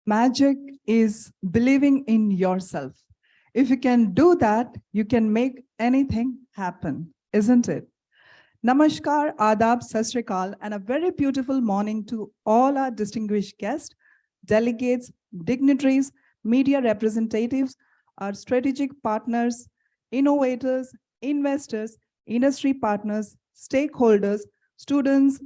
Magic is believing in yourself. If you can do that, you can make anything happen, isn't it? Namaskar, Adab, Sat Sri Akal, and a very beautiful morning to all our distinguished guests, delegates, dignitaries, media representatives, our strategic partners, innovators, investors, industry partners, stakeholders, students,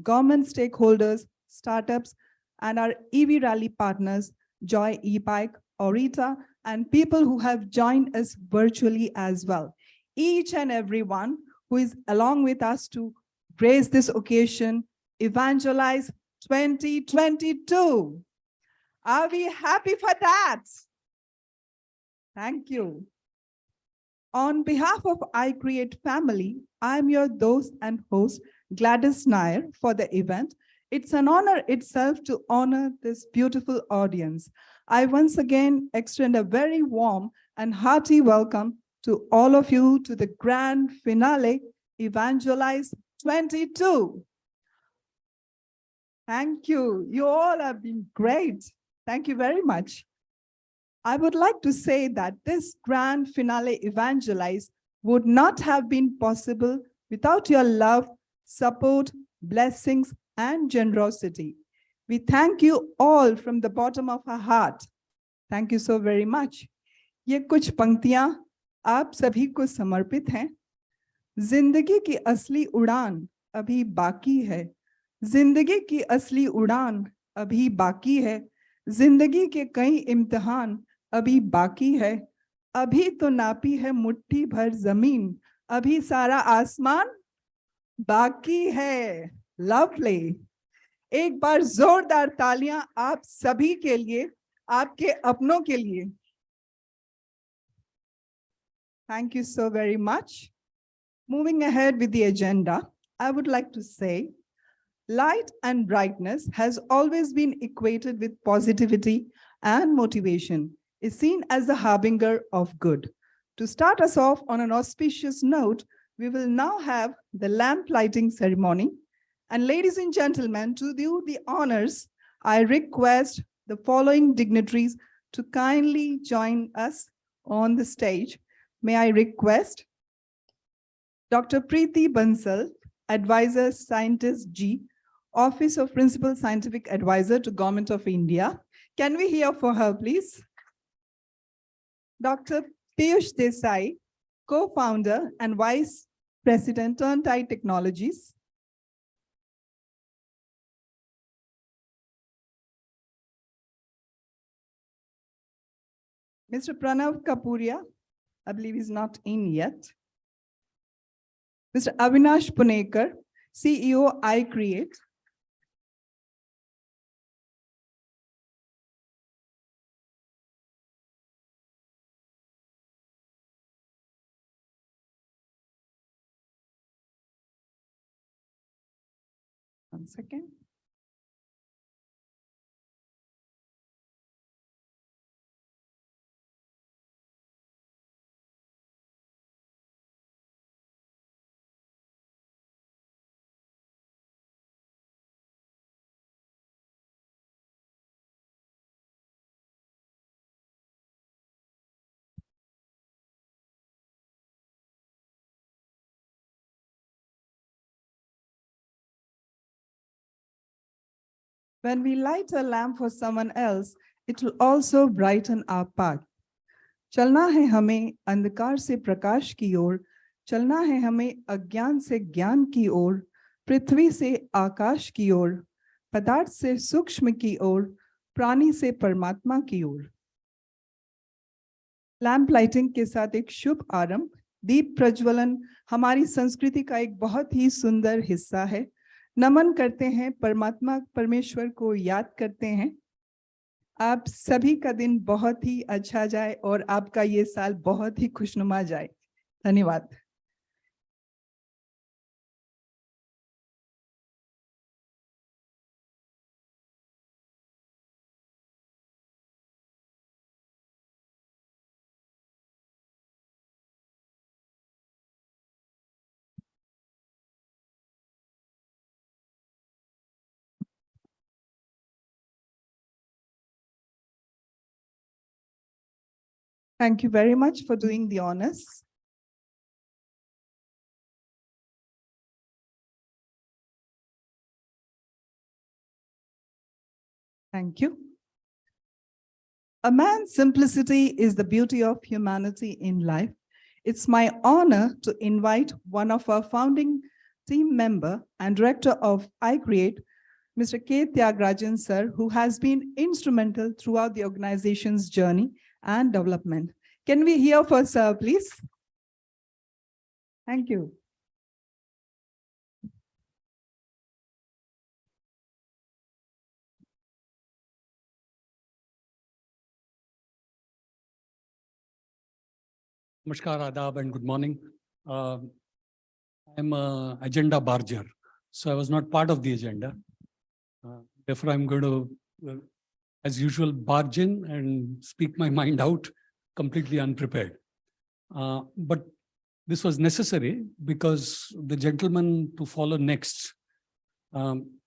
government stakeholders, startups, and our EV rally partners, Joy e-Bike, Orita, and people who have joined us virtually as well. Each and every one who is along with us to grace this occasion, EVangelise 2022. Are we happy for that? Thank you. On behalf of iCreate family, I'm your host and host, Gladys Nair, for the event. It's an honor itself to honor this beautiful audience. I once again extend a very warm and hearty welcome to all of you to the grand finale, EVangelise 22. Thank you. You all have been great. Thank you very much. I would like to say that this grand finale EVangelise would not have been possible without your love, support, blessings, and generosity. We thank you all from the bottom of our heart. Thank you so very much. ये कुछ पंक्तियां आप सभी को समर्पित हैं। जिंदगी की असली उड़ान अभी बाकी है। जिंदगी की असली उड़ान अभी बाकी है। जिंदगी के कई इम्तिहान अभी बाकी है। अभी तो नापी है मुट्ठी भर जमीन, अभी सारा आसमान बाकी है। लवली। एक बार जोरदार तालियां आप सभी के लिए, आपके अपनों के लिए। Thank you so very much. Moving ahead with the agenda, I would like to say, light and brightness has always been equated with positivity and motivation, is seen as the harbinger of good. To start us off on an auspicious note, we will now have the lamp lighting ceremony. And ladies and gentlemen, to do the honors, I request the following dignitaries to kindly join us on the stage. May I request Dr. Preeti Bansal, Advisor Scientist G, Office of Principal Scientific Advisor to Government of India. Can we hear for her, please? Dr. Piyush Desai, Co-Founder and Vice President, Turntide Technologies. Mr. Pranav Kapuria, I believe he's not in yet. Mr. Avinash Punekar, CEO, iCreate. One second. When we light a lamp for someone else, it will also brighten our path. चलना है हमें अंधकार से प्रकाश की ओर, चलना है हमें अज्ञान से ज्ञान की ओर, पृथ्वी से आकाश की ओर, पदार्थ से सूक्ष्म की ओर, प्राणी से परमात्मा की ओर। लैंप लाइटिंग के साथ एक शुभ आरंभ। दीप प्रज्वलन हमारी संस्कृति का एक बहुत ही सुंदर हिस्सा है। नमन करते हैं, परमात्मा परमेश्वर को याद करते हैं। आप सभी का दिन बहुत ही अच्छा जाए और आपका ये साल बहुत ही खुशनुमा जाए। धन्यवाद। Thank you very much for doing the honors. Thank you. A man's simplicity is the beauty of humanity in life. It's my honor to invite one of our founding team member and director of iCreate, Mr. K. Tyagarajan sir, who has been instrumental throughout the organization's journey and development. Can we hear for sir, please? Thank you. Namaskar, Adab, and good morning. I'm an agenda barger, so I was not part of the agenda. Therefore, I'm going to, as usual, barge in and speak my mind out completely unprepared. But this was necessary because the gentleman to follow next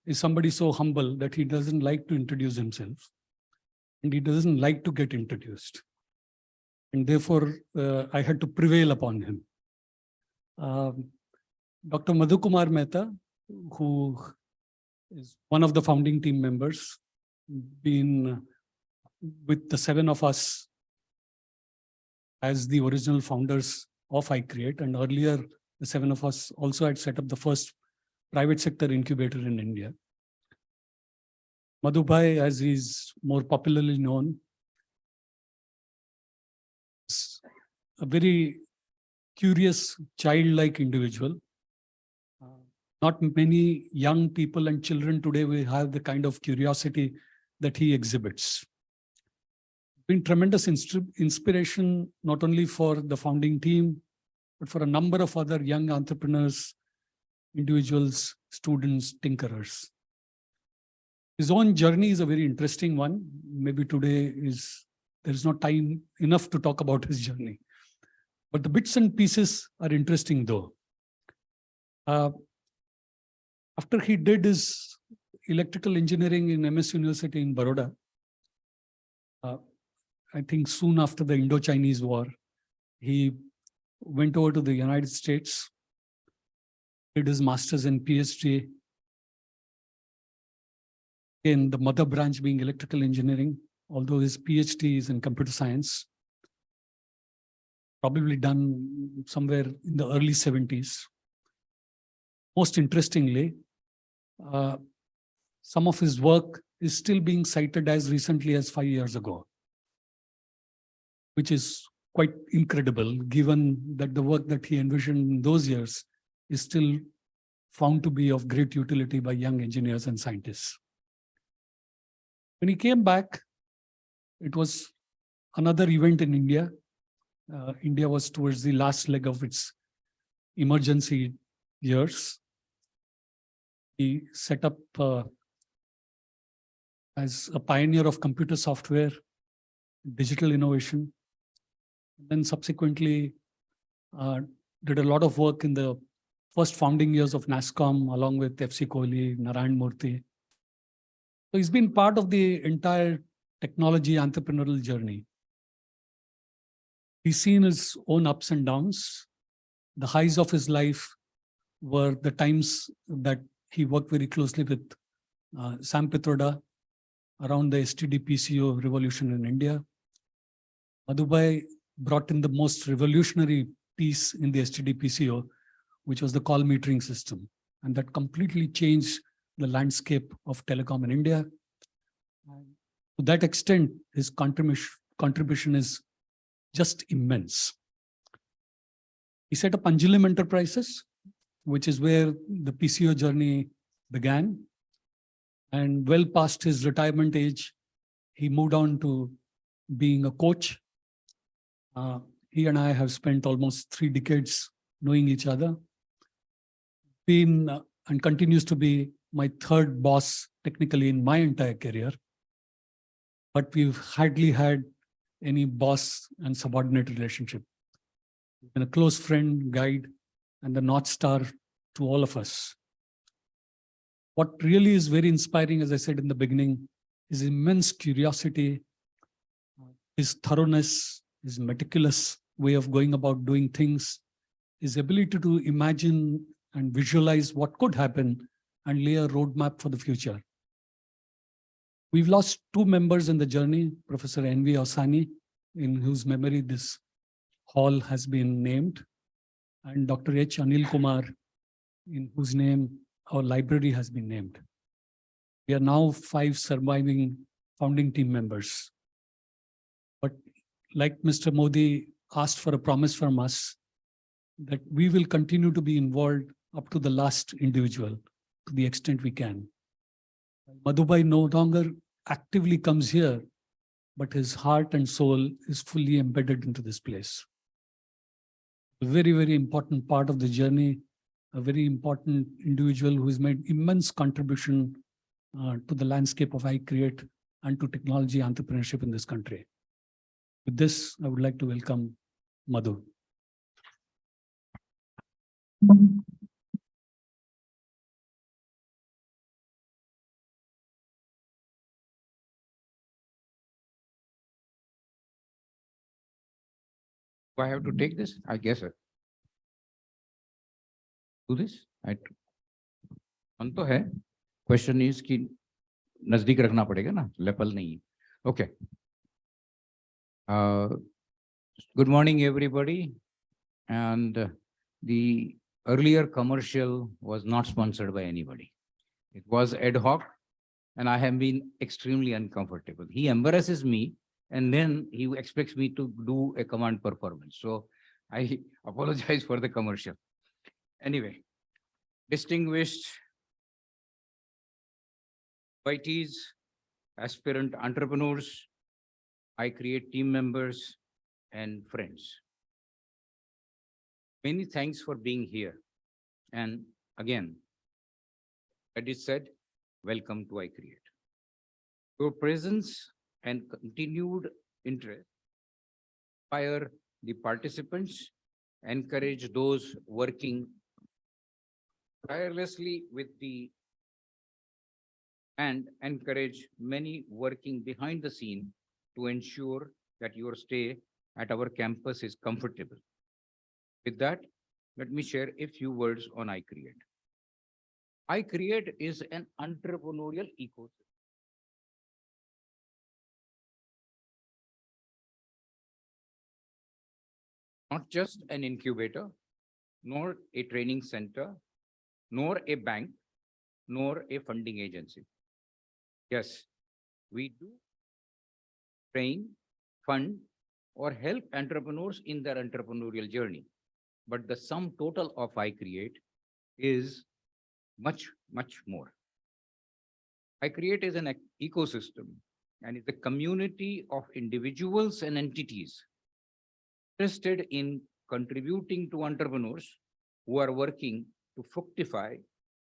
is somebody so humble that he doesn't like to introduce himself and he doesn't like to get introduced. And therefore, I had to prevail upon him. Dr. Madhukumar Mehta, who is one of the founding team members, been with the 7 of us as the original founders of iCreate, and earlier the 7 of us also had set up the first private sector incubator in India. Madhubhai, as he's more popularly known, is a very curious, childlike individual. Not many young people and children today will have the kind of curiosity that he exhibits. Been tremendous inspiration, not only for the founding team, but for a number of other young entrepreneurs, individuals, students, tinkerers. His own journey is a very interesting one. Maybe today there is not time enough to talk about his journey. But the bits and pieces are interesting though. After he did his electrical engineering in MS University in Baroda, I think soon after the Indo-Chinese War, he went over to the United States, did his master's and PhD in the mother branch being electrical engineering, although his PhD is in computer science, probably done somewhere in the early 70s. Most interestingly, some of his work is still being cited as recently as 5 years ago, which is quite incredible given that the work that he envisioned in those years is still found to be of great utility by young engineers and scientists. When he came back, it was another event in India. India was towards the last leg of its emergency years. He set up as a pioneer of computer software, digital innovation, and then subsequently did a lot of work in the first founding years of NASSCOM along with FC Kohli, Narayan Murthy. So he's been part of the entire technology entrepreneurial journey. He's seen his own ups and downs. The highs of his life were the times that he worked very closely with Sam Pitroda around the STD-PCO revolution in India. Madhubhai brought in the most revolutionary piece in the STD-PCO, which was the call metering system. And that completely changed the landscape of telecom in India. To that extent, his contribution is just immense. He set up Anjulum Enterprises, which is where the PCO journey began. And well past his retirement age, he moved on to being a coach. He and I have spent almost 3 decades knowing each other. Been and continues to be my 3rd boss technically in my entire career. But we've hardly had any boss and subordinate relationship. He's been a close friend, guide, and the North Star to all of us. What really is very inspiring, as I said in the beginning, is immense curiosity, his thoroughness, his meticulous way of going about doing things, his ability to imagine and visualize what could happen and lay a roadmap for the future. We've lost two members in the journey, Professor N.V. Osani, in whose memory this hall has been named, and Dr. H. Anil Kumar, in whose name our library has been named. We are now 5 surviving founding team members. But like Mr. Modi asked for a promise from us, that we will continue to be involved up to the last individual, to the extent we can. Madhubhai no longer actively comes here, but his heart and soul is fully embedded into this place. A very, very important part of the journey, a very important individual who has made immense contribution to the landscape of iCreate and to technology entrepreneurship in this country. With this, I would like to welcome Madhu. Do I have to take this? I guess it. Do this? मन तो है. Question is कि नजदीक रखना पड़ेगा ना, lapel नहीं. Okay. Good morning, everybody. And the earlier commercial was not sponsored by anybody. It was ad hoc, and I have been extremely uncomfortable. He embarrasses me, and then he expects me to do a command performance. So I apologize for the commercial. Anyway, distinguished invitees, aspirant entrepreneurs, iCreate team members, and friends. Many thanks for being here. And again, as it said, welcome to iCreate. Your presence and continued interest inspire the participants, encourage those working tirelessly and encourage many working behind the scene to ensure that your stay at our campus is comfortable. With that, let me share a few words on iCreate. iCreate is an entrepreneurial ecosystem. Not just an incubator, nor a training center, nor a bank, nor a funding agency. Yes, we do train, fund, or help entrepreneurs in their entrepreneurial journey. But the sum total of iCreate is much, much more. iCreate is an ecosystem and is a community of individuals and entities interested in contributing to entrepreneurs who are working to fructify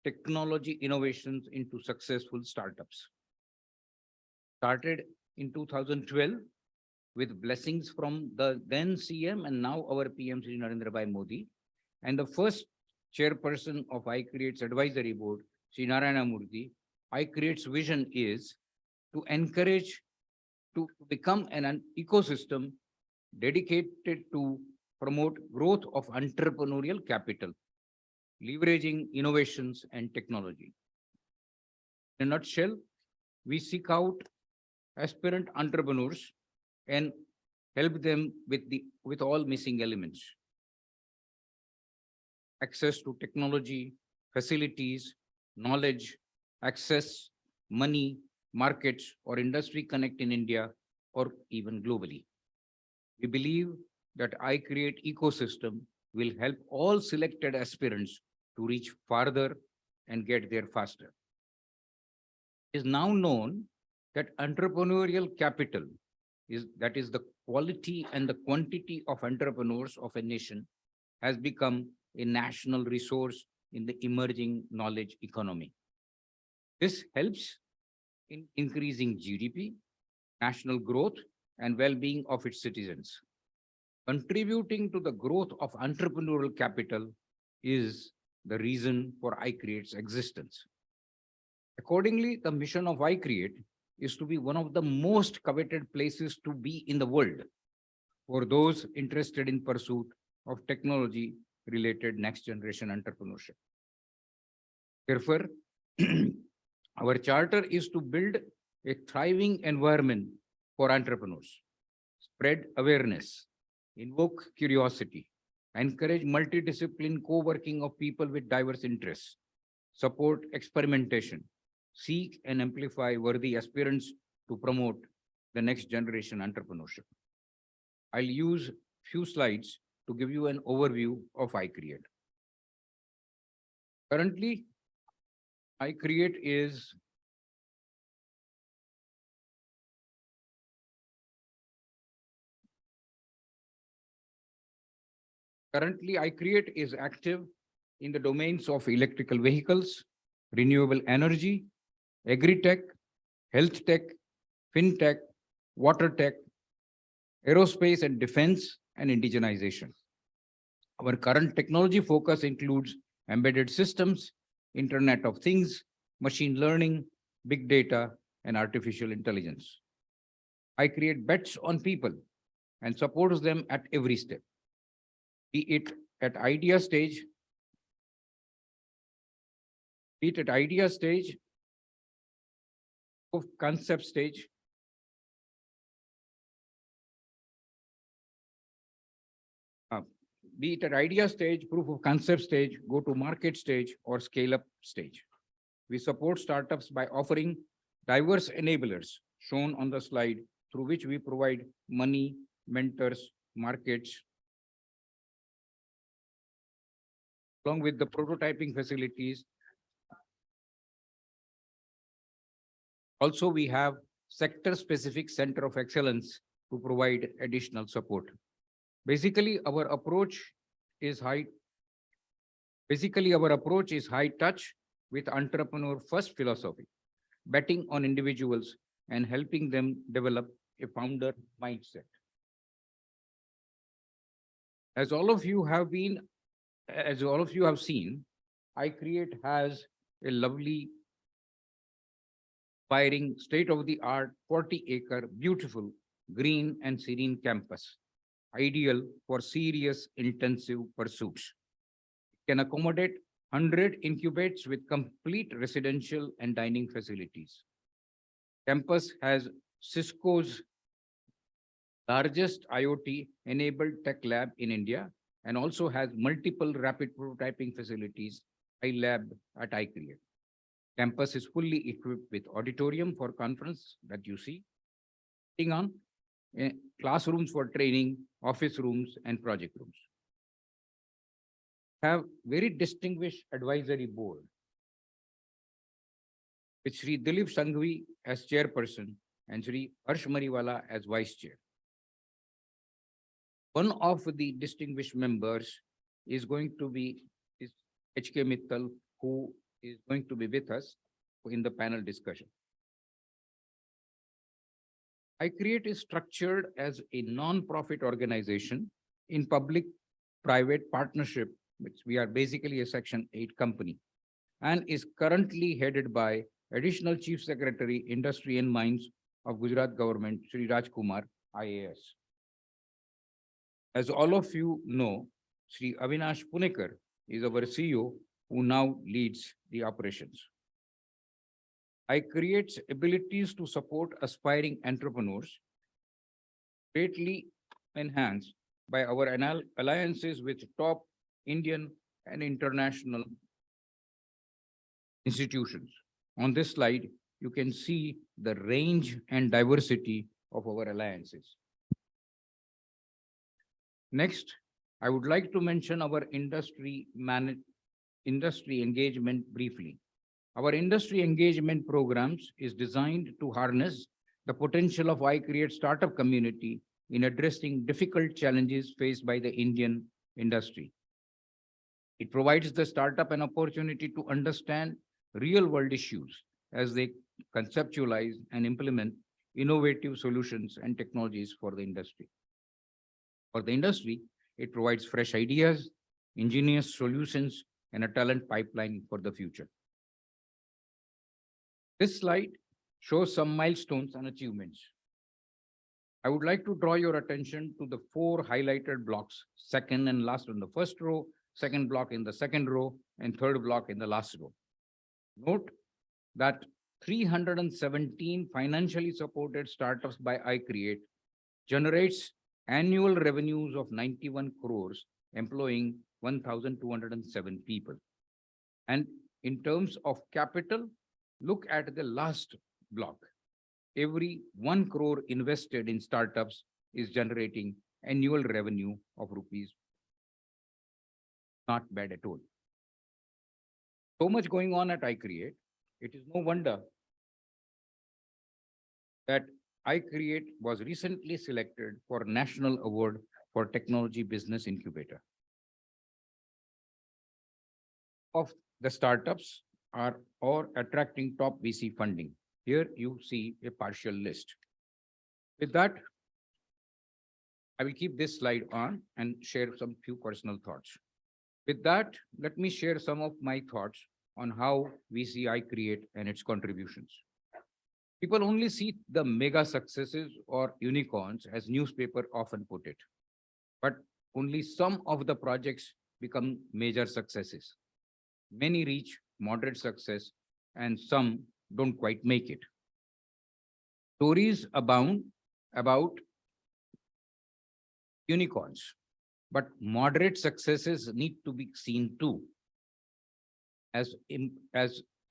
technology innovations into successful startups. Started in 2012 with blessings from the then CM and now our PM Shri Narendra Bhai Modi, and the first chairperson of iCreate's advisory board, Shri Narayana Murthy. iCreate's vision is to encourage to become an ecosystem dedicated to promote growth of entrepreneurial capital, leveraging innovations and technology. In a nutshell, we seek out aspirant entrepreneurs and help them with all missing elements. Access to technology, facilities, knowledge, access, money, markets, or industry connect in India or even globally. We believe that iCreate ecosystem will help all selected aspirants to reach farther and get there faster. It is now known that entrepreneurial capital is the quality and the quantity of entrepreneurs of a nation has become a national resource in the emerging knowledge economy. This helps in increasing GDP, national growth, and well-being of its citizens. Contributing to the growth of entrepreneurial capital is the reason for iCreate's existence. Accordingly, the mission of iCreate is to be one of the most coveted places to be in the world, for those interested in pursuit of technology-related next-generation entrepreneurship. Therefore, our charter is to build a thriving environment for entrepreneurs, spread awareness, invoke curiosity, encourage multidiscipline co-working of people with diverse interests, support experimentation, seek and amplify worthy aspirants to promote the next generation entrepreneurship. I'll use few slides to give you an overview of iCreate. Currently, iCreate is active in the domains of electrical vehicles, renewable energy, agri-tech, health tech, fintech, water tech, aerospace and defense, and indigenization. Our current technology focus includes embedded systems, Internet of Things, machine learning, big data, and artificial intelligence. iCreate bets on people and supports them at every step, be it at idea stage, of concept stage, be it at idea stage, proof of concept stage, go to market stage, or scale up stage. We support startups by offering diverse enablers shown on the slide, through which we provide money, mentors, markets, along with the prototyping facilities. Also, we have sector-specific center of excellence to provide additional support. Basically, our approach is high touch with entrepreneur-first philosophy, betting on individuals and helping them develop a founder mindset. As all of you have seen, iCreate has a lovely, inspiring, state-of-the-art, 40-acre, beautiful, green and serene campus, ideal for serious, intensive pursuits. It can accommodate 100 incubates with complete residential and dining facilities. Campus has Cisco's largest IoT-enabled tech lab in India and also has multiple rapid prototyping facilities, iLab at iCreate. Campus is fully equipped with auditorium for conference that you see, classrooms for training, office rooms, and project rooms. Have very distinguished advisory board with Sri Dilip Sanghvi as chairperson and Sri Harsh Mariwala as vice chair. One of the distinguished members is H.K. Mittal, who is going to be with us in the panel discussion. iCreate is structured as a non-profit organization in public-private partnership, which we are basically a Section 8 company, and is currently headed by Additional Chief Secretary, Industry and Mines of Gujarat Government, Sri Rajkumar, IAS. As all of you know, Sri Avinash Punekar is our CEO, who now leads the operations. iCreate's abilities to support aspiring entrepreneurs greatly enhanced by our alliances with top Indian and international institutions. On this slide, you can see the range and diversity of our alliances. Next, I would like to mention our industry engagement briefly. Our industry engagement programs is designed to harness the potential of iCreate startup community in addressing difficult challenges faced by the Indian industry. It provides the startup an opportunity to understand real-world issues as they conceptualize and implement innovative solutions and technologies for the industry. For the industry, it provides fresh ideas, ingenious solutions, and a talent pipeline for the future. This slide shows some milestones and achievements. I would like to draw your attention to the 4 highlighted blocks, second and last on the first row, second block in the second row, and third block in the last row. Note that 317 financially supported startups by iCreate generates annual revenues of 91 crores, employing 1,207 people. And in terms of capital, look at the last block. Every 1 crore invested in startups is generating annual revenue of rupees. Not bad at all. So much going on at iCreate. It is no wonder that iCreate was recently selected for National Award for Technology Business Incubator. Of the startups are or attracting top VC funding. Here you see a partial list. With that, I will keep this slide on and share some few personal thoughts. With that, let me share some of my thoughts on how we see iCreate and its contributions. People only see the mega successes or unicorns, as newspaper often put it, but only some of the projects become major successes. Many reach moderate success and some don't quite make it. Stories abound about unicorns, but moderate successes need to be seen too as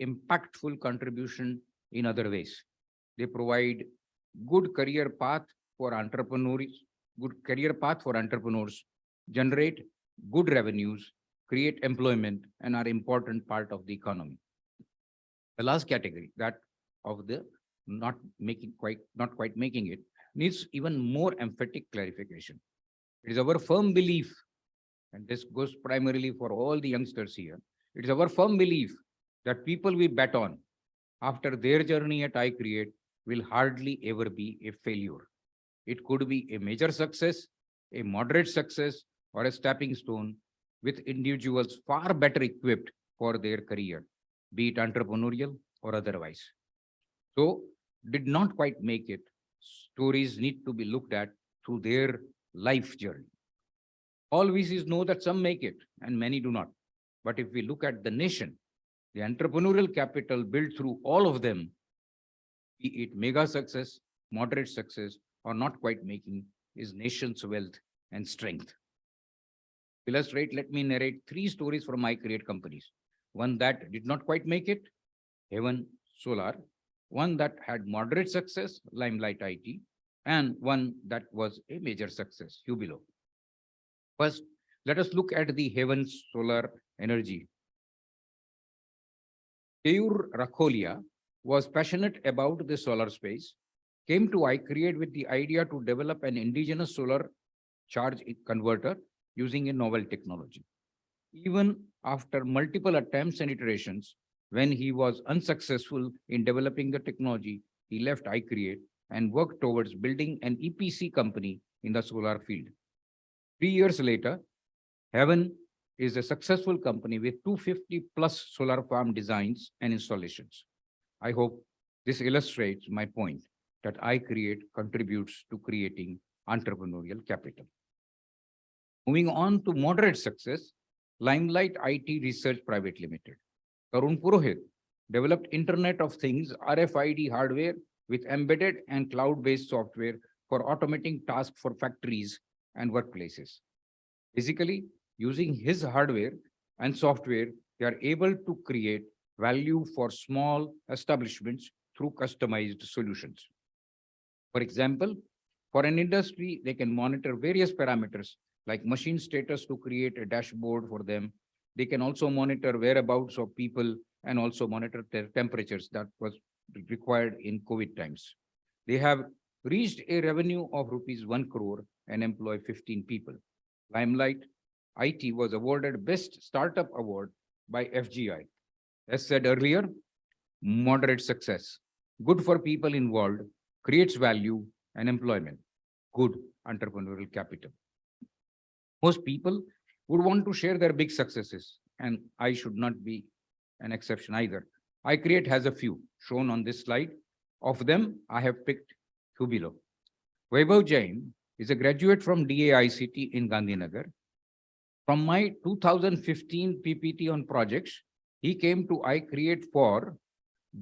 impactful contribution in other ways. They provide good career path for entrepreneurs, generate good revenues, create employment, and are important part of the economy. The last category, that of the not quite making it, needs even more emphatic clarification. It is our firm belief, and this goes primarily for all the youngsters here. It is our firm belief that people we bet on after their journey at iCreate will hardly ever be a failure. It could be a major success, a moderate success, or a stepping stone with individuals far better equipped for their career, be it entrepreneurial or otherwise. So, did not quite make it, stories need to be looked at through their life journey. All VCs know that some make it and many do not. But if we look at the nation, the entrepreneurial capital built through all of them, be it mega success, moderate success, or not quite making, is nation's wealth and strength. To illustrate, let me narrate 3 stories from iCreate companies. One that did not quite make it, Heaven Solar. One that had moderate success, Limelight IT. And one that was a major success, Hubilo. First, let us look at the Heaven Solar Energy. Keyur Rakholia was passionate about the solar space, came to iCreate with the idea to develop an indigenous solar charge converter using a novel technology. Even after multiple attempts and iterations, when he was unsuccessful in developing the technology, he left iCreate and worked towards building an EPC company in the solar field. 3 years later, Heaven is a successful company with 250 plus solar farm designs and installations. I hope this illustrates my point that iCreate contributes to creating entrepreneurial capital. Moving on to moderate success, Limelight IT Research Private Limited. Karun Purohit developed Internet of Things RFID hardware with embedded and cloud-based software for automating tasks for factories and workplaces. Basically, using his hardware and software, they are able to create value for small establishments through customized solutions. For example, for an industry, they can monitor various parameters like machine status to create a dashboard for them. They can also monitor whereabouts of people and also monitor their temperatures that was required in COVID times. They have reached a revenue of rupees 1 crore and employ 15 people. Limelight IT was awarded Best Startup Award by FGI. As said earlier, moderate success, good for people involved, creates value and employment, good entrepreneurial capital. Most people would want to share their big successes, and I should not be an exception either. iCreate has a few shown on this slide. Of them, I have picked Hubilo. Vaibhav Jain is a graduate from DAICT in Gandhinagar. From my 2015 PPT on projects, he came to iCreate for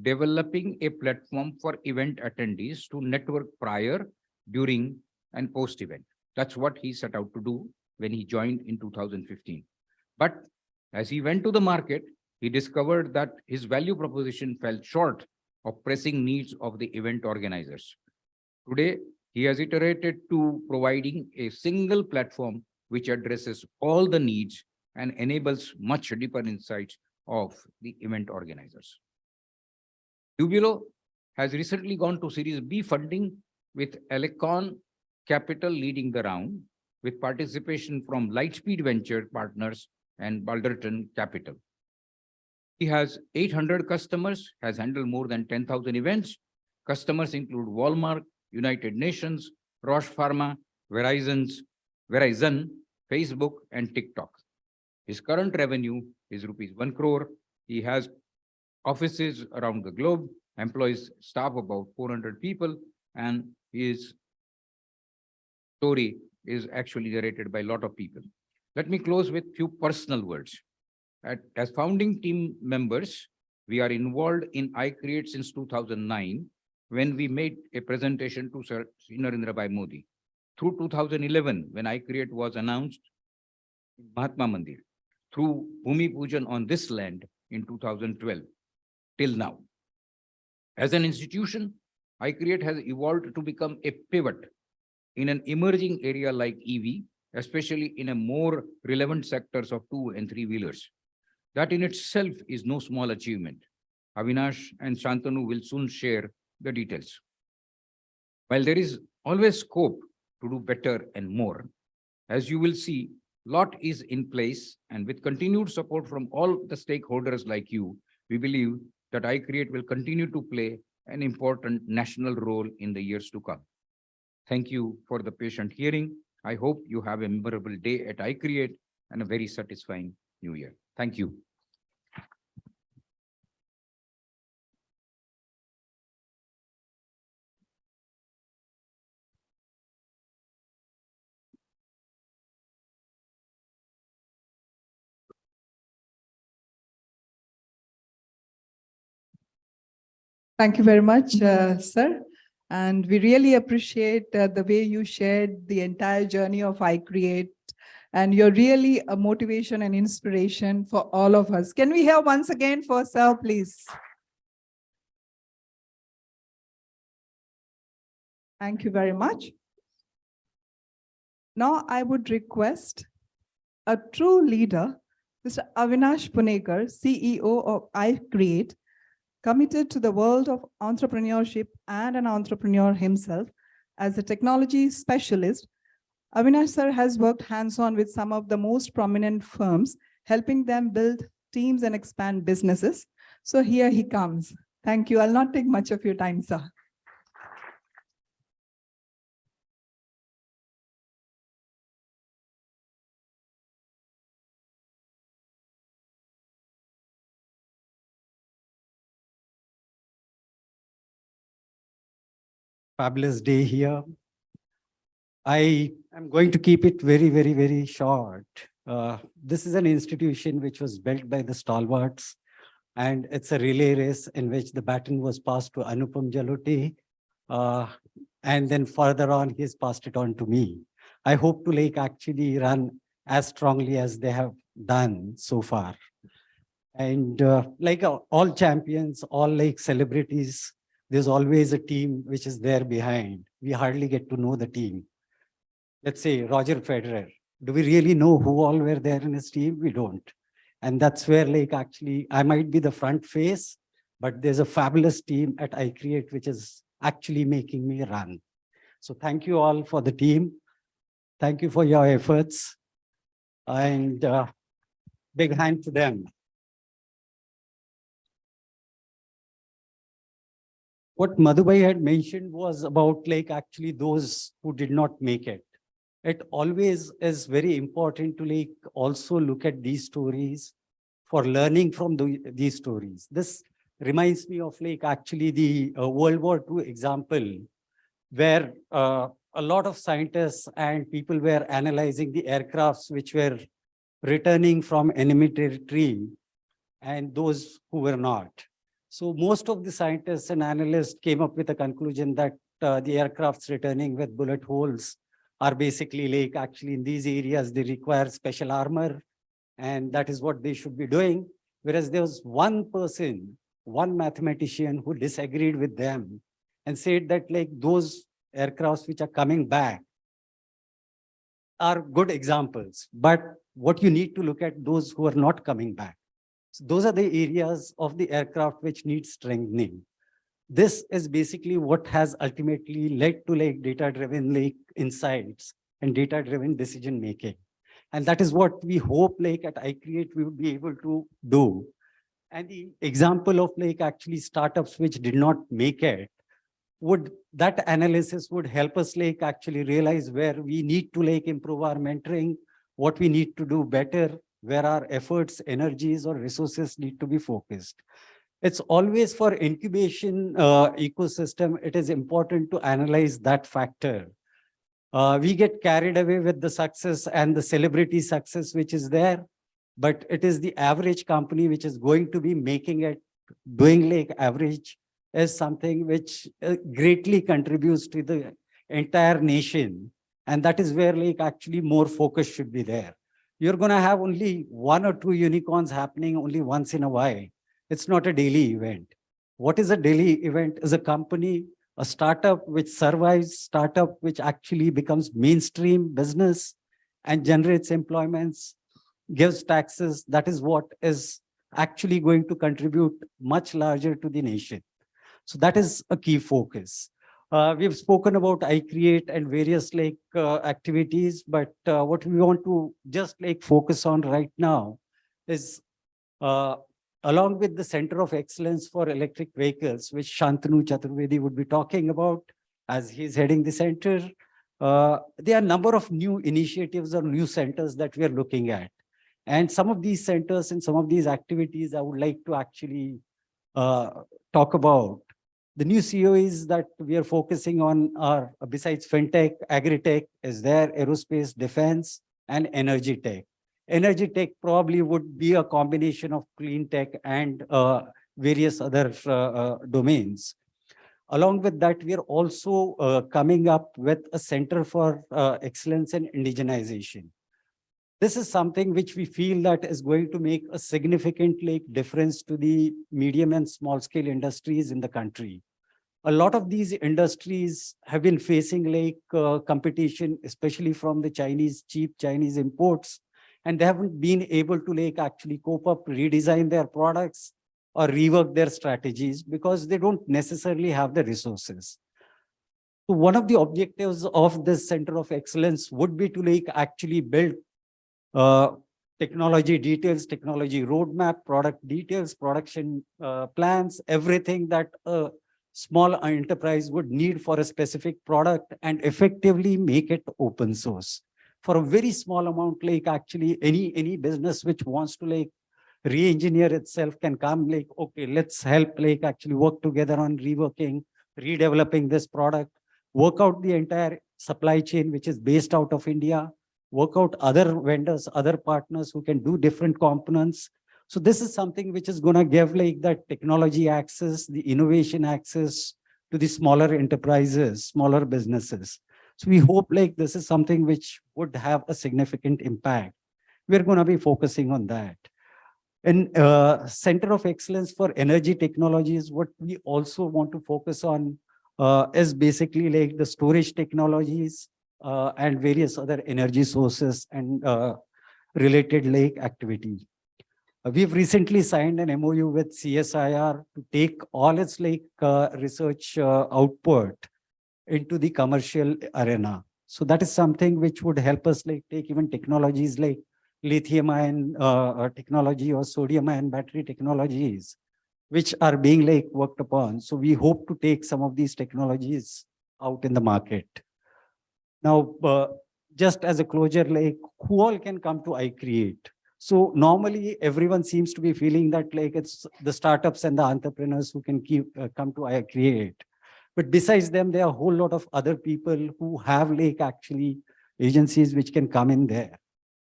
developing a platform for event attendees to network prior, during, and post-event. That's what he set out to do when he joined in 2015. But as he went to the market, he discovered that his value proposition fell short of pressing needs of the event organizers. Today, he has iterated to providing a single platform which addresses all the needs and enables much deeper insights of the event organizers. Jubilo has recently gone to Series B funding with Alecon Capital leading the round, with participation from Lightspeed Venture Partners and Balderton Capital. He has 800 customers, has handled more than 10,000 events. Customers include Walmart, United Nations, Roche Pharma, Verizon, Facebook, and TikTok. His current revenue is rupees 1 crore. He has offices around the globe, employs staff about 400 people, and his story is actually narrated by a lot of people. Let me close with few personal words. As founding team members, we are involved in iCreate since 2009, when we made a presentation to Sir Narendra Bhai Modi. Through 2011, when iCreate was announced in Mahatma Mandir, through Bhumi Pujan on this land in 2012, till now. As an institution, iCreate has evolved to become a pivot in an emerging area like EV, especially in a more relevant sectors of 2 and 3-wheelers. That in itself is no small achievement. Avinash and Shantanu will soon share the details. While there is always scope to do better and more, as you will see, lot is in place, and with continued support from all the stakeholders like you, we believe that iCreate will continue to play an important national role in the years to come. Thank you for the patient hearing. I hope you have a memorable day at iCreate and a very satisfying new year. Thank you. Thank you very much, sir. And we really appreciate the way you shared the entire journey of iCreate. And you're really a motivation and inspiration for all of us. Can we hear once again for sir, please? Thank you very much. Now I would request a true leader, Mr. Avinash Punekar, CEO of iCreate, committed to the world of entrepreneurship and an entrepreneur himself. As a technology specialist, Avinash sir has worked hands-on with some of the most prominent firms, helping them build teams and expand businesses. So here he comes. Thank you. I'll not take much of your time, sir. Fabulous day here. I am going to keep it very, very, very short. This is an institution which was built by the stalwarts, and it's a relay race in which the baton was passed to Anupam Jaloti, and then further on, he's passed it on to me. I hope to actually run as strongly as they have done so far. And all champions, all celebrities, there's always a team which is there behind. We hardly get to know the team. Let's say Roger Federer. Do we really know who all were there in his team? We don't. And that's where actually I might be the front face, but there's a fabulous team at iCreate which is actually making me run. So thank you all for the team. Thank you for your efforts. And big hand to them. What Madhubai had mentioned was about actually those who did not make it. It always is very important to also look at these stories for learning from these stories. This reminds me of actually the World War II example, where a a lot of scientists and people were analyzing the aircrafts which were returning from enemy territory and those who were not. So most of the scientists and analysts came up with a conclusion that the aircrafts returning with bullet holes are basically like actually in these areas, they require special armor, and that is what they should be doing. Whereas there was one person, one mathematician who disagreed with them and said that like those aircrafts which are coming back are good examples, but what you need to look at those who are not coming back. So those are the areas of the aircraft which need strengthening. This is basically what has ultimately led to like data-driven like insights and data-driven decision making. And that is what we hope like at iCreate we would be able to do. And the example of like actually startups which did not make it, that analysis would help us like actually realize where we need to like improve our mentoring, what we need to do better, where our efforts, energies, or resources need to be focused. It's always for incubation ecosystem, it is important to analyze that factor. We get carried away with the success and the celebrity success which is there, but it is the average company which is going to be making it, doing like average is something which greatly contributes to the entire nation. And that is where like actually more focus should be there. You're going to have only 1 or 2 unicorns happening only once in a while. It's not a daily event. What is a daily event is a company, a startup which survives, startup which actually becomes mainstream business and generates employments, gives taxes. That is what is actually going to contribute much larger to the nation. So that is a key focus. We've spoken about iCreate and various like activities, but what we want to just like focus on right now is along with the Center of Excellence for Electric Vehicles, which Shantanu Chaturvedi would be talking about as he's heading the center, there are a number of new initiatives or new centers that we are looking at. And some of these centers and some of these activities I would like to actually talk about. The new COEs that we are focusing on are, besides fintech, agri-tech is there, aerospace, defense, and energy tech. Energy tech probably would be a combination of clean tech and various other domains. Along with that, we are also coming up with a Center for Excellence in Indigenization. This is something which we feel that is going to make a significant like, difference to the medium and small scale industries in the country. A lot of these industries have been facing like competition, especially from the cheap Chinese imports, and they haven't been able to like actually cope up, redesign their products or rework their strategies because they don't necessarily have the resources. So one of the objectives of this Center of Excellence would be to like actually build technology details, technology roadmap, product details, production plans, everything that a small enterprise would need for a specific product and effectively make it open source. For a very small amount, like actually any business which wants to like re-engineer itself can come like, okay, let's help like actually work together on reworking, redeveloping this product, work out the entire supply chain, which is based out of India, work out other vendors, other partners who can do different components. So this is something which is going to give like that technology access, the innovation access to the smaller enterprises, smaller businesses. So we hope like this is something which would have a significant impact. We're going to be focusing on that. And Center of Excellence for Energy Technologies, what we also want to focus on is basically like the storage technologies, and various other energy sources and related like activity. We've recently signed an MOU with CSIR to take all its like research output into the commercial arena. So that is something which would help us like take even technologies like lithium ion technology or sodium ion battery technologies, which are being like worked upon. So we hope to take some of these technologies out in the market. Now, just as a closure, like who all can come to iCreate? So normally everyone seems to be feeling that like it's the startups and the entrepreneurs who can come to iCreate. But besides them, there are a whole lot of other people who have like actually agencies which can come in there.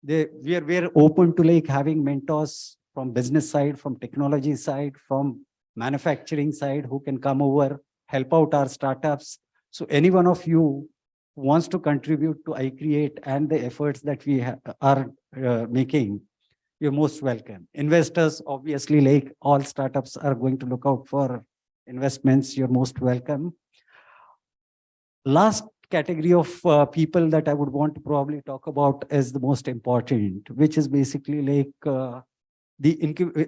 We're open to like having mentors from business side, from technology side, from manufacturing side who can come over, help out our startups. So any one of you who wants to contribute to iCreate and the efforts that we are making, you're most welcome. Investors, obviously, like all startups are going to look out for investments. You're most welcome. Last category of people that I would want to probably talk about is the most important, which is basically like the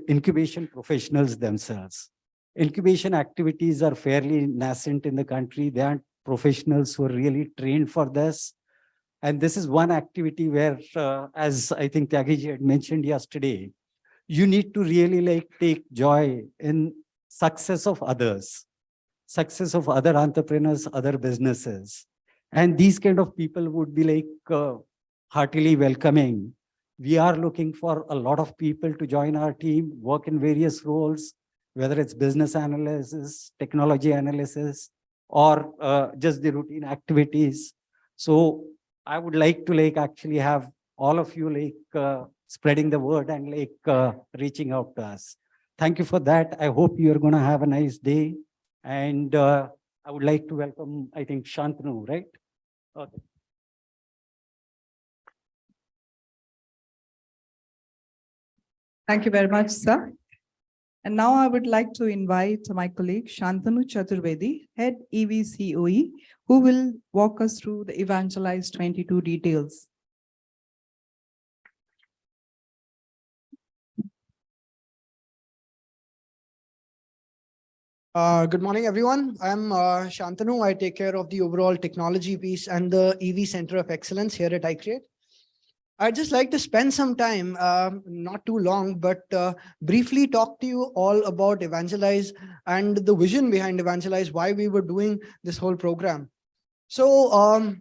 incubation professionals themselves. Incubation activities are fairly nascent in the country. There aren't professionals who are really trained for this. And this is one activity where, as I think Tyagiji had mentioned yesterday, you need to really like take joy in success of others, success of other entrepreneurs, other businesses. And these kind of people would be like heartily welcoming. We are looking for a lot of people to join our team, work in various roles, whether it's business analysis, technology analysis, or just the routine activities. So I would like to like actually have all of you like spreading the word and like reaching out to us. Thank you for that. I hope you're going to have a nice day. And I would like to welcome, I think, Shantanu, right? Okay. Thank you very much, sir. And now I would like to invite my colleague Shantanu Chaturvedi, Head EV COE, who will walk us through the EVangelise 22 details. Good morning, everyone. I'm Shantanu. I take care of the overall technology piece and the EV Center of Excellence here at iCreate. I'd just like to spend some time, not too long, but briefly talk to you all about EVangelise and the vision behind EVangelise, why we were doing this whole program. So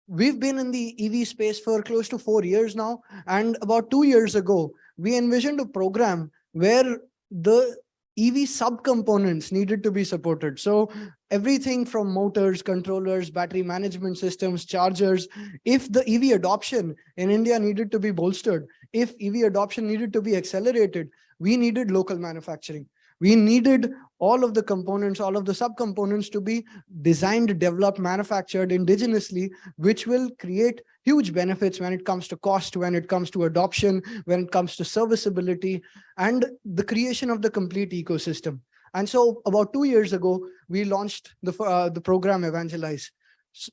we've been in the EV space for close to 4 years now. And about 2 years ago, we envisioned a program where the EV subcomponents needed to be supported. So everything from motors, controllers, battery management systems, chargers, if the EV adoption in India needed to be bolstered, if EV adoption needed to be accelerated, we needed local manufacturing. We needed all of the components, all of the subcomponents to be designed, developed, manufactured indigenously, which will create huge benefits when it comes to cost, when it comes to adoption, when it comes to serviceability, and the creation of the complete ecosystem. And so about 2 years ago, we launched the program EVangelise,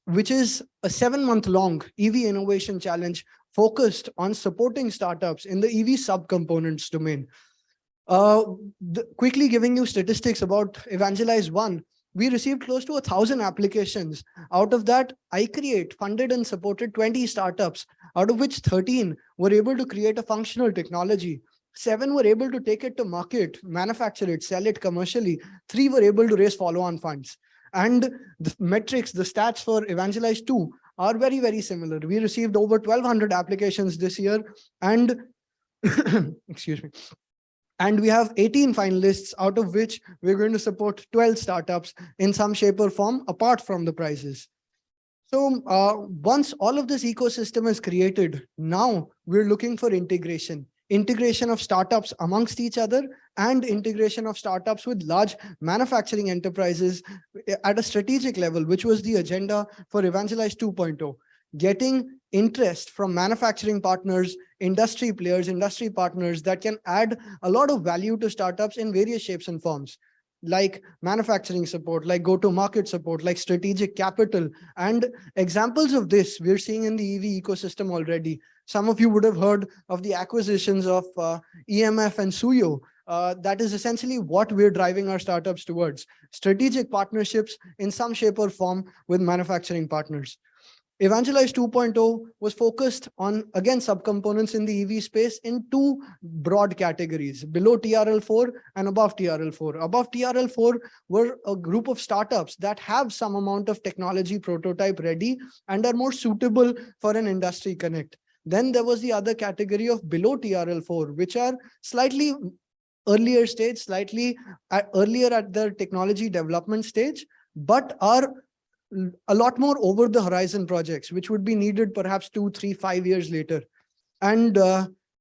which is a 7-month-long EV innovation challenge focused on supporting startups in the EV subcomponents domain. Quickly giving you statistics about EVangelise 1, we received close to 1,000 applications. Out of that, iCreate funded and supported 20 startups, out of which 13 were able to create a functional technology. 7 were able to take it to market, manufacture it, sell it commercially. 3 were able to raise follow-on funds. And the metrics, the stats for EVangelise 2 are very, very similar. We received over 1,200 applications this year, and excuse me. And we have 18 finalists, out of which we're going to support 12 startups in some shape or form, apart from the prizes. So once all of this ecosystem is created, now we're looking for integration of startups amongst each other and integration of startups with large manufacturing enterprises at a strategic level, which was the agenda for EVangelise 2.0. Getting interest from manufacturing partners, industry players, industry partners that can add a lot of value to startups in various shapes and forms, like manufacturing support, like go-to-market support, like strategic capital. And examples of this we're seeing in the EV ecosystem already. Some of you would have heard of the acquisitions of EMF and Suyo. That is essentially what we're driving our startups towards: strategic partnerships in some shape or form with manufacturing partners. EVangelise 2.0 was focused on, again, subcomponents in the EV space in 2 broad categories: below TRL4 and above TRL4. Above TRL4 were a group of startups that have some amount of technology prototype ready and are more suitable for an industry connect. Then there was the other category of below TRL4, which are slightly earlier stage, slightly earlier at the technology development stage, but are a lot more over the horizon projects, which would be needed perhaps 2, 3, 5 years later. And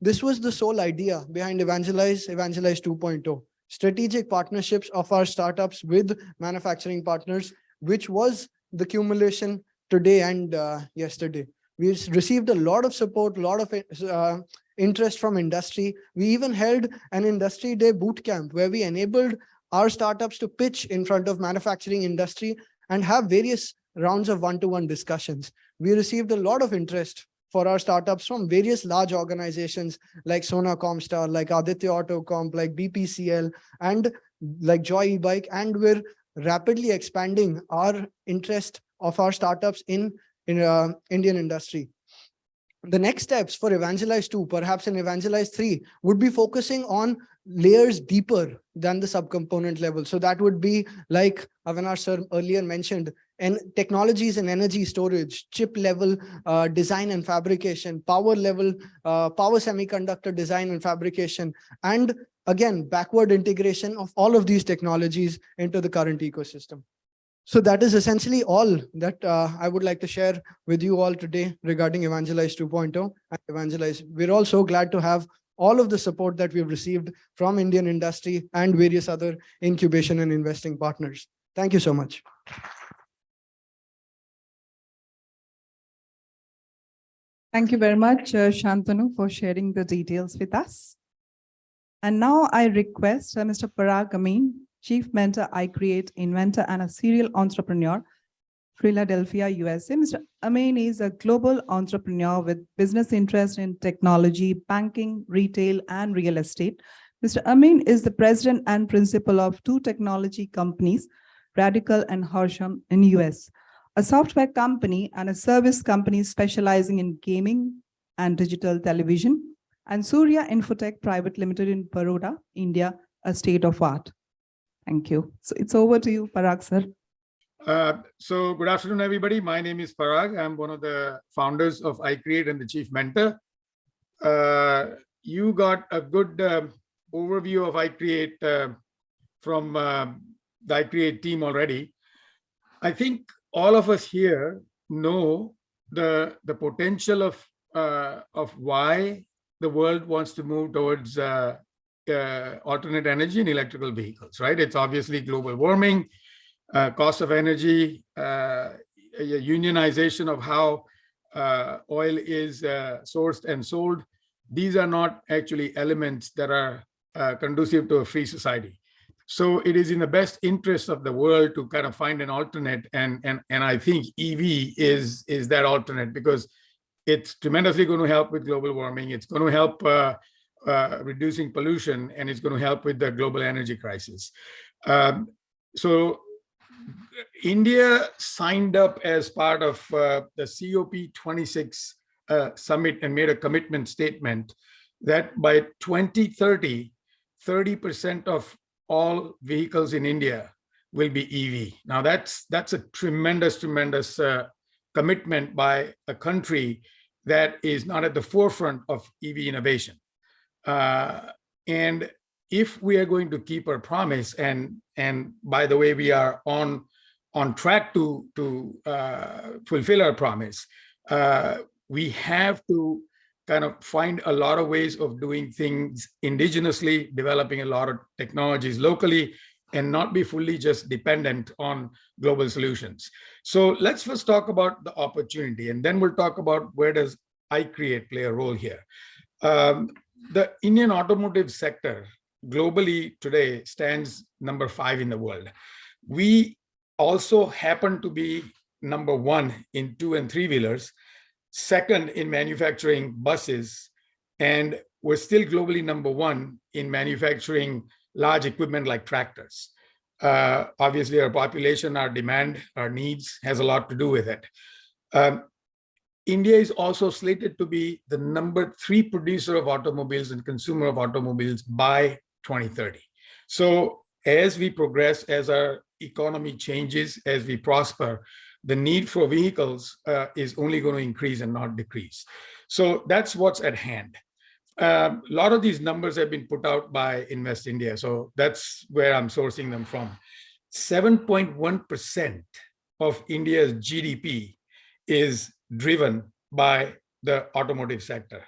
this was the sole idea behind EVangelise 2.0, strategic partnerships of our startups with manufacturing partners, which was the accumulation today and yesterday. We received a lot of support, a lot of interest from industry. We even held an industry day boot camp where we enabled our startups to pitch in front of manufacturing industry and have various rounds of one-to-one discussions. We received a lot of interest for our startups from various large organizations like Sona Comstar, like Aditya Autocomp, like BPCL, and like Joy e-bike. And we're rapidly expanding our interest of our startups in Indian industry. The next steps for EVangelise 2, perhaps in EVangelise 3, would be focusing on layers deeper than the subcomponent level. So that would be like Avinash sir earlier mentioned, and technologies in energy storage, chip level design and fabrication, power level, power semiconductor design and fabrication, and again, backward integration of all of these technologies into the current ecosystem. So that is essentially all that I would like to share with you all today regarding EVangelise 2.0 and EVangelise. We're all so glad to have all of the support that we've received from Indian industry and various other incubation and investing partners. Thank you so much. Thank you very much, Shantanu, for sharing the details with us. And now I request Mr. Parag Amin, Chief Mentor, iCreate, inventor, and a serial entrepreneur, Philadelphia, USA. Mr. Amin is a global entrepreneur with business interest in technology, banking, retail, and real estate. Mr. Amin is the president and principal of 2 technology companies, Radical and Horsham in US, a software company and a service company specializing in gaming and digital television, and Surya Infotech Private Limited in Baroda, India, a state of art. Thank you. So it's over to you, Parag, sir. So good afternoon, everybody. My name is Parag. I'm one of the founders of iCreate and the chief mentor. You got a good overview of iCreate from the iCreate team already. I think all of us here know the potential of why the world wants to move towards alternate energy and electrical vehicles, right? It's obviously global warming, cost of energy, unionization of how oil is sourced and sold. These are not actually elements that are conducive to a free society. So it is in the best interest of the world to kind of find an alternate, and I think EV is that alternate, because it's tremendously going to help with global warming. It's going to help reducing pollution, and it's going to help with the global energy crisis. So India signed up as part of the COP26 summit and made a commitment statement that by 2030, 30% of all vehicles in India will be EV. Now that's a tremendous commitment by a country that is not at the forefront of EV innovation. And if we are going to keep our promise, and by the way, we are on track to fulfill our promise, we have to kind of find a lot of ways of doing things indigenously, developing a lot of technologies locally, and not be fully just dependent on global solutions. So let's first talk about the opportunity, and then we'll talk about where does iCreate play a role here. The Indian automotive sector globally today stands number 5 in the world. We also happen to be number 1 in 2- and 3-wheelers, second in manufacturing buses, and we're still globally number 1 in manufacturing large equipment like tractors. Obviously, our population, our demand, our needs has a lot to do with it. India is also slated to be the number 3 producer of automobiles and consumer of automobiles by 2030. So as we progress, as our economy changes, as we prosper, the need for vehicles is only going to increase and not decrease. So that's what's at hand. A lot of these numbers have been put out by Invest India, so that's where I'm sourcing them from. 7.1% of India's GDP is driven by the automotive sector.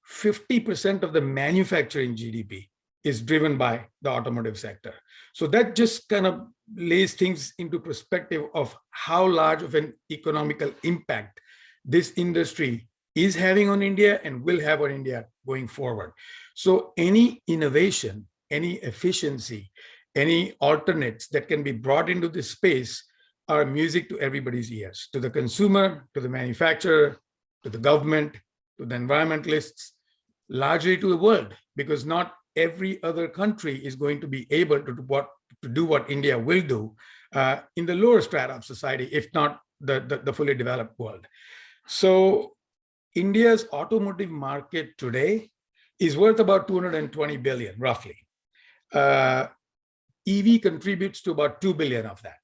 50% of the manufacturing GDP is driven by the automotive sector. So that just kind of lays things into perspective of how large of an economical impact this industry is having on India and will have on India going forward. So any innovation, any efficiency, any alternates that can be brought into this space are music to everybody's ears, to the consumer, to the manufacturer, to the government, to the environmentalists, largely to the world, because not every other country is going to be able to do what India will do in the lower strata of society, if not the fully developed world. So India's automotive market today is worth about 220 billion, roughly. EV contributes to about 2 billion of that.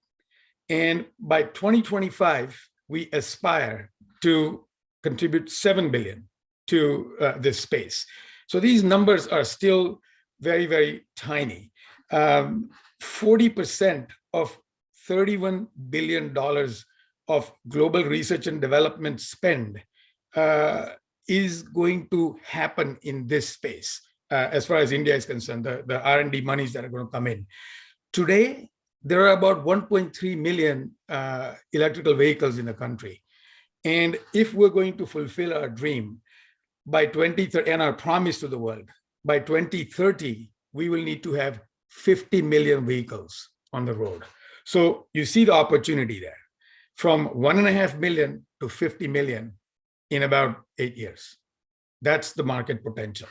And by 2025, we aspire to contribute 7 billion to this space. So these numbers are still very, very tiny. 40% of $31 billion of global research and development spend is going to happen in this space. As far as India is concerned, the R&D monies that are going to come in. Today, there are about 1.3 million electrical vehicles in the country. And if we're going to fulfill our dream by 2030 and our promise to the world, by 2030, we will need to have 50 million vehicles on the road. So you see the opportunity there, from 1.5 million to 50 million in about 8 years. That's the market potential,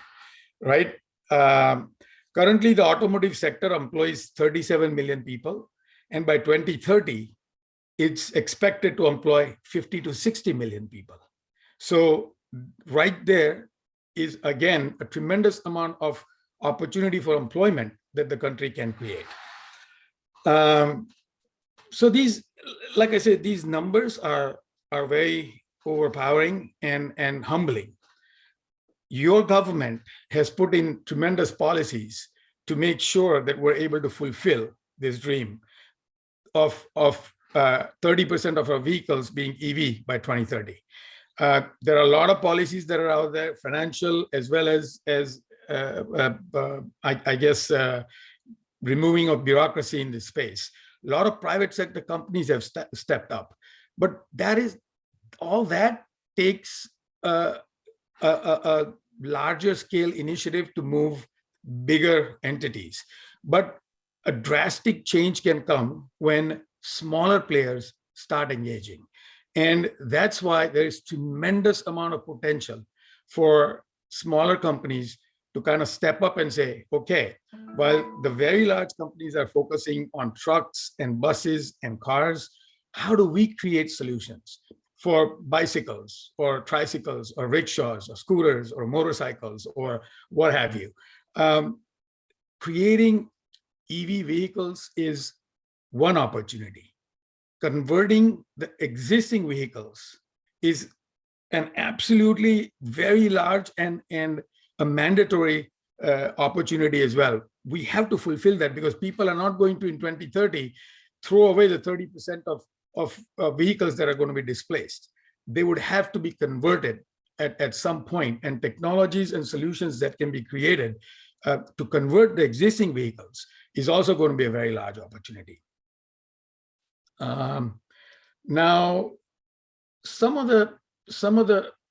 right? Currently, the automotive sector employs 37 million people. And by 2030, it's expected to employ 50 to 60 million people. So right there is, again, a tremendous amount of opportunity for employment that the country can create. So these, like I said, these numbers are very overpowering and humbling. Your government has put in tremendous policies to make sure that we're able to fulfill this dream of 30% of our vehicles being EV by 2030. There are a lot of policies that are out there, financial as well as I guess, removing of bureaucracy in this space. A lot of private sector companies have stepped up, but all that takes a larger scale initiative to move bigger entities. But a drastic change can come when smaller players start engaging. And that's why there is tremendous amount of potential for smaller companies to kind of step up and say, okay, while the very large companies are focusing on trucks and buses and cars, how do we create solutions for bicycles or tricycles or rickshaws or scooters or motorcycles or what have you? Creating EV vehicles is one opportunity. Converting the existing vehicles is an absolutely very large and a mandatory opportunity as well. We have to fulfill that because people are not going to, in 2030, throw away the 30% of vehicles that are going to be displaced. They would have to be converted at some point, and technologies and solutions that can be created to convert the existing vehicles is also going to be a very large opportunity. Now,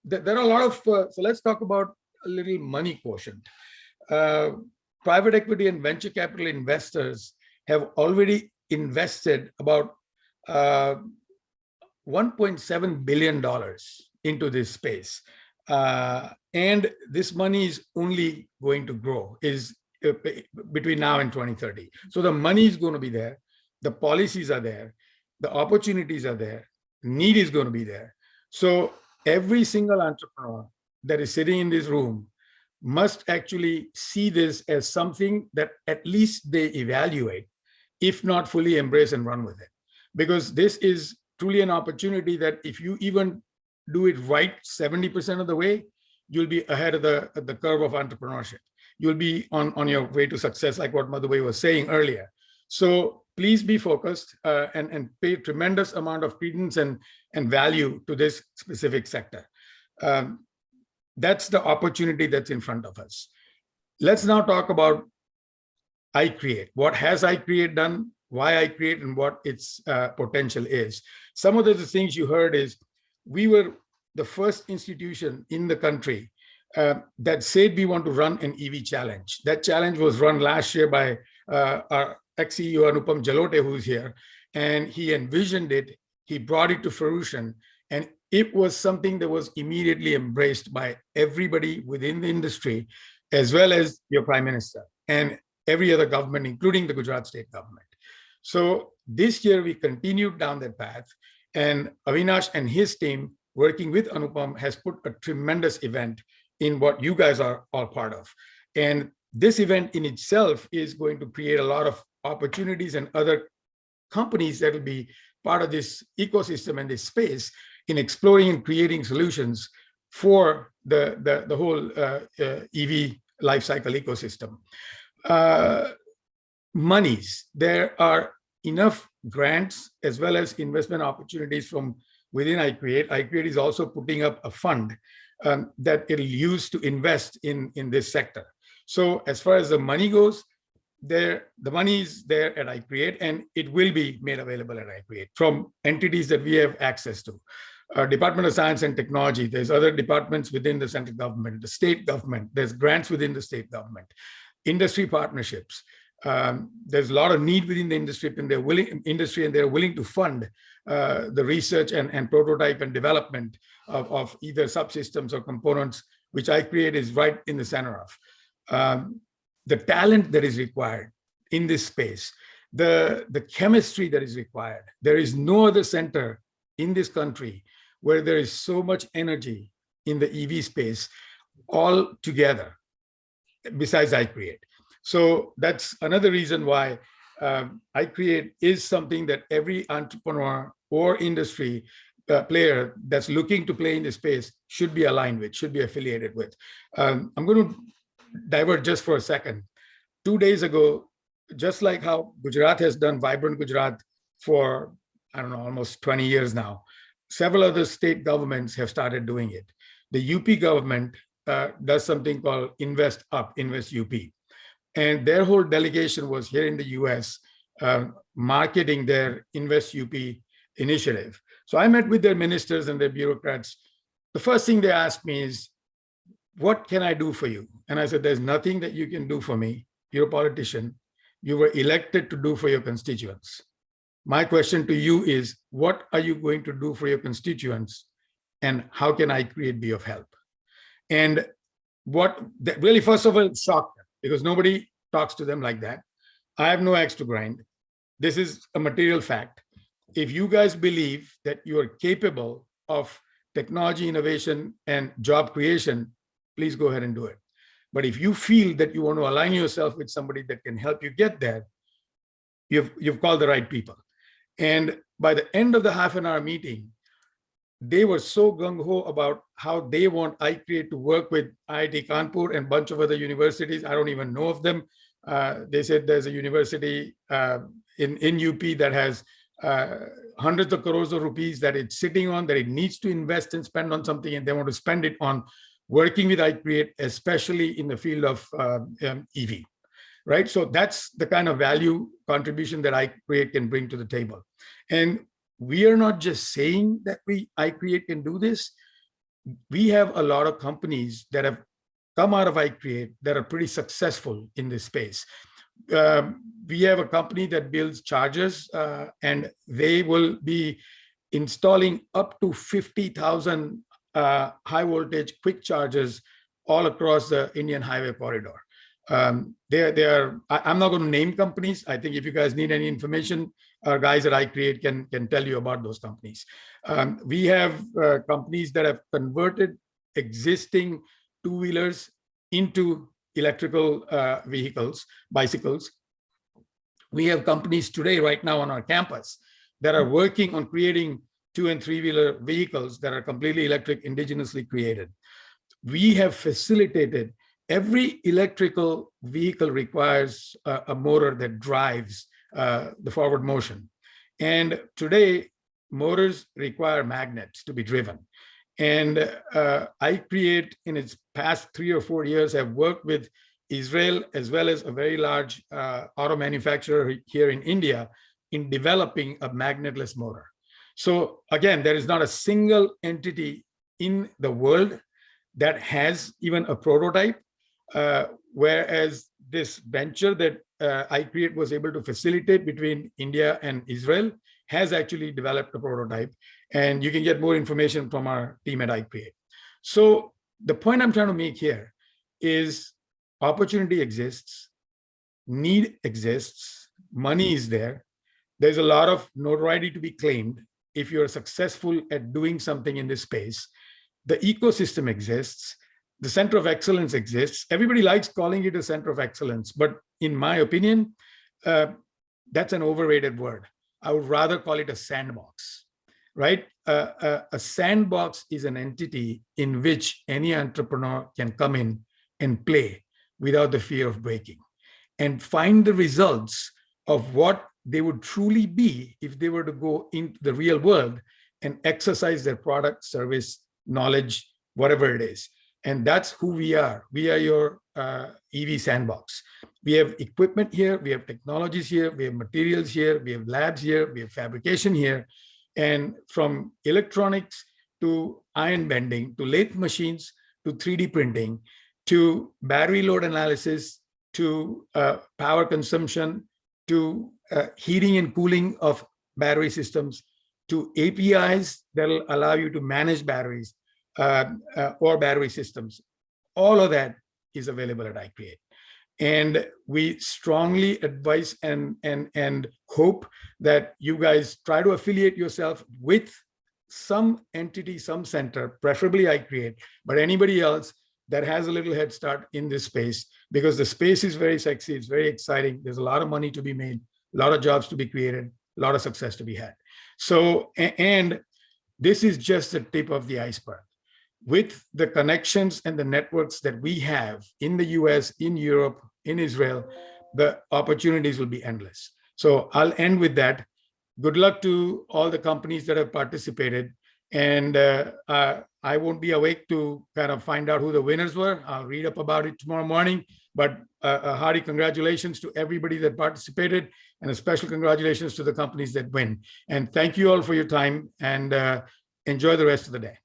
there are a lot of, so let's talk about a little money quotient. Private equity and venture capital investors have already invested about $1.7 billion into this space. And this money is only going to grow between now and 2030. So the money is going to be there. The policies are there. The opportunities are there. Need is going to be there. So every single entrepreneur that is sitting in this room must actually see this as something that at least they evaluate, if not fully embrace and run with it. Because this is truly an opportunity that if you even do it right 70% of the way, you'll be ahead of the curve of entrepreneurship. You'll be on your way to success, like what Madhubhai was saying earlier. So please be focused and pay tremendous amount of credence and value to this specific sector. That's the opportunity that's in front of us. Let's now talk about iCreate. What has iCreate done? Why iCreate, and what its potential is. Some of the things you heard is we were the first institution in the country that said we want to run an EV challenge. That challenge was run last year by our ex-CEO Anupam Jalote, who's here, and he envisioned it, he brought it to fruition, and it was something that was immediately embraced by everybody within the industry, as well as your Prime Minister and every other government, including the Gujarat state government. So this year we continued down that path, and Avinash and his team, working with Anupam, has put a tremendous event in what you guys are all part of. And this event in itself is going to create a lot of opportunities and other companies that will be part of this ecosystem and this space in exploring and creating solutions for the whole EV lifecycle ecosystem. Monies, there are enough grants as well as investment opportunities from within iCreate. iCreate is also putting up a fund that it'll use to invest in this sector. So as far as the money goes, the money is there at iCreate, and it will be made available at iCreate from entities that we have access to. Department of Science and Technology, there's other departments within the central government, the state government, there's grants within the state government, industry partnerships. There's a lot of need within the industry, and they're willing to fund the research and prototype and development of either subsystems or components, which iCreate is right in the center of. The talent that is required in this space, the chemistry that is required. There is no other center in this country where there is so much energy in the EV space all together, besides iCreate. So that's another reason why iCreate is something that every entrepreneur or industry player that's looking to play in this space should be aligned with, should be affiliated with. I'm going to divert just for a second. 2 days ago, just like how Gujarat has done Vibrant Gujarat for, I don't know, almost 20 years now, several other state governments have started doing it. The UP government does something called Invest Up, Invest UP. And their whole delegation was here in the US marketing their Invest UP initiative. So I met with their ministers and their bureaucrats. The first thing they asked me is, what can I do for you? And I said, there's nothing that you can do for me. You're a politician. You were elected to do for your constituents. My question to you is, what are you going to do for your constituents? And how can iCreate be of help? And what really, first of all, shocked them, because nobody talks to them like that. I have no axe to grind. This is a material fact. If you guys believe that you are capable of technology innovation and job creation, please go ahead and do it. But if you feel that you want to align yourself with somebody that can help you get there, you've called the right people. And by the end of the half-an-hour meeting, they were so gung-ho about how they want iCreate to work with IIT Kanpur and a bunch of other universities. I don't even know of them. They said there's a university in UP that has hundreds of crores of rupees that it's sitting on, that it needs to invest and spend on something, and they want to spend it on working with iCreate, especially in the field of EV, right? So that's the kind of value contribution that iCreate can bring to the table. And we are not just saying that iCreate can do this. We have a lot of companies that have come out of iCreate that are pretty successful in this space. We have a company that builds chargers, and they will be installing up to 50,000 high voltage quick chargers all across the Indian highway corridor. I'm not going to name companies. I think if you guys need any information, our guys at iCreate can tell you about those companies. We have companies that have converted existing two-wheelers into electrical vehicles, bicycles. We have companies today, right now on our campus, that are working on creating 2- and 3-wheeler vehicles that are completely electric, indigenously created. we have facilitated. Every electrical vehicle requires a motor that drives the forward motion. And today, motors require magnets to be driven. And iCreate, in its past 3 or 4 years, have worked with Israel as well as a very large auto manufacturer here in India in developing a magnetless motor. So again, there is not a single entity in the world that has even a prototype, whereas this venture that iCreate was able to facilitate between India and Israel has actually developed a prototype. And you can get more information from our team at iCreate. So the point I'm trying to make here is opportunity exists, need exists, money is there. There's a lot of notoriety to be claimed if you're successful at doing something in this space. The ecosystem exists, the center of excellence exists. Everybody likes calling it a center of excellence, but in my opinion, that's an overrated word. I would rather call it a sandbox, right? A sandbox is an entity in which any entrepreneur can come in and play without the fear of breaking and find the results of what they would truly be if they were to go into the real world and exercise their product, service, knowledge, whatever it is. And that's who we are. We are your EV sandbox. We have equipment here, we have technologies here, we have materials here, we have labs here, we have fabrication here. And from electronics to iron bending, to lathe machines, to 3D printing, to battery load analysis, to power consumption, to heating and cooling of battery systems, to APIs that will allow you to manage batteries or battery systems. All of that is available at iCreate. And we strongly advise and hope that you guys try to affiliate yourself with some entity, some center, preferably iCreate, but anybody else that has a little head start in this space, because the space is very sexy, it's very exciting. There's a lot of money to be made, a lot of jobs to be created, a lot of success to be had. So, and this is just the tip of the iceberg. With the connections and the networks that we have in the US, in Europe, in Israel, the opportunities will be endless. So I'll end with that. Good luck to all the companies that have participated. And I won't be awake to kind of find out who the winners were. I'll read up about it tomorrow morning. But a hearty congratulations to everybody that participated, and a special congratulations to the companies that win. And thank you all for your time, and enjoy the rest of the day.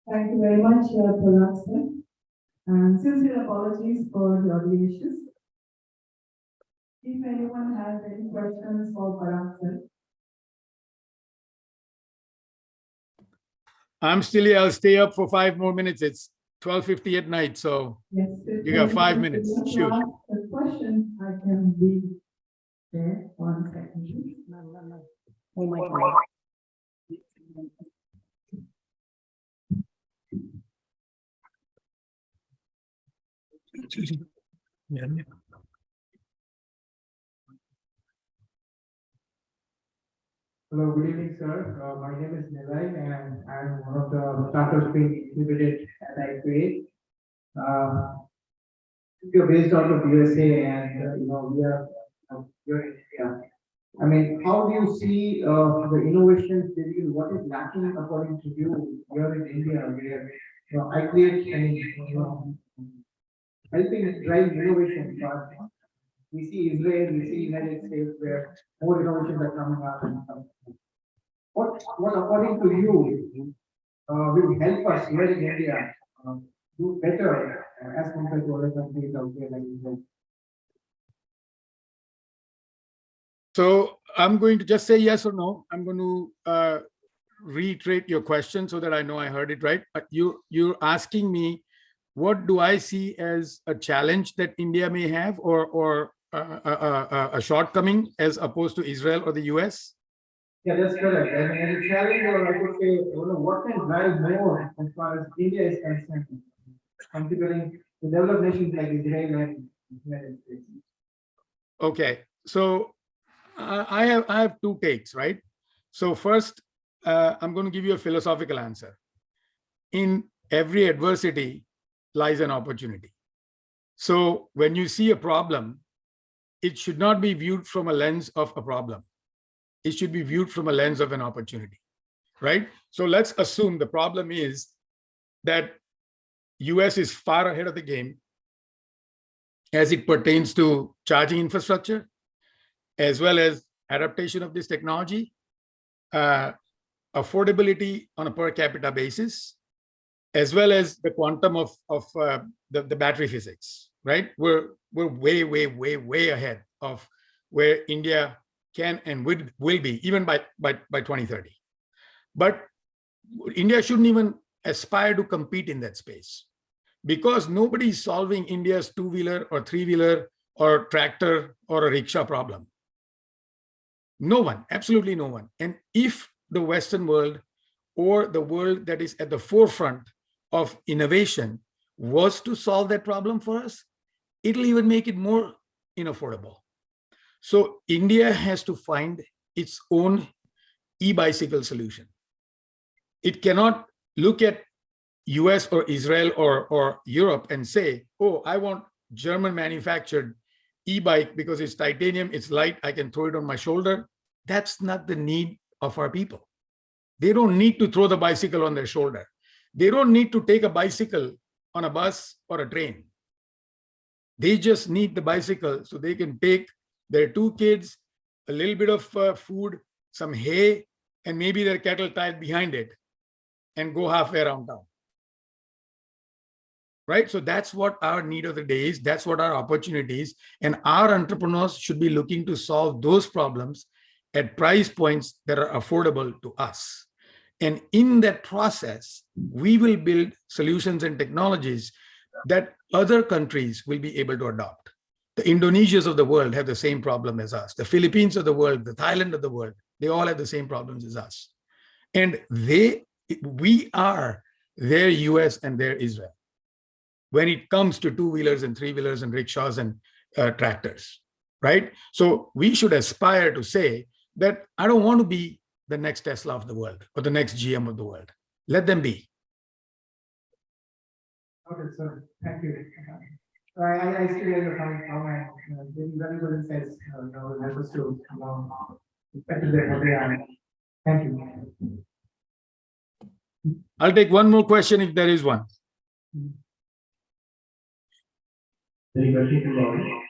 Thank you very much, Pranav sir. And sincere apologies for your issues. If anyone has any questions for Parag sir. I'm still here. I'll stay up for 5 more minutes. It's 12:50 at night, so Yes, you got 5 minutes. If you Shoot. want to ask a question, I can be there. 1 second. please. Oh my God. Hello, good evening, sir. My name is Nilay, and I'm one of the startups being incubated at iCreate. You're based out of USA, and we are here in India. I mean, how do you see the innovation period? What is lacking according to you here in India, where iCreate and helping drive innovation? But we see Israel, we see United States, where more innovations are coming up. And stuff. What according to you will help us here in India do better as compared to other countries out there like Israel? So I'm going to just say yes or no. I'm going to reiterate your question so that I know I heard it right. You're asking me, what do I see as a challenge that India may have, or a shortcoming as opposed to Israel or the US? Yeah, that's correct. I mean, as a challenge, or I could say, what can drive more as far as India is concerned, considering the developed nations like Israel and United States? Okay, so I have two takes, right? So first, I'm going to give you a philosophical answer. In every adversity lies an opportunity. So when you see a problem, it should not be viewed from a lens of a problem. It should be viewed from a lens of an opportunity, right? So let's assume the problem is that US is far ahead of the game as it pertains to charging infrastructure, as well as adaptation of this technology, affordability on a per capita basis, as well as the quantum of the battery physics, right? We're way ahead of where India can and will be, even by 2030. But India shouldn't even aspire to compete in that space, because nobody's solving India's two-wheeler or three-wheeler or tractor or a rickshaw problem. No one, absolutely no one. And if the Western world, or the world that is at the forefront of innovation, was to solve that problem for us, it'll even make it more unaffordable. So India has to find its own e-bicycle solution. It cannot look at US or Israel or Europe and say, oh, I want German manufactured e-bike because it's titanium, it's light, I can throw it on my shoulder. That's not the need of our people. They don't need to throw the bicycle on their shoulder. They don't need to take a bicycle on a bus or a train. They just need the bicycle so they can take their two kids, a little bit of food, some hay, and maybe their cattle tied behind it, and go halfway around town. Right? So that's what our need of the day is. That's what our opportunity is. And our entrepreneurs should be looking to solve those problems at price points that are affordable to us. And in that process, we will build solutions and technologies that other countries will be able to adopt. The Indonesias of the world have the same problem as us. The Philippines of the world, the Thailand of the world, they all have the same problems as us. And we are their US and their Israel when it comes to two-wheelers and three-wheelers and rickshaws and tractors, right? So we should aspire to say that I don't want to be the next Tesla of the world or the next GM of the world. Let them be. Okay, sir. Thank you. I still have your point. Very valuable insights. Will help us to better what they are. Thank you. I'll take one more question if there is one. Any questions from the audience?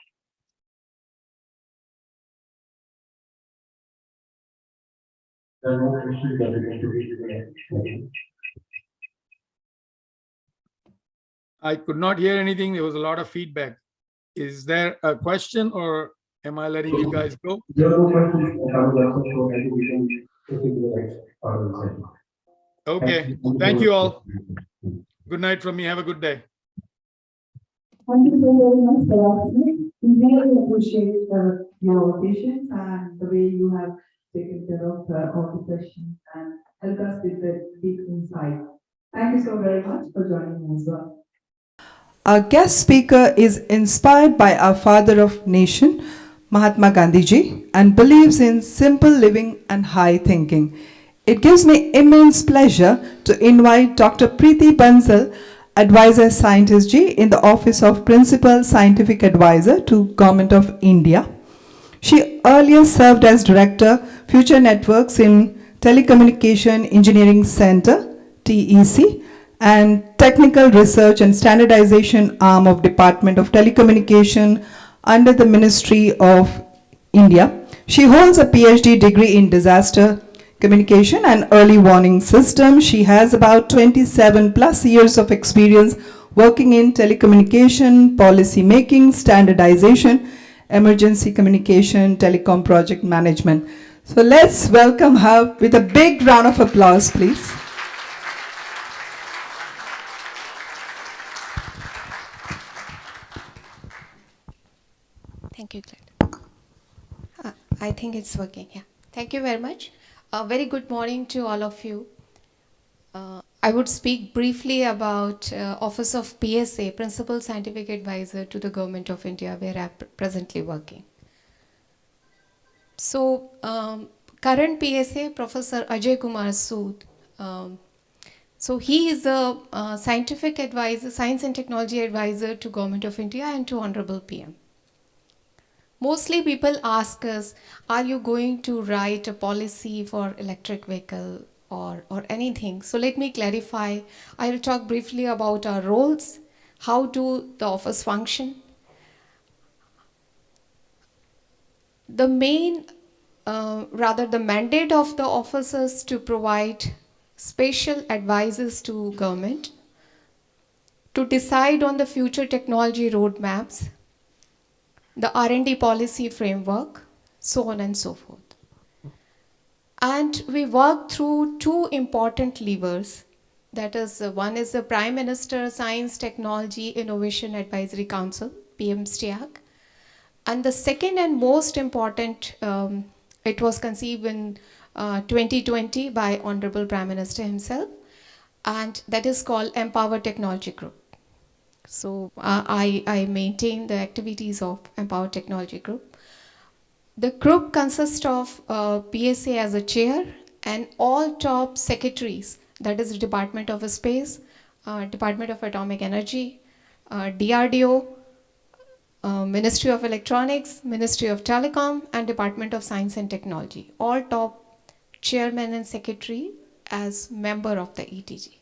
There are no questions that we can do. I could not hear anything. There was a lot of feedback. Is there a question, or am I letting you guys go? There are no questions. I will also show that we can proceed to the next part of the session. Okay. Thank you all. Good night from me. Have a good day. Thank you so very much for asking. We really appreciate your patience and the way you have taken care of all the questions and helped us with the deep insight. Thank you so very much for joining us as well. Our guest speaker is inspired by our father of nation, Mahatma Gandhi ji, and believes in simple living and high thinking. It gives me immense pleasure to invite Dr. Preeti Bansal, Advisor Scientist G in the Office of Principal Scientific Advisor to Government of India. She earlier served as Director, Future Networks in Telecommunication Engineering Center, TEC, and Technical Research and Standardization Arm of Department of Telecommunication under the Ministry of India. She holds a PhD degree in Disaster Communication and Early Warning System. She has about 27 plus years of experience working in telecommunication, policy making, standardization, emergency communication, telecom project management. So let's welcome her with a big round of applause, please. Thank you, Claire. I think it's working, yeah. Thank you very much. Very good morning to all of you. I would speak briefly about Office of PSA, Principal Scientific Advisor to the Government of India, where I'm presently working. So, current PSA, Professor Ajay Kumar Sood. So he is a scientific advisor, science and technology advisor to Government of India and to Honorable PM. Mostly people ask us, are you going to write a policy for electric vehicle or anything? So let me clarify. I will talk briefly about our roles, how do the office function. The main, the mandate of the office is to provide special advices to government, to decide on the future technology roadmaps, the R&D policy framework, so on and so forth. And we work through two important levers. That is, one is the Prime Minister Science, Technology, Innovation Advisory Council, PM STIAC. And the second and most important, it was conceived in 2020 by Honorable Prime Minister himself, and that is called Empower Technology Group. So I maintain the activities of Empower Technology Group. The group consists of PSA as a chair and all top secretaries, that is the Department of Space, Department of Atomic Energy, DRDO, Ministry of Electronics, Ministry of Telecom, and Department of Science and Technology, all top chairman and secretary as member of the ETG.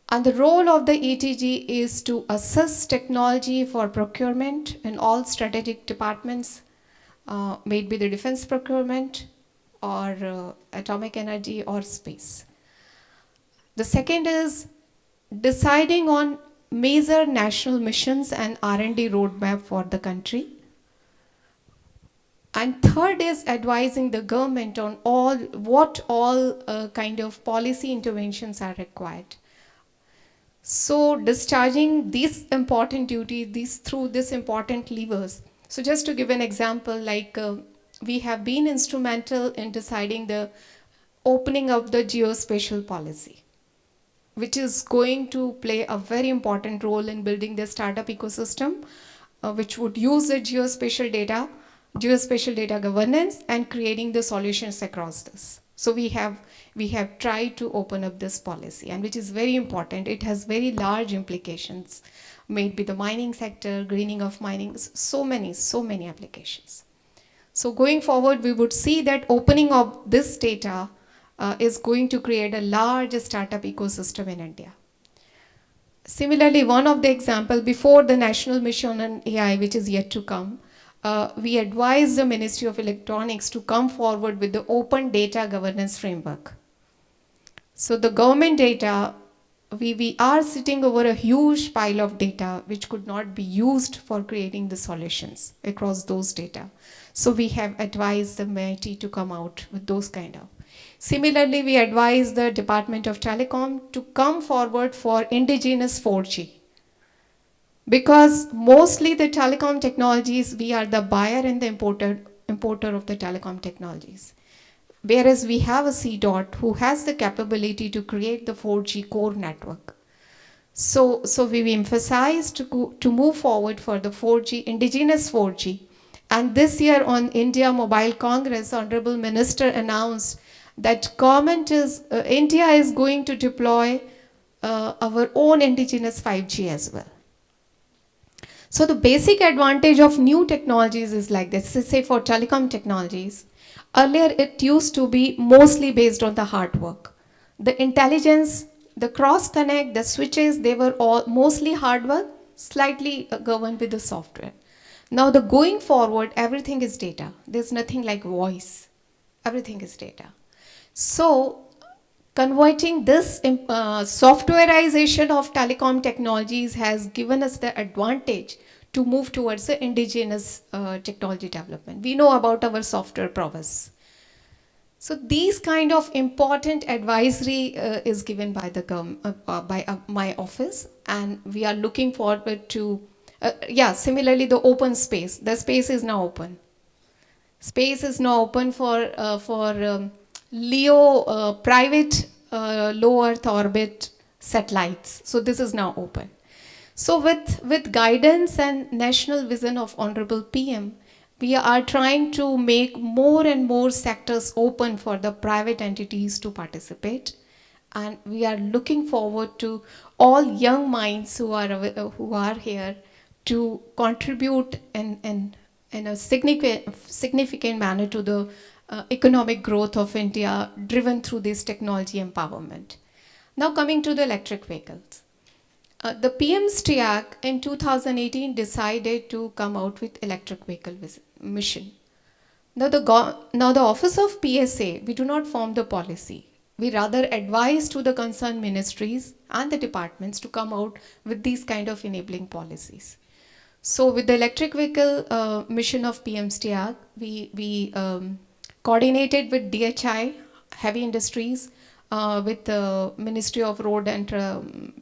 And the role of the ETG is to assess technology for procurement in all strategic departments, maybe the defense procurement or atomic energy or space. The second is deciding on major national missions and R&D roadmap for the country. And third is advising the government on what all kind of policy interventions are required. So discharging these important duties through these important levers. So just to give an example, like we have been instrumental in deciding the opening up the geospatial policy, which is going to play a very important role in building the startup ecosystem, which would use the geospatial data governance and creating the solutions across this. So we have tried to open up this policy, and which is very important. It has very large implications, maybe the mining sector, greening of mining, so many applications. So going forward, we would see that opening of this data is going to create a large startup ecosystem in India. Similarly, one of the examples before the National Mission on AI, which is yet to come, we advise the Ministry of Electronics to come forward with the open data governance framework. So the government data, we are sitting over a huge pile of data which could not be used for creating the solutions across those data. So we have advised the MIT to come out with those kind of. Similarly, we advise the Department of Telecom to come forward for indigenous 4G. Because mostly the telecom technologies, we are the buyer and the importer of the telecom technologies. Whereas we have a CDOT who has the capability to create the 4G core network. So we emphasize to move forward for the 4G, indigenous 4G. And this year on India Mobile Congress, Honorable Minister announced that India is going to deploy our own indigenous 5G as well. So the basic advantage of new technologies is like this. Say for telecom technologies, earlier it used to be mostly based on the hard work. The intelligence, the cross connect, the switches, they were all mostly hard work, slightly governed with the software. Now the going forward, everything is data. There's nothing like voice. Everything is data. So converting this softwareization of telecom technologies has given us the advantage to move towards the indigenous technology development. We know about our software prowess. So these kind of important advisory is given by my office, and we are looking forward to, similarly the open space. The space is now open. Space is now open for LEO private low Earth orbit satellites. So this is now open. So with guidance and national vision of Honorable PM, we are trying to make more and more sectors open for the private entities to participate. And we are looking forward to all young minds who are here to contribute in a significant manner to the economic growth of India driven through this technology empowerment. Now coming to the electric vehicles. The PM's TIAC in 2018 decided to come out with electric vehicle mission. Now the Office of PSA, we do not form the policy. We rather advise to the concerned ministries and the departments to come out with these kind of enabling policies. So with the electric vehicle mission of PM's TIAC, we coordinated with DHI, heavy industries, with the Ministry of Road and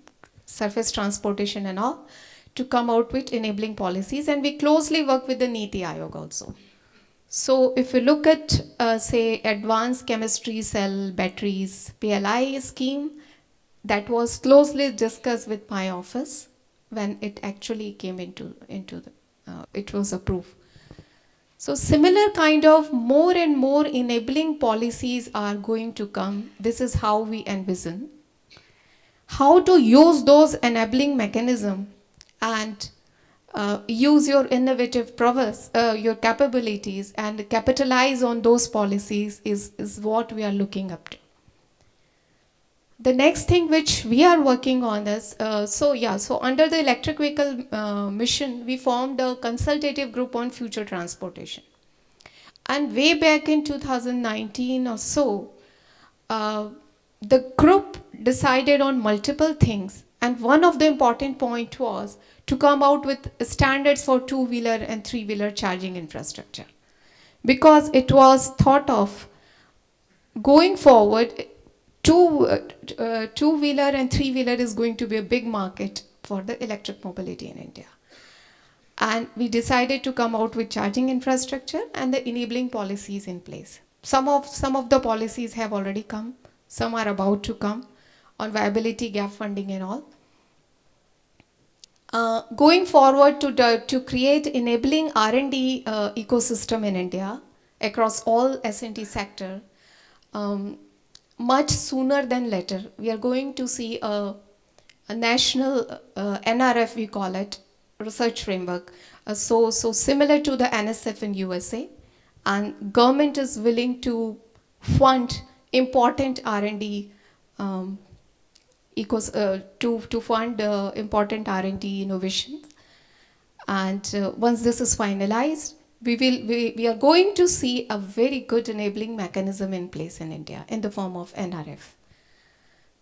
Surface Transportation and all, to come out with enabling policies, and we closely work with the NITI Aayog also. So if you look at, say, advanced chemistry cell batteries, PLI scheme, that was closely discussed with my office when it actually came into the, it was approved. So similar kind of more and more enabling policies are going to come. This is how we envision. How to use those enabling mechanisms and use your innovative prowess, your capabilities, and capitalize on those policies is what we are looking up to. The next thing which we are working on is, so under the electric vehicle mission, we formed a consultative group on future transportation. And way back in 2019 or so, the group decided on multiple things, and one of the important point was to come out with standards for two-wheeler and three-wheeler charging infrastructure. Because it was thought of going forward, two-wheeler and three-wheeler is going to be a big market for the electric mobility in India. And we decided to come out with charging infrastructure and the enabling policies in place. Some of the policies have already come. Some are about to come on viability gap funding and all. Going forward to create enabling R&D ecosystem in India across all S&T sector, much sooner than later, we are going to see a national NRF, we call it, research framework. So similar to the NSF in USA, and government is willing to fund important R&D to fund important R&D innovations. And once this is finalized, we are going to see a very good enabling mechanism in place in India in the form of NRF.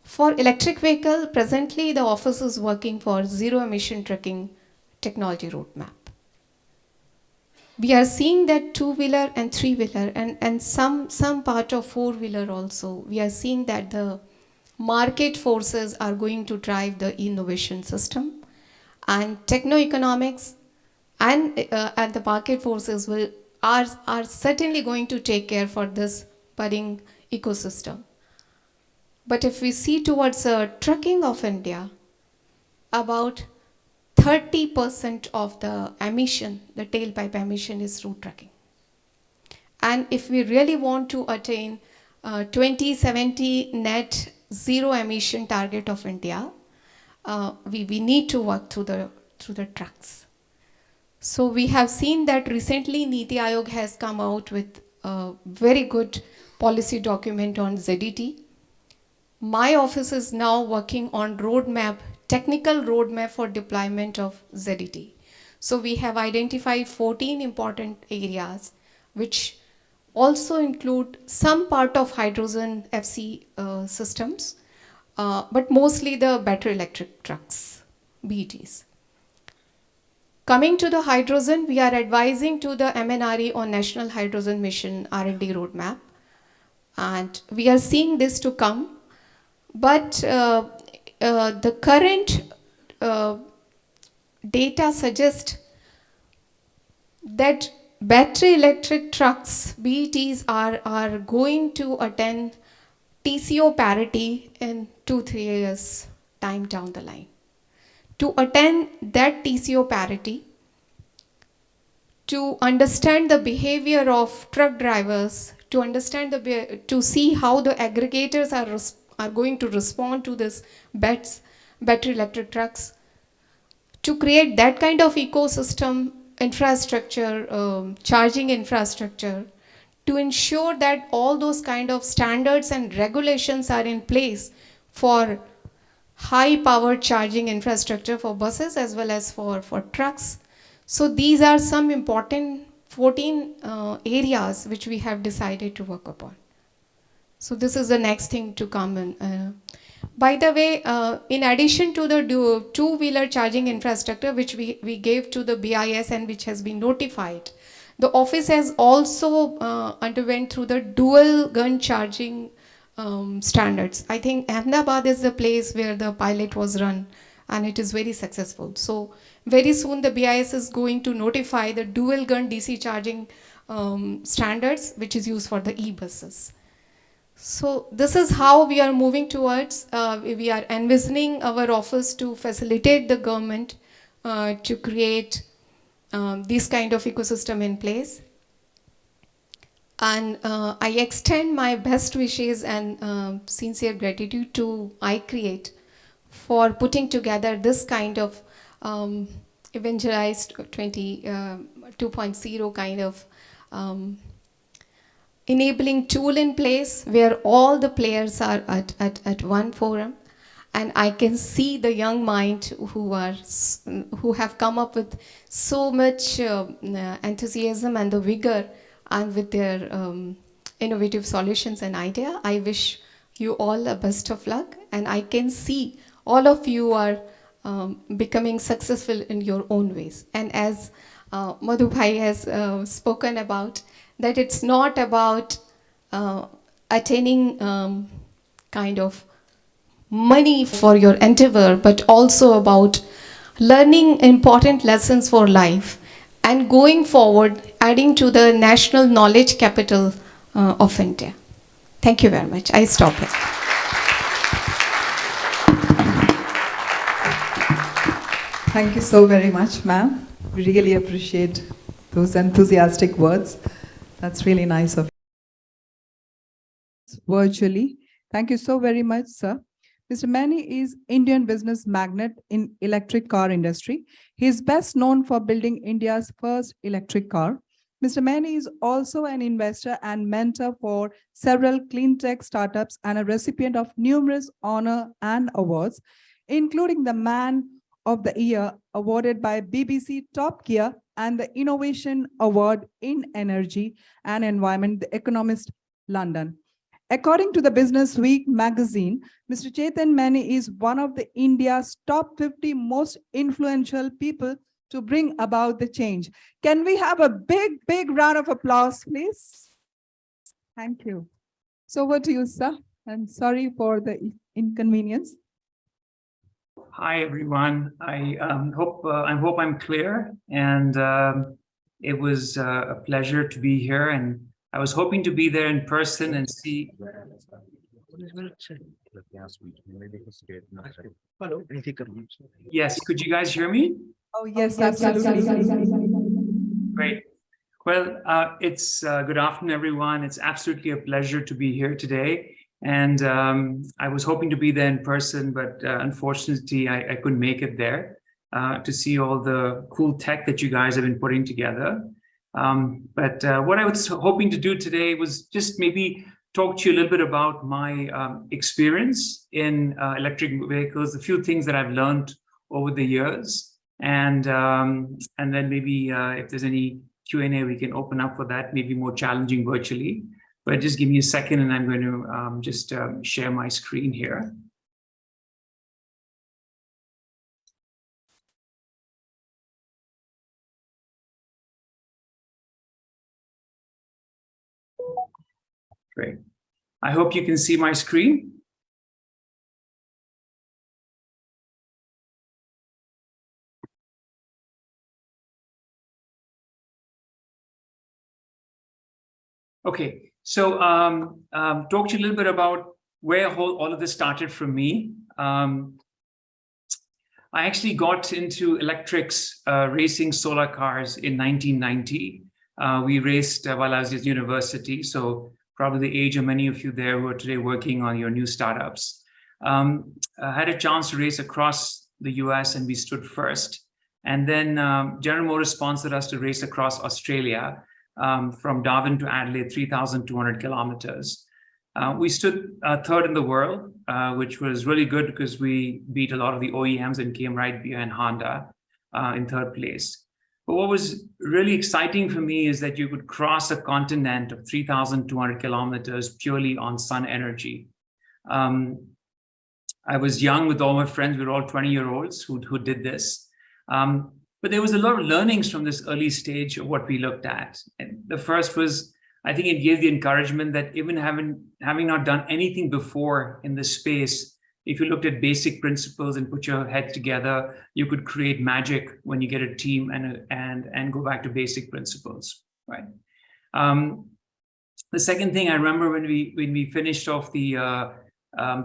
For electric vehicle, presently the office is working for zero emission trucking technology roadmap. We are seeing that two-wheeler and three-wheeler and some part of four-wheeler also, we are seeing that the market forces are going to drive the innovation system, and techno-economics and the market forces are certainly going to take care for this budding ecosystem. But if we see towards trucking of India, about 30% of the emission, the tailpipe emission, is through trucking. And if we really want to attain 2070 net zero emission target of India, we need to work through the trucks. So we have seen that recently NITI Aayog has come out with a very good policy document on ZET. My office is now working on technical roadmap for deployment of ZET. So we have identified 14 important areas, which also include some part of hydrogen FC systems, but mostly the battery electric trucks, BETs. Coming to the hydrogen, we are advising to the MNRE on National Hydrogen Mission R&D roadmap, and we are seeing this to come. But the current data suggests that battery electric trucks, BETs, are going to attain TCO parity in 2-3 years time down the line. To attain that TCO parity, to understand the behavior of truck drivers, to understand to see how the aggregators are going to respond to this battery electric trucks, to create that kind of ecosystem infrastructure, charging infrastructure, to ensure that all those kind of standards and regulations are in place for high powered charging infrastructure for buses as well as for trucks. So these are some important 14 areas which we have decided to work upon. So this is the next thing to come in. By the way, in addition to the two-wheeler charging infrastructure, which we gave to the BIS and which has been notified, the office has also underwent through the dual gun charging standards. I think Ahmedabad is the place where the pilot was run, and it is very successful. So very soon the BIS is going to notify the dual gun DC charging standards, which is used for the e-buses. So this is how we are moving towards. We are envisioning our office to facilitate the government to create this kind of ecosystem in place. And I extend my best wishes and sincere gratitude to iCreate for putting together this kind of EVangelise 2.0 kind of enabling tool in place where all the players are at one forum, and I can see the young mind who have come up with so much enthusiasm and the vigor, and with their innovative solutions and idea. I wish you all the best of luck, and I can see all of you are becoming successful in your own ways. And as Madhu Bhai has spoken about, that it's not about attaining kind of money for your endeavor, but also about learning important lessons for life and going forward, adding to the national knowledge capital of India. Thank you very much. I stop here. Thank you so very much, ma'am. We really appreciate those enthusiastic words. That's really nice of you. Virtually. Thank you so very much, sir. Mr. Mani is Indian business magnate in electric car industry. He is best known for building India's first electric car. Mr. Mani is also an investor and mentor for several clean tech startups and a recipient of numerous honor and awards, including the Man of the Year awarded by BBC Top Gear and the Innovation Award in Energy and Environment, The Economist, London. According to the Business Week magazine, Mr. Chetan Mani is one of the India's top 50 most influential people to bring about the change. Can we have a big round of applause, please? Thank you. So over to you, sir. I'm sorry for the inconvenience. Hi, everyone. I hope I'm clear, and it was a pleasure to be here, and I was hoping to be there in person and see. Yes, could you guys hear me? Oh, yes, absolutely. Great. Well, it's good afternoon, everyone. It's absolutely a pleasure to be here today. And I was hoping to be there in person, but unfortunately, I couldn't make it there to see all the cool tech that you guys have been putting together. But what I was hoping to do today was just maybe talk to you a little bit about my experience in electric vehicles, a few things that I've learned over the years, and then maybe if there's any Q&A, we can open up for that, maybe more challenging virtually. But just give me a second, and I'm going to just share my screen here. Great. I hope you can see my screen. Okay, so talk to you a little bit about where all of this started from me. I actually got into electrics, racing solar cars in 1990. We raced while I was at university, so probably the age of many of you there who are today working on your new startups. I had a chance to race across the US and we stood first. And then General Motors sponsored us to race across Australia from Darwin to Adelaide, 3,200 kilometers. We stood third in the world, which was really good because we beat a lot of the OEMs and came right behind Honda in third place. But what was really exciting for me is that you could cross a continent of 3,200 kilometers purely on sun energy. I was young with all my friends. We were all 20-year-olds who did this. But there was a lot of learnings from this early stage of what we looked at. And the first was, I think it gave the encouragement that even having not done anything before in this space, if you looked at basic principles and put your head together, you could create magic when you get a team and go back to basic principles, right? The second thing I remember when we finished off the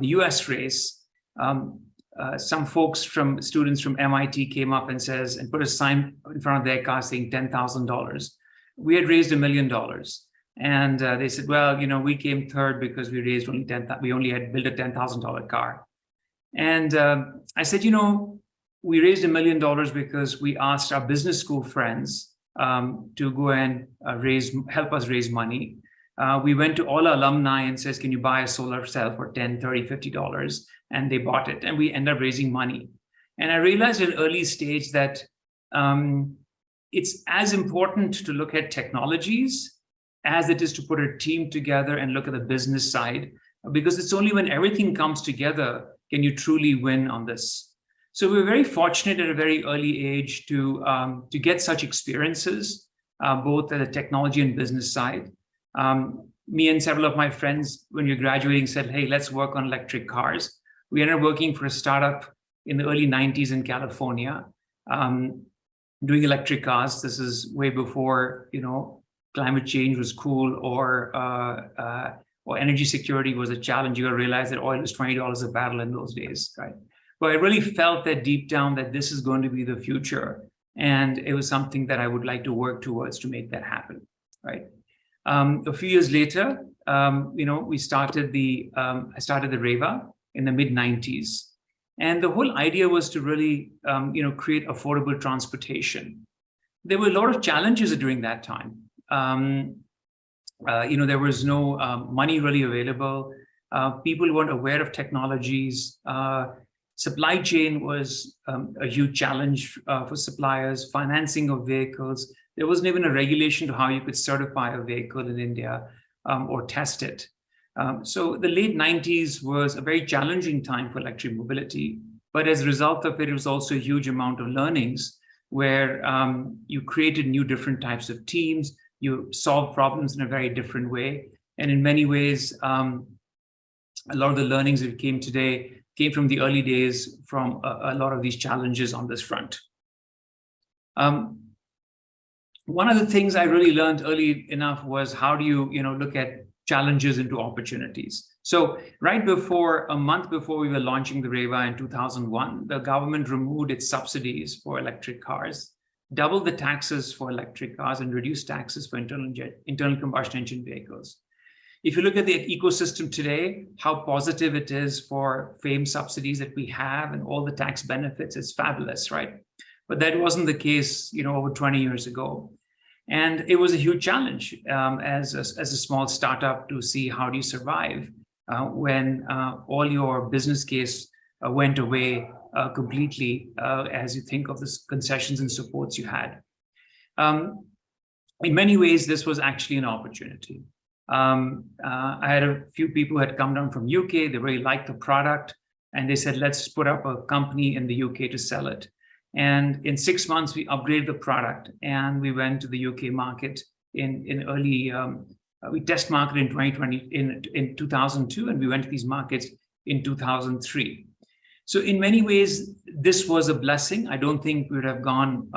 US race, some students from MIT came up and put a sign in front of their car saying $10,000. We had raised $1 million. And they said, well, we came third because we raised we only had built a $10,000 car. And I said, we raised $1 million because we asked our business school friends to go and help us raise money. We went to all our alumni and says, can you buy a solar cell for $10, $30, $50? And they bought it and we ended up raising money. And I realized at an early stage that it's as important to look at technologies as it is to put a team together and look at the business side, because it's only when everything comes together can you truly win on this. So we were very fortunate at a very early age to get such experiences, both at the technology and business side. Me and several of my friends, when we were graduating, said, hey, let's work on electric cars. We ended up working for a startup in the early 90s in California, doing electric cars. This is way before, climate change was cool or energy security was a challenge. You gotta realize that oil was $20 a barrel in those days, right? But I really felt that deep down that this is going to be the future. And it was something that I would like to work towards to make that happen, right? A few years later, I started the Reva in the mid-90s. And the whole idea was to really, create affordable transportation. There were a lot of challenges during that time. There was no money really available. People weren't aware of technologies. Supply chain was a huge challenge for suppliers, financing of vehicles. There wasn't even a regulation to how you could certify a vehicle in India or test it. So the late 90s was a very challenging time for electric mobility. But as a result of it, it was also a huge amount of learnings where you created new different types of teams, you solve problems in a very different way. And in many ways, a lot of the learnings that came today came from the early days from a lot of these challenges on this front. One of the things I really learned early enough was how do you, look at challenges into opportunities. So a month before we were launching the Reva in 2001, the government removed its subsidies for electric cars, doubled the taxes for electric cars, and reduced taxes for internal combustion engine vehicles. If you look at the ecosystem today, how positive it is for FAME subsidies that we have and all the tax benefits, it's fabulous, right? But that wasn't the case, over 20 years ago. And it was a huge challenge as a small startup to see how do you survive when all your business case went away completely as you think of the concessions and supports you had. In many ways, this was actually an opportunity. I had a few people who had come down from UK, they really liked the product, and they said, let's put up a company in the UK to sell it. And in 6 months, we upgraded the product and we went to the UK market in early, we test marketed in 2002, and we went to these markets in 2003. So in many ways, this was a blessing. I don't think we would have gone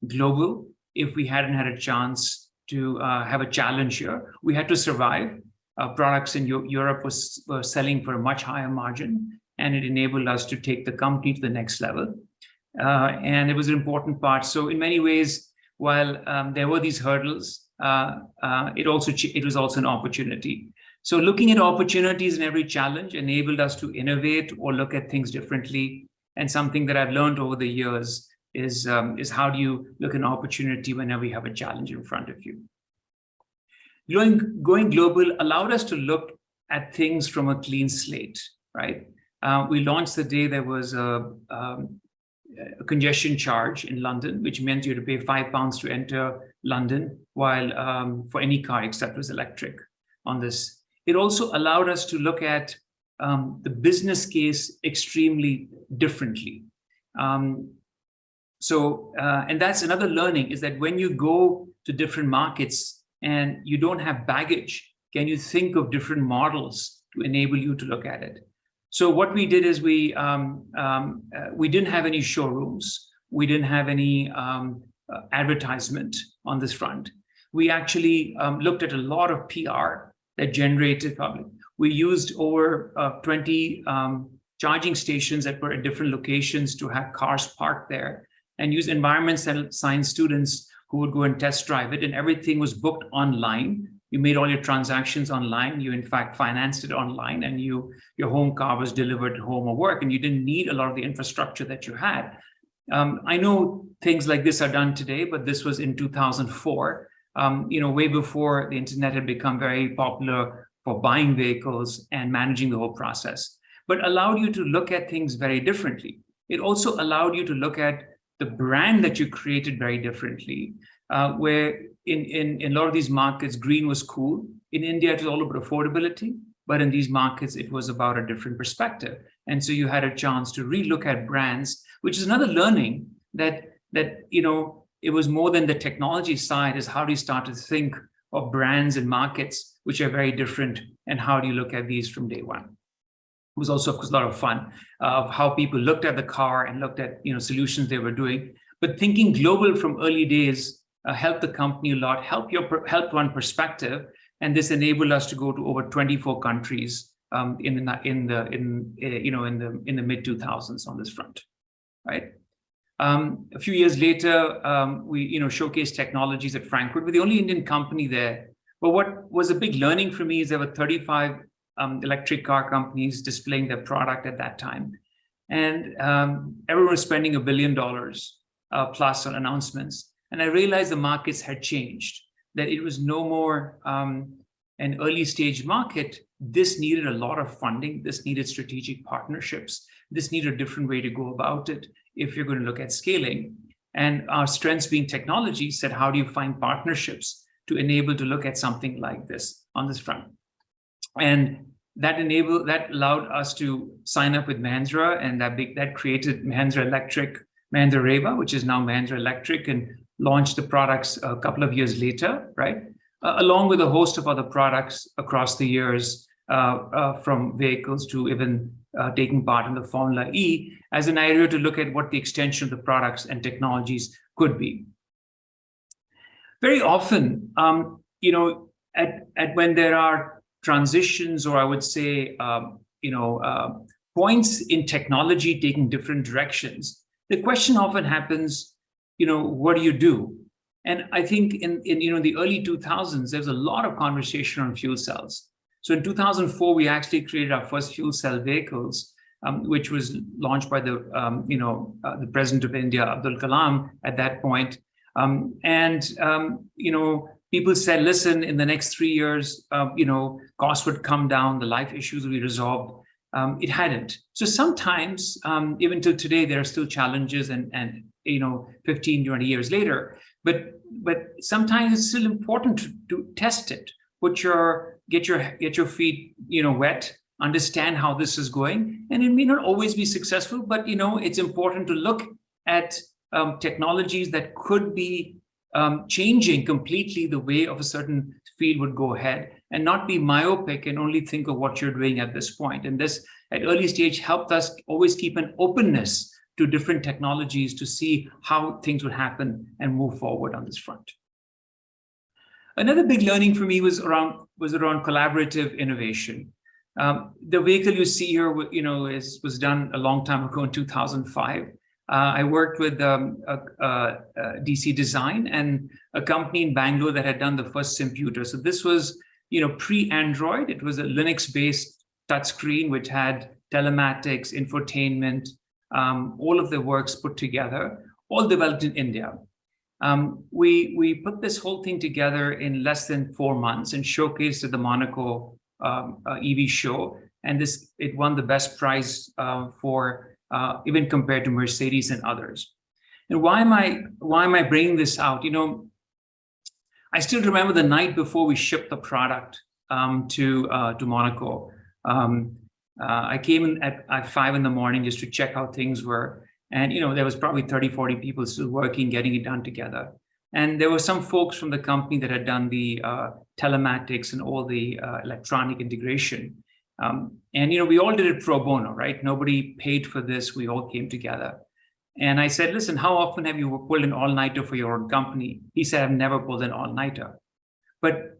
global if we hadn't had a chance to have a challenge here. We had to survive. Products in Europe were selling for a much higher margin, and it enabled us to take the company to the next level. And it was an important part. So in many ways, while there were these hurdles, it was also an opportunity. So looking at opportunities in every challenge enabled us to innovate or look at things differently. And something that I've learned over the years is how do you look at an opportunity whenever you have a challenge in front of you. Going global allowed us to look at things from a clean slate, right? We launched the day there was a congestion charge in London, which meant you had to pay £5 to enter London, while for any car except was electric on this. It also allowed us to look at the business case extremely differently. And that's another learning, is that when you go to different markets and you don't have baggage, can you think of different models to enable you to look at it? So what we did is we didn't have any showrooms. We didn't have any advertisement on this front. We actually looked at a lot of PR that generated public. We used over 20 charging stations that were at different locations to have cars parked there, and use environmental science students who would go and test drive it, and everything was booked online. You made all your transactions online. You, in fact, financed it online, and your home car was delivered at home or work, and you didn't need a lot of the infrastructure that you had. I know things like this are done today, but this was in 2004, way before the internet had become very popular for buying vehicles and managing the whole process, but allowed you to look at things very differently. It also allowed you to look at the brand that you created very differently, where in a lot of these markets, green was cool. In India, it was all about affordability, but in these markets, it was about a different perspective. And so you had a chance to relook at brands, which is another learning that it was more than the technology side, is how do you start to think of brands and markets which are very different, and how do you look at these from day one? It was also, of course, a lot of fun of how people looked at the car and looked at solutions they were doing. But thinking global from early days helped the company a lot, helped one perspective, and this enabled us to go to over 24 countries in the mid 2000s on this front, right? A few years later, we showcased technologies at Frankfurt. We're the only Indian company there. But what was a big learning for me is there were 35 electric car companies displaying their product at that time. And everyone was spending $1 billion plus on announcements. And I realized the markets had changed, that it was no more an early stage market. This needed a lot of funding. This needed strategic partnerships. This needed a different way to go about it if you're going to look at scaling. And our strengths being technology said, how do you find partnerships to enable to look at something like this on this front? And that allowed us to sign up with Mahindra, and that created Mahindra Electric, Mahindra Reva, which is now Mahindra Electric, and launched the products a couple of years later, right? Along with a host of other products across the years, from vehicles to even taking part in the Formula E, as an area to look at what the extension of the products and technologies could be. Very often, when there are transitions, or I would say, points in technology taking different directions, the question often happens, what do you do? And I think in the early 2000s, there was a lot of conversation on fuel cells. So in 2004, we actually created our first fuel cell vehicles, which was launched by the President of India, Abdul Kalam, at that point. People said, listen, in the next 3 years, costs would come down, the life issues will be resolved. It hadn't. So sometimes, even till today, there are still challenges, and 15, 20 years later. But sometimes it's still important to test it, get your feet wet, understand how this is going, and it may not always be successful, but it's important to look at technologies that could be changing completely the way of a certain field would go ahead, and not be myopic and only think of what you're doing at this point. And this, at early stage, helped us always keep an openness to different technologies to see how things would happen and move forward on this front. Another big learning for me was around collaborative innovation. The vehicle you see here, was done a long time ago in 2005. I worked with DC Design and a company in Bangalore that had done the first computer. So this was, pre-Android. It was a Linux-based touchscreen which had telematics, infotainment, all of the works put together, all developed in India. We put this whole thing together in less than 4 months and showcased at the Monaco EV show. And it won the best prize for even compared to Mercedes and others. And why am I bringing this out? I still remember the night before we shipped the product to Monaco. I came in at 5 in the morning just to check how things were. And, there was probably 30, 40 people still working, getting it done together. And there were some folks from the company that had done the telematics and all the electronic integration. And, we all did it pro bono, right? Nobody paid for this. We all came together. And I said, listen, how often have you pulled an all-nighter for your own company? He said, I've never pulled an all-nighter. But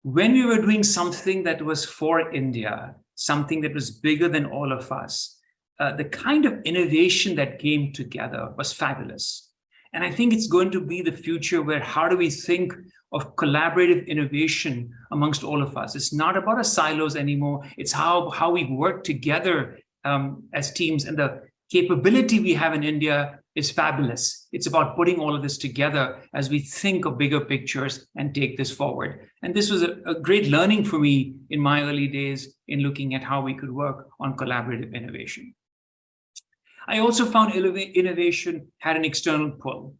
when we were doing something that was for India, something that was bigger than all of us, the kind of innovation that came together was fabulous. And I think it's going to be the future where how do we think of collaborative innovation amongst all of us? It's not about our silos anymore. It's how we work together as teams. And the capability we have in India is fabulous. It's about putting all of this together as we think of bigger pictures and take this forward. And this was a great learning for me in my early days in looking at how we could work on collaborative innovation. I also found innovation had an external pull.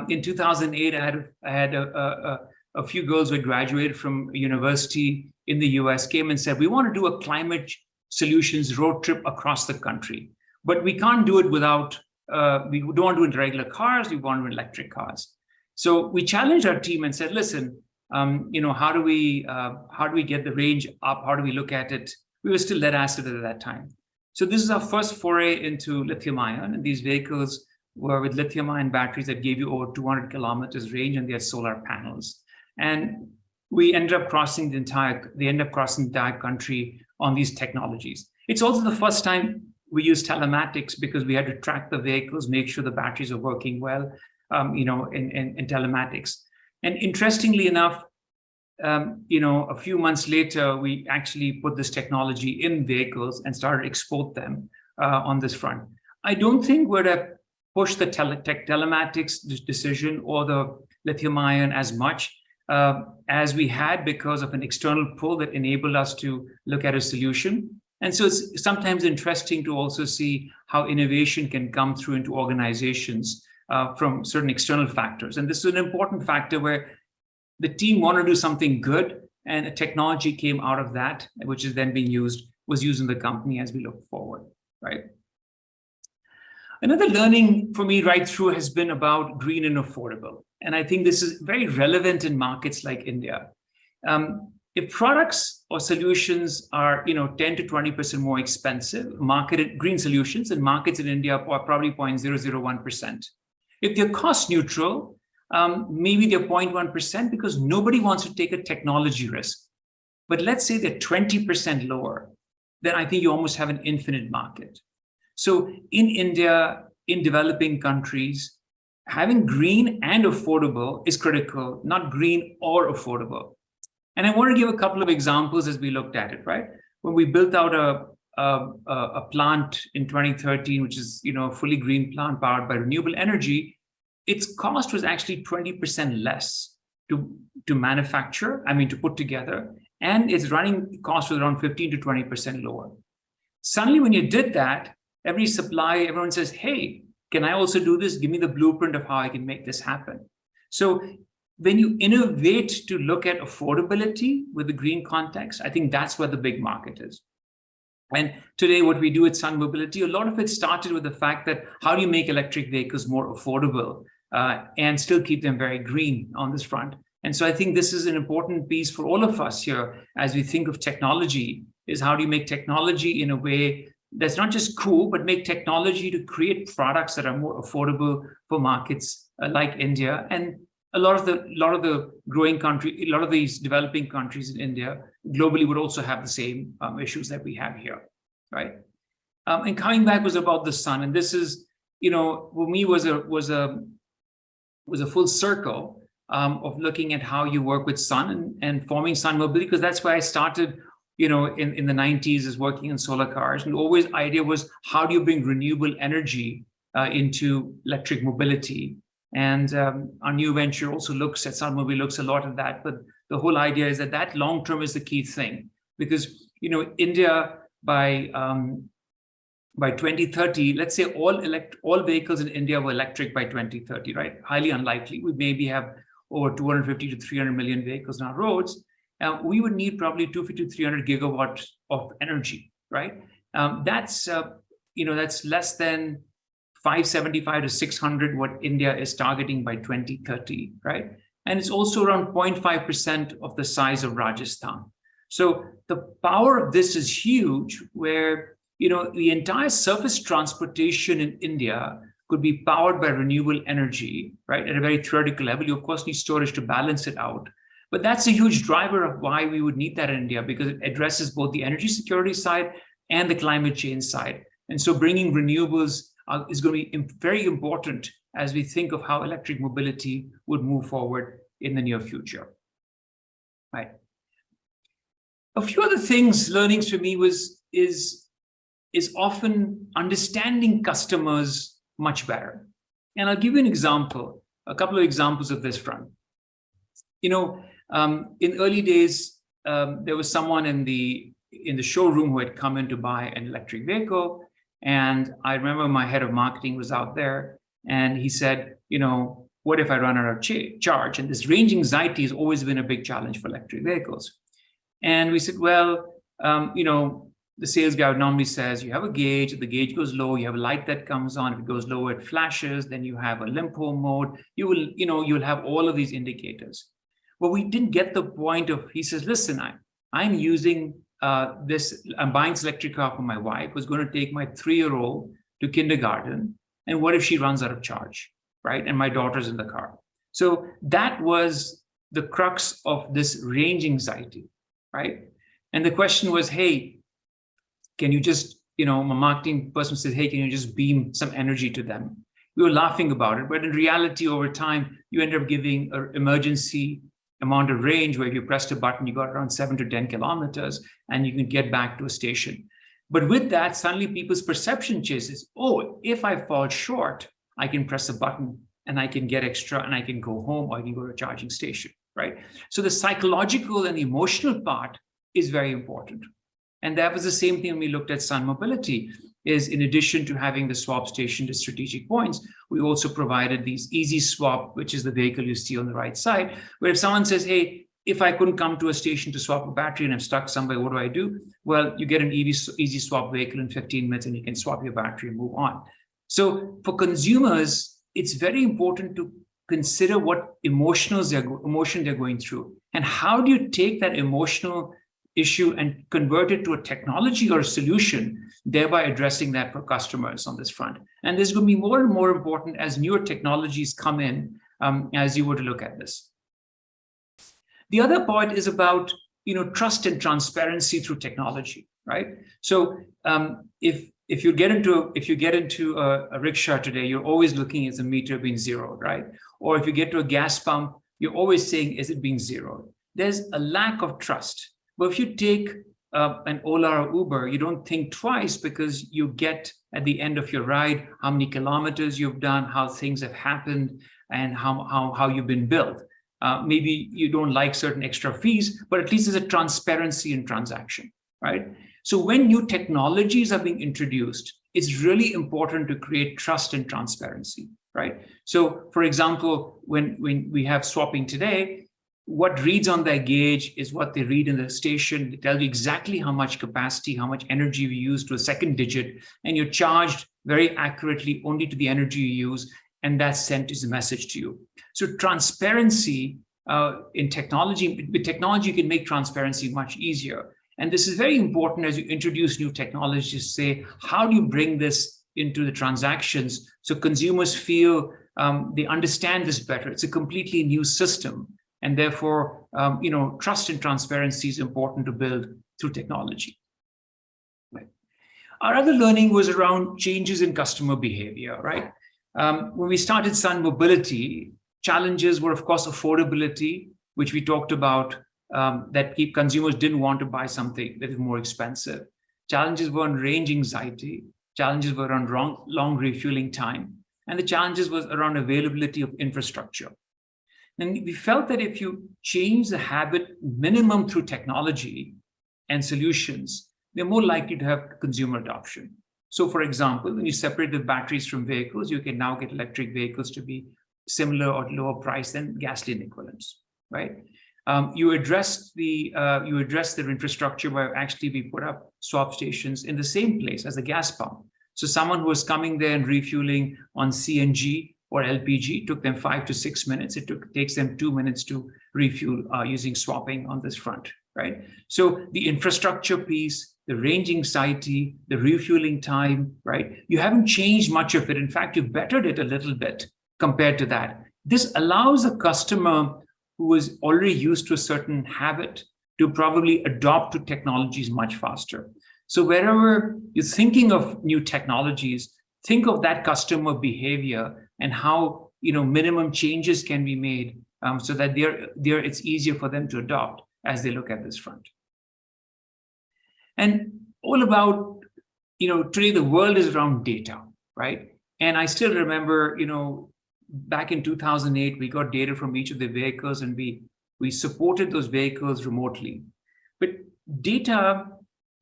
In 2008, I had a few girls who had graduated from a university in the US came and said, we want to do a climate solutions road trip across the country, but we can't do it without, we don't want to do it in regular cars, we want to do electric cars. So we challenged our team and said, listen, how do we get the range up? How do we look at it? We were still lead acid at that time. So this is our first foray into lithium ion, and these vehicles were with lithium ion batteries that gave you over 200 kilometers range, and they had solar panels. And we ended up crossing the entire country on these technologies. It's also the first time we used telematics because we had to track the vehicles, make sure the batteries are working well, in telematics. And interestingly enough, a few months later, we actually put this technology in vehicles and started to export them on this front. I don't think we're to push the telematics decision or the lithium ion as much as we had because of an external pull that enabled us to look at a solution. And so it's sometimes interesting to also see how innovation can come through into organizations from certain external factors. And this is an important factor where the team wanted to do something good, and a technology came out of that, which is then was used in the company as we look forward, right? Another learning for me right through has been about green and affordable. And I think this is very relevant in markets like India. If products or solutions are 10 to 20% more expensive, marketed green solutions and markets in India are probably 0.001%. If they're cost neutral, maybe they're 0.1% because nobody wants to take a technology risk. But let's say they're 20% lower, then I think you almost have an infinite market. So in India, in developing countries, having green and affordable is critical, not green or affordable. And I want to give a couple of examples as we looked at it, right? When we built out a plant in 2013, which is a fully green plant powered by renewable energy, its cost was actually 20% less to manufacture, to put together, and its running cost was around 15 to 20% lower. Suddenly, when you did that, everyone says, hey, can I also do this? Give me the blueprint of how I can make this happen. So when you innovate to look at affordability with the green context, I think that's where the big market is. And today, what we do at Sun Mobility, a lot of it started with the fact that how do you make electric vehicles more affordable and still keep them very green on this front? And so I think this is an important piece for all of us here as we think of technology, is how do you make technology in a way that's not just cool, but make technology to create products that are more affordable for markets like India. And a lot of the growing country, a lot of these developing countries in India globally would also have the same issues that we have here, right? And coming back was about the sun, and this is for me was a full circle of looking at how you work with sun and forming Sun Mobility, because that's where I started, in the 90s, is working in solar cars. And always idea was, how do you bring renewable energy into electric mobility? And our new venture also looks at Sun Mobility, looks a lot at that. But the whole idea is that long term is the key thing, because India by 2030, let's say all vehicles in India were electric by 2030, right? Highly unlikely. We maybe have over 250 to 300 million vehicles on our roads. We would need probably 250 to 300 gigawatts of energy, right? That's less than 575 to 600 what India is targeting by 2030, right? And it's also around 0.5% of the size of Rajasthan. So the power of this is huge, where the entire surface transportation in India could be powered by renewable energy, right? At a very theoretical level. You of course need storage to balance it out. But that's a huge driver of why we would need that in India, because it addresses both the energy security side and the climate change side. And so bringing renewables is going to be very important as we think of how electric mobility would move forward in the near future, right? A few other learnings for me is often understanding customers much better. And I'll give you a couple of examples of this front. In early days, there was someone in the showroom who had come in to buy an electric vehicle. And I remember my head of marketing was out there, and he said, what if I run out of charge? And this range anxiety has always been a big challenge for electric vehicles. And we said, well, the sales guy normally says, you have a gauge. If the gauge goes low, you have a light that comes on. If it goes low, it flashes. Then you have a limp home mode. You'll have all of these indicators. Well, we didn't get the point of, he says, listen, I'm using I'm buying this electric car for my wife, who's going to take my 3-year-old to kindergarten. And what if she runs out of charge, right? And my daughter's in the car. So that was the crux of this range anxiety, right? And the question was, hey, can you just, my marketing person said, hey, can you just beam some energy to them? We were laughing about it, but in reality, over time, you end up giving an emergency amount of range where if you pressed a button, you got around 7 to 10 kilometers and you can get back to a station. But with that, suddenly people's perception changes. Oh, if I fall short, I can press a button and I can get extra and I can go home, or I can go to a charging station, right? So the psychological and the emotional part is very important. And that was the same thing when we looked at Sun Mobility, is in addition to having the swap station to strategic points, we also provided these easy swap, which is the vehicle you see on the right side, where if someone says, hey, if I couldn't come to a station to swap a battery and I'm stuck somewhere, what do I do? Well, you get an easy swap vehicle in 15 minutes and you can swap your battery and move on. So for consumers, it's very important to consider what emotion they're going through. And how do you take that emotional issue and convert it to a technology or a solution, thereby addressing that for customers on this front. And this is going to be more and more important as newer technologies come in, as you were to look at this. The other point is about trust and transparency through technology, right? So if you get into a rickshaw today, you're always looking at the meter being zeroed, right? Or if you get to a gas pump, you're always saying, is it being zeroed? There's a lack of trust. But if you take an Ola or Uber, you don't think twice, because you get at the end of your ride how many kilometers you've done, how things have happened, and how you've been billed. Maybe you don't like certain extra fees, but at least there's a transparency in transaction, right? So when new technologies are being introduced, it's really important to create trust and transparency, right? So for example, when we have swapping today, what reads on their gauge is what they read in the station. They tell you exactly how much capacity, how much energy we use to a second digit, and you're charged very accurately only to the energy you use, and that's sent as a message to you. So transparency in technology, with technology, you can make transparency much easier. And this is very important as you introduce new technologies to say, how do you bring this into the transactions so consumers feel they understand this better? It's a completely new system. And therefore, trust and transparency is important to build through technology. Right. Our other learning was around changes in customer behavior, right? When we started Sun Mobility, challenges were, of course, affordability, which we talked about, that consumers didn't want to buy something that is more expensive. Challenges were on range anxiety. Challenges were around long refueling time. And the challenges was around availability of infrastructure. And we felt that if you change the habit minimum through technology and solutions, they're more likely to have consumer adoption. So for example, when you separate the batteries from vehicles, you can now get electric vehicles to be similar or lower price than gasoline equivalents, right? You address the infrastructure where actually we put up swap stations in the same place as the gas pump. So someone who was coming there and refueling on CNG or LPG took them 5 to 6 minutes. Takes them 2 minutes to refuel using swapping on this front, right? So the infrastructure piece, the range anxiety, the refueling time, right? You haven't changed much of it. In fact, you bettered it a little bit compared to that. This allows a customer who is already used to a certain habit to probably adopt to technologies much faster. So wherever you're thinking of new technologies, think of that customer behavior and how minimum changes can be made so that it's easier for them to adopt as they look at this front. And all about, today the world is around data, right? And I still remember, back in 2008, we got data from each of the vehicles and we supported those vehicles remotely. But data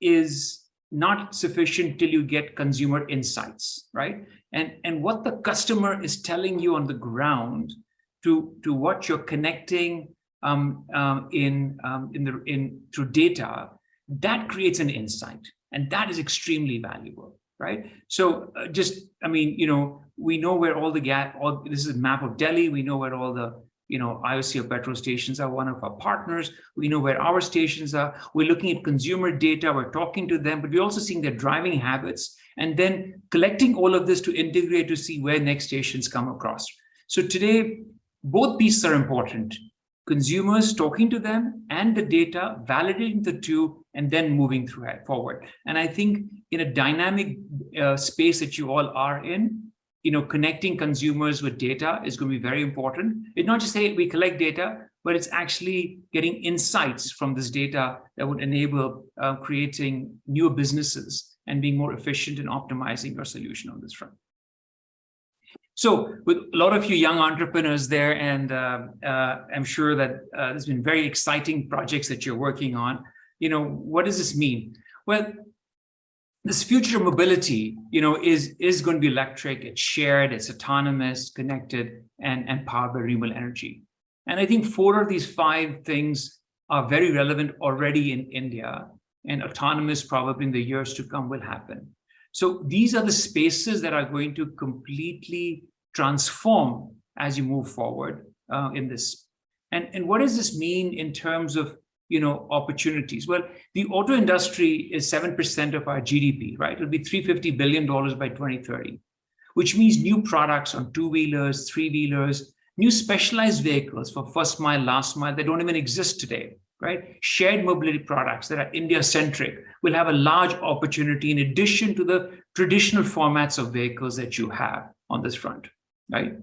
is not sufficient till you get consumer insights, right? And what the customer is telling you on the ground to what you're connecting through data, that creates an insight, and that is extremely valuable, right? So we know where all the this is a map of Delhi. We know where all the IOC or petrol stations are, one of our partners. We know where our stations are. We're looking at consumer data. We're talking to them, but we're also seeing their driving habits and then collecting all of this to integrate to see where next stations come across. So today, both pieces are important. Consumers talking to them and the data, validating the two, and then moving forward. And I think in a dynamic space that you all are in, connecting consumers with data is going to be very important. It's not just say we collect data, but it's actually getting insights from this data that would enable creating newer businesses and being more efficient in optimizing your solution on this front. So with a lot of you young entrepreneurs there, and I'm sure that there's been very exciting projects that you're working on. What does this mean? Well, this future of mobility, is going to be electric, it's shared, it's autonomous, connected, and powered by renewable energy. And I think 4 of these 5 things are very relevant already in India, and autonomous probably in the years to come will happen. So these are the spaces that are going to completely transform as you move forward in this. And what does this mean in terms of opportunities? Well, the auto industry is 7% of our GDP, right? It'll be $350 billion by 2030, which means new products on 2-wheelers, 3-wheelers, new specialized vehicles for first mile, last mile that don't even exist today, right? Shared mobility products that are India-centric will have a large opportunity in addition to the traditional formats of vehicles that you have on this front, right?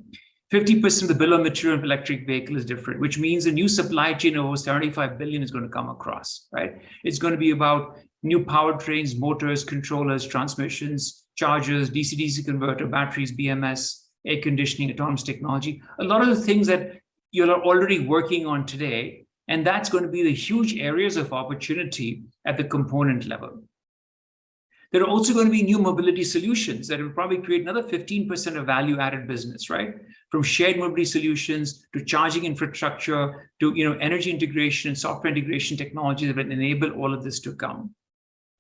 50% of the bill of material of electric vehicle is different, which means a new supply chain of over 75 billion is going to come across, right? It's going to be about new powertrains, motors, controllers, transmissions, chargers, DC-DC converter, batteries, BMS, air conditioning, autonomous technology, a lot of the things that you're already working on today. And that's going to be the huge areas of opportunity at the component level. There are also going to be new mobility solutions that will probably create another 15% of value-added business, right? From shared mobility solutions to charging infrastructure to energy integration and software integration technology that will enable all of this to come.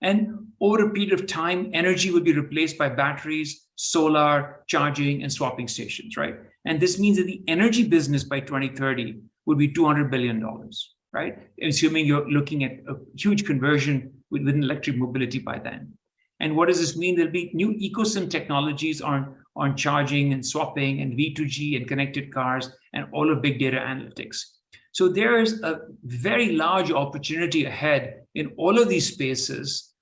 And over a period of time, energy will be replaced by batteries, solar, charging, and swapping stations, right? And this means that the energy business by 2030 will be $200 billion, right? Assuming you're looking at a huge conversion within electric mobility by then. And what does this mean? There'll be new ecosystem technologies on charging and swapping and V2G and connected cars and all of big data analytics. So there is a very large opportunity ahead in all of these spaces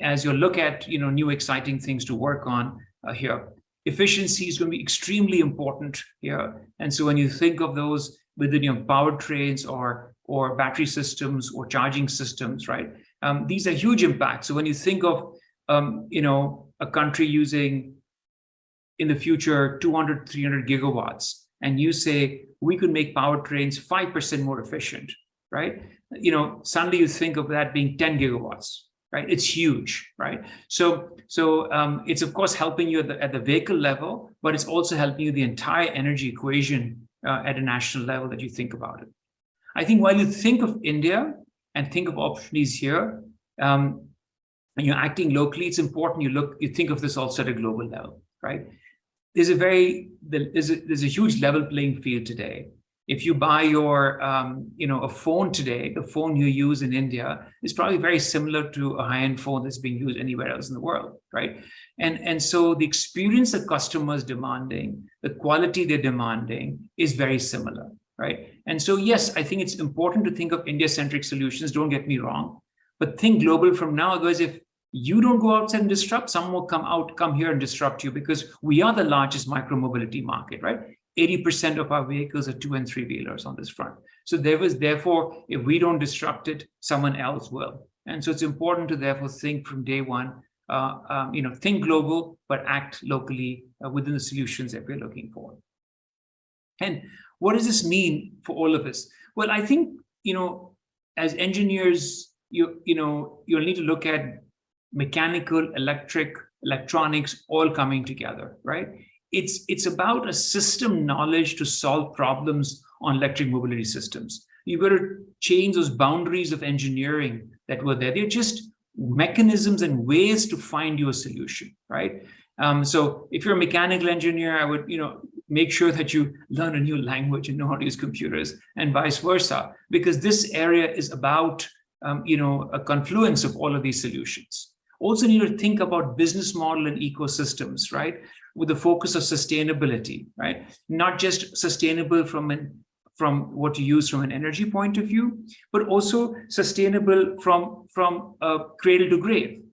as you look at new exciting things to work on here. Efficiency is going to be extremely important here. And so when you think of those within your powertrains or battery systems or charging systems, right? These are huge impacts. So when you think of a country using in the future 200, 300 gigawatts, and you say we could make powertrains 5% more efficient, right? Suddenly you think of that being 10 gigawatts, right? It's huge, right? So it's of course helping you at the vehicle level, but it's also helping you the entire energy equation at a national level that you think about it. I think while you think of India and think of opportunities here, and you're acting locally, it's important you think of this also at a global level, right? There's a huge level playing field today. If you buy your a phone today, the phone you use in India is probably very similar to a high-end phone that's being used anywhere else in the world, right? And so the experience that customers demanding, the quality they're demanding is very similar, right? And so yes, I think it's important to think of India-centric solutions, don't get me wrong, but think global from now, otherwise if you don't go outside and disrupt, someone will come here and disrupt you, because we are the largest micro-mobility market, right? 80% of our vehicles are 2- and 3-wheelers on this front. So therefore, if we don't disrupt it, someone else will. And so it's important to therefore think from day one, think global, but act locally within the solutions that we're looking for. And what does this mean for all of us? Well, I think, as engineers, you'll need to look at mechanical, electric, electronics, all coming together, right? It's about a system knowledge to solve problems on electric mobility systems. You've got to change those boundaries of engineering that were there. They're just mechanisms and ways to find you a solution, right? So if you're a mechanical engineer, I would, make sure that you learn a new language and know how to use computers, and vice versa, because this area is about, a confluence of all of these solutions. Also need to think about business model and ecosystems, right? With the focus of sustainability, right? Not just sustainable from what you use from an energy point of view, but also sustainable from cradle to grave.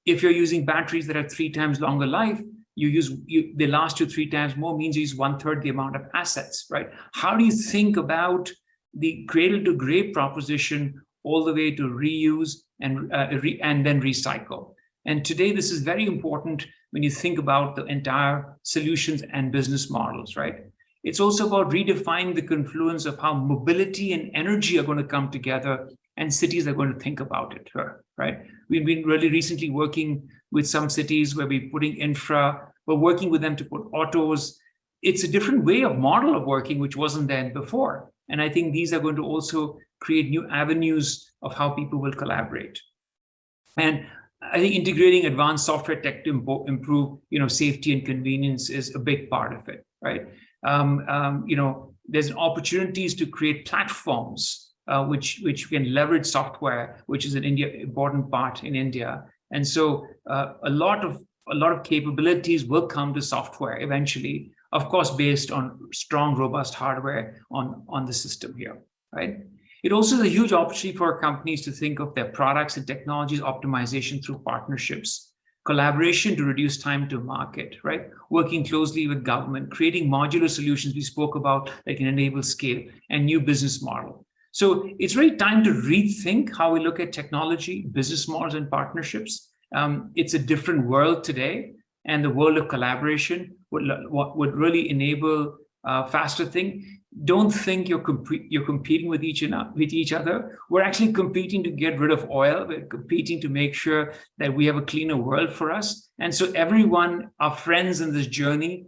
If you're using batteries that have 3 times longer life, they last you 3 times more, means you use 1/3 the amount of assets, right? How do you think about the cradle to grave proposition all the way to reuse and then recycle? And today, this is very important when you think about the entire solutions and business models, right? It's also about redefining the confluence of how mobility and energy are going to come together, and cities are going to think about it, right? We've been really recently working with some cities where we're putting infra, we're working with them to put autos. It's a different model of working, which wasn't there before. And I think these are going to also create new avenues of how people will collaborate. And I think integrating advanced software tech to improve, safety and convenience is a big part of it, right? There's opportunities to create platforms which can leverage software, which is an important part in India. And so a lot of capabilities will come to software eventually, of course, based on strong, robust hardware on the system here, right? It also is a huge opportunity for companies to think of their products and technologies optimization through partnerships, collaboration to reduce time to market, right? Working closely with government, creating modular solutions we spoke about that can enable scale, and new business model. So it's really time to rethink how we look at technology, business models, and partnerships. It's a different world today, and the world of collaboration would really enable faster thing. Don't think you're competing with each other. We're actually competing to get rid of oil. We're competing to make sure that we have a cleaner world for us. And so everyone are friends in this journey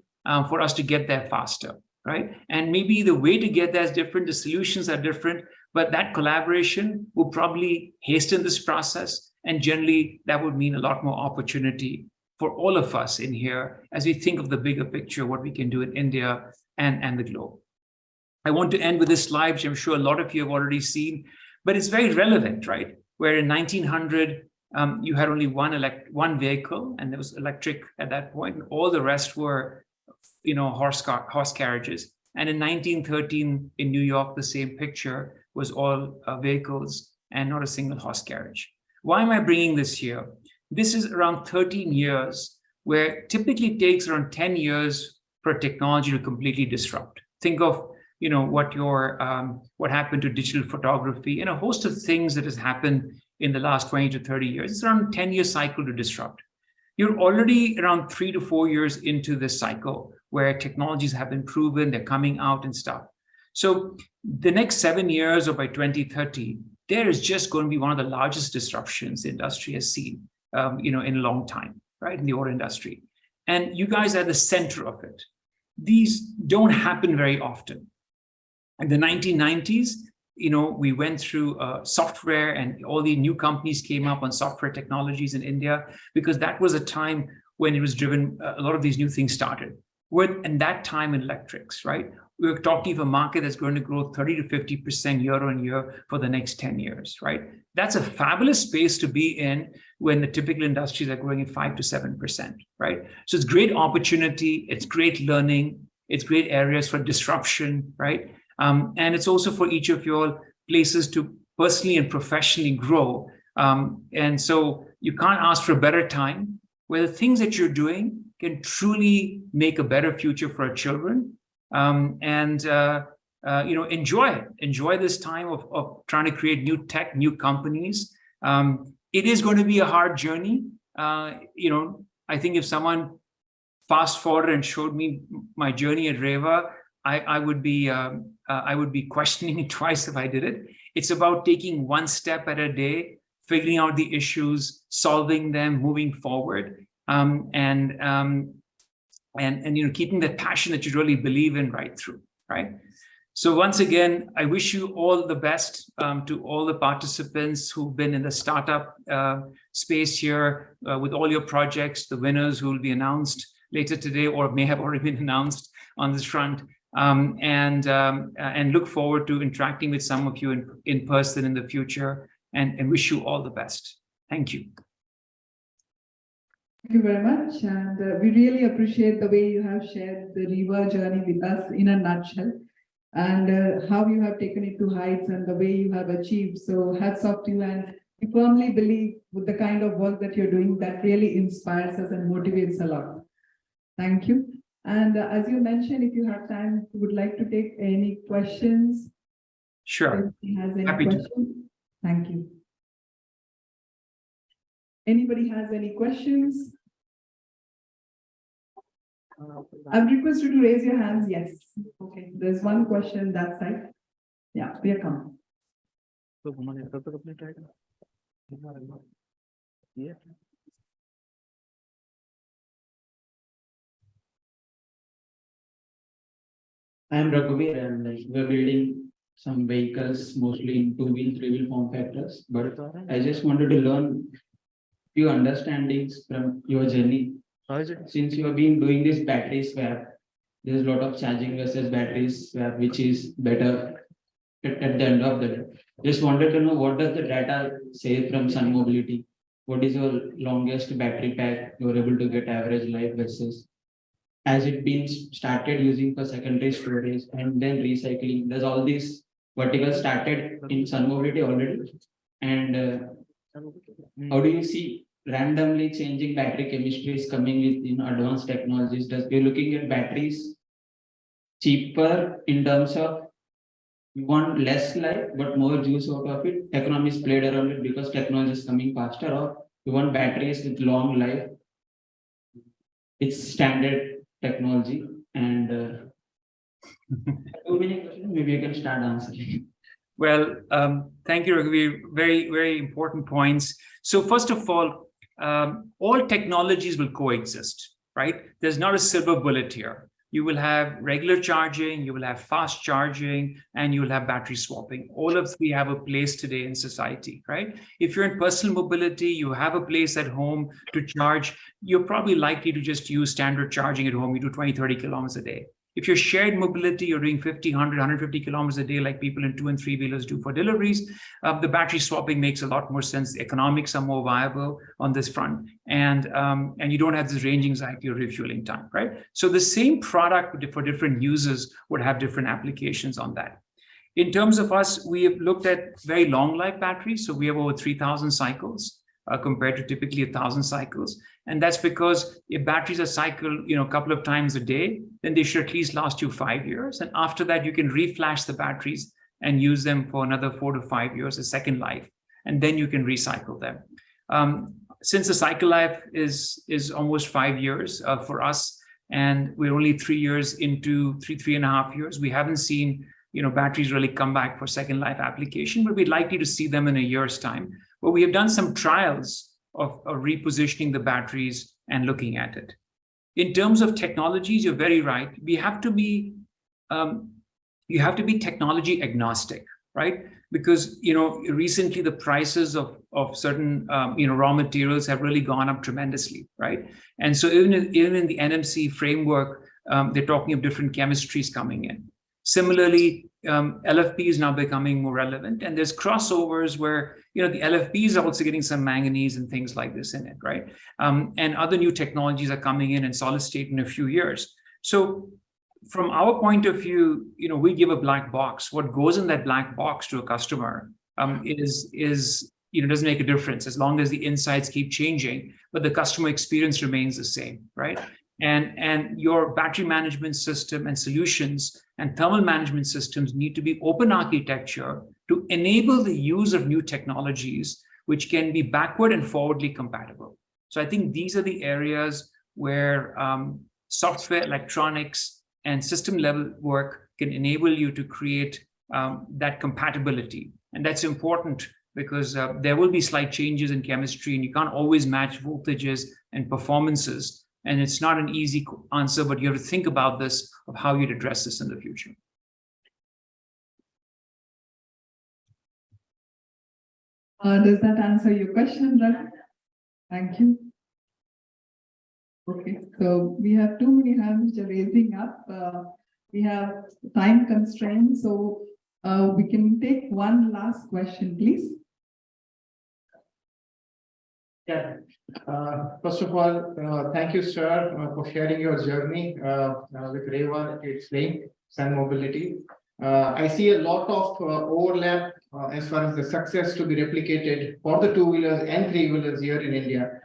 for us to get there faster, right? And maybe the way to get there is different, the solutions are different, but that collaboration will probably hasten this process. And generally, that would mean a lot more opportunity for all of us in here as we think of the bigger picture, what we can do in India and the globe. I want to end with this slide, which I'm sure a lot of you have already seen, but it's very relevant, right? Where in 1900, you had only one vehicle, and it was electric at that point, and all the rest were, horse carriages. And in 1913 in New York, the same picture was all vehicles and not a single horse carriage. Why am I bringing this here? This is around 13 years, where typically takes around 10 years for a technology to completely disrupt. Think of what happened to digital photography and a host of things that has happened in the last 20 to 30 years. It's around a 10-year cycle to disrupt. You're already around 3 to 4 years into this cycle where technologies have been proven, they're coming out and stuff. So the next 7 years, or by 2030, there is just going to be one of the largest disruptions the industry has seen, in a long time, right, in the auto industry. And you guys are at the center of it. These don't happen very often. In the 1990s, we went through software, and all the new companies came up on software technologies in India, because that was a time when it was driven, a lot of these new things started. And that time in electrics, right? We were talking of a market that's going to grow 30 to 50% year on year for the next 10 years, right? That's a fabulous space to be in when the typical industries are growing at 5 to 7%, right? So it's great opportunity, it's great learning, it's great areas for disruption, right? And it's also for each of your places to personally and professionally grow. And so you can't ask for a better time where the things that you're doing can truly make a better future for our children. Enjoy this time of trying to create new tech, new companies. It is going to be a hard journey. I think if someone fast forward and showed me my journey at Reva, I would be questioning it twice if I did it. It's about taking one step at a day, figuring out the issues, solving them, moving forward, and keeping that passion that you really believe in right through, right? So once again, I wish you all the best to all the participants who've been in the startup space here with all your projects, the winners who will be announced later today or may have already been announced on this front. And look forward to interacting with some of you in person in the future, and wish you all the best. Thank you. Thank you very much. And we really appreciate the way you have shared the Reva journey with us in a nutshell, and how you have taken it to heights and the way you have achieved. So hats off to you, and we firmly believe with the kind of work that you're doing, that really inspires us and motivates a lot. Thank you. And as you mentioned, if you have time, you would like to take any questions. Sure. Anybody has any Happy questions? to. Thank you. Anybody has any questions? I'm requested to raise your hands. Yes. Okay. There's one question that side. Yeah, we are coming. I am Raghuveer, and we're building some vehicles, mostly in 2-wheel, 3-wheel form factors. But I just wanted to learn few understandings from your journey. Since you have been doing this battery swap, there's a lot of charging versus battery swap, which is better at the end of the day. Just wanted to know, what does the data say from Sun Mobility? What is your longest battery pack you are able to get average life versus? Has it been started using for secondary storage and then recycling? Does all this vertical started in Sun Mobility already? And how do you see randomly changing battery chemistries coming with advanced technologies? Does you're looking at batteries cheaper in terms of you want less life but more juice out of it? Economics played around it because technology is coming faster, or you want batteries with long life? It's standard technology. And too many questions, maybe you can start answering. Well, thank you, Raghuveer. Very, very important points. So first of all technologies will coexist, right? There's not a silver bullet here. You will have regular charging, you will have fast charging, and you will have battery swapping. All of three have a place today in society, right? If you're in personal mobility, you have a place at home to charge, you're probably likely to just use standard charging at home. You do 20, 30 kilometers a day. If you're shared mobility, you're doing 50, 100, 150 kilometers a day like people in 2- and 3-wheelers do for deliveries. The battery swapping makes a lot more sense. The economics are more viable on this front. And you don't have this range anxiety or refueling time, right? So the same product for different users would have different applications on that. In terms of us, we have looked at very long life batteries. So we have over 3,000 cycles compared to typically 1,000 cycles. And that's because if batteries are cycled, a couple of times a day, then they should at least last you 5 years. And after that, you can reflash the batteries and use them for another 4 to 5 years, a second life, and then you can recycle them. Since the cycle life is almost 5 years for us, and we're only 3 years into 3.5 years, we haven't seen batteries really come back for second life application, but we're likely to see them in a year's time. But we have done some trials of repositioning the batteries and looking at it. In terms of technologies, you're very right. We have to be, you have to be technology agnostic, right? Because recently the prices of certain raw materials have really gone up tremendously, right? And so even in the NMC framework, they're talking of different chemistries coming in. Similarly, LFP is now becoming more relevant, and there's crossovers where the LFP is also getting some manganese and things like this in it, right? And other new technologies are coming in solid state in a few years. So from our point of view, we give a black box. What goes in that black box to a customer doesn't make a difference as long as the insights keep changing, but the customer experience remains the same, right? And your battery management system and solutions and thermal management systems need to be open architecture to enable the use of new technologies, which can be backward and forwardly compatible. So I think these are the areas where software, electronics, and system level work can enable you to create that compatibility. And that's important because there will be slight changes in chemistry and you can't always match voltages and performances. And it's not an easy answer, but you have to think about this, of how you'd address this in the future. Does that answer your question, Raghu? Thank you. Okay, so we have too many hands which are raising up. We have time constraints, so we can take one last question, please. Yeah. First of all, thank you, sir, for sharing your journey with Reva to explain Sun Mobility. I see a lot of overlap as far as the success to be replicated for the two-wheelers and three-wheelers here in India.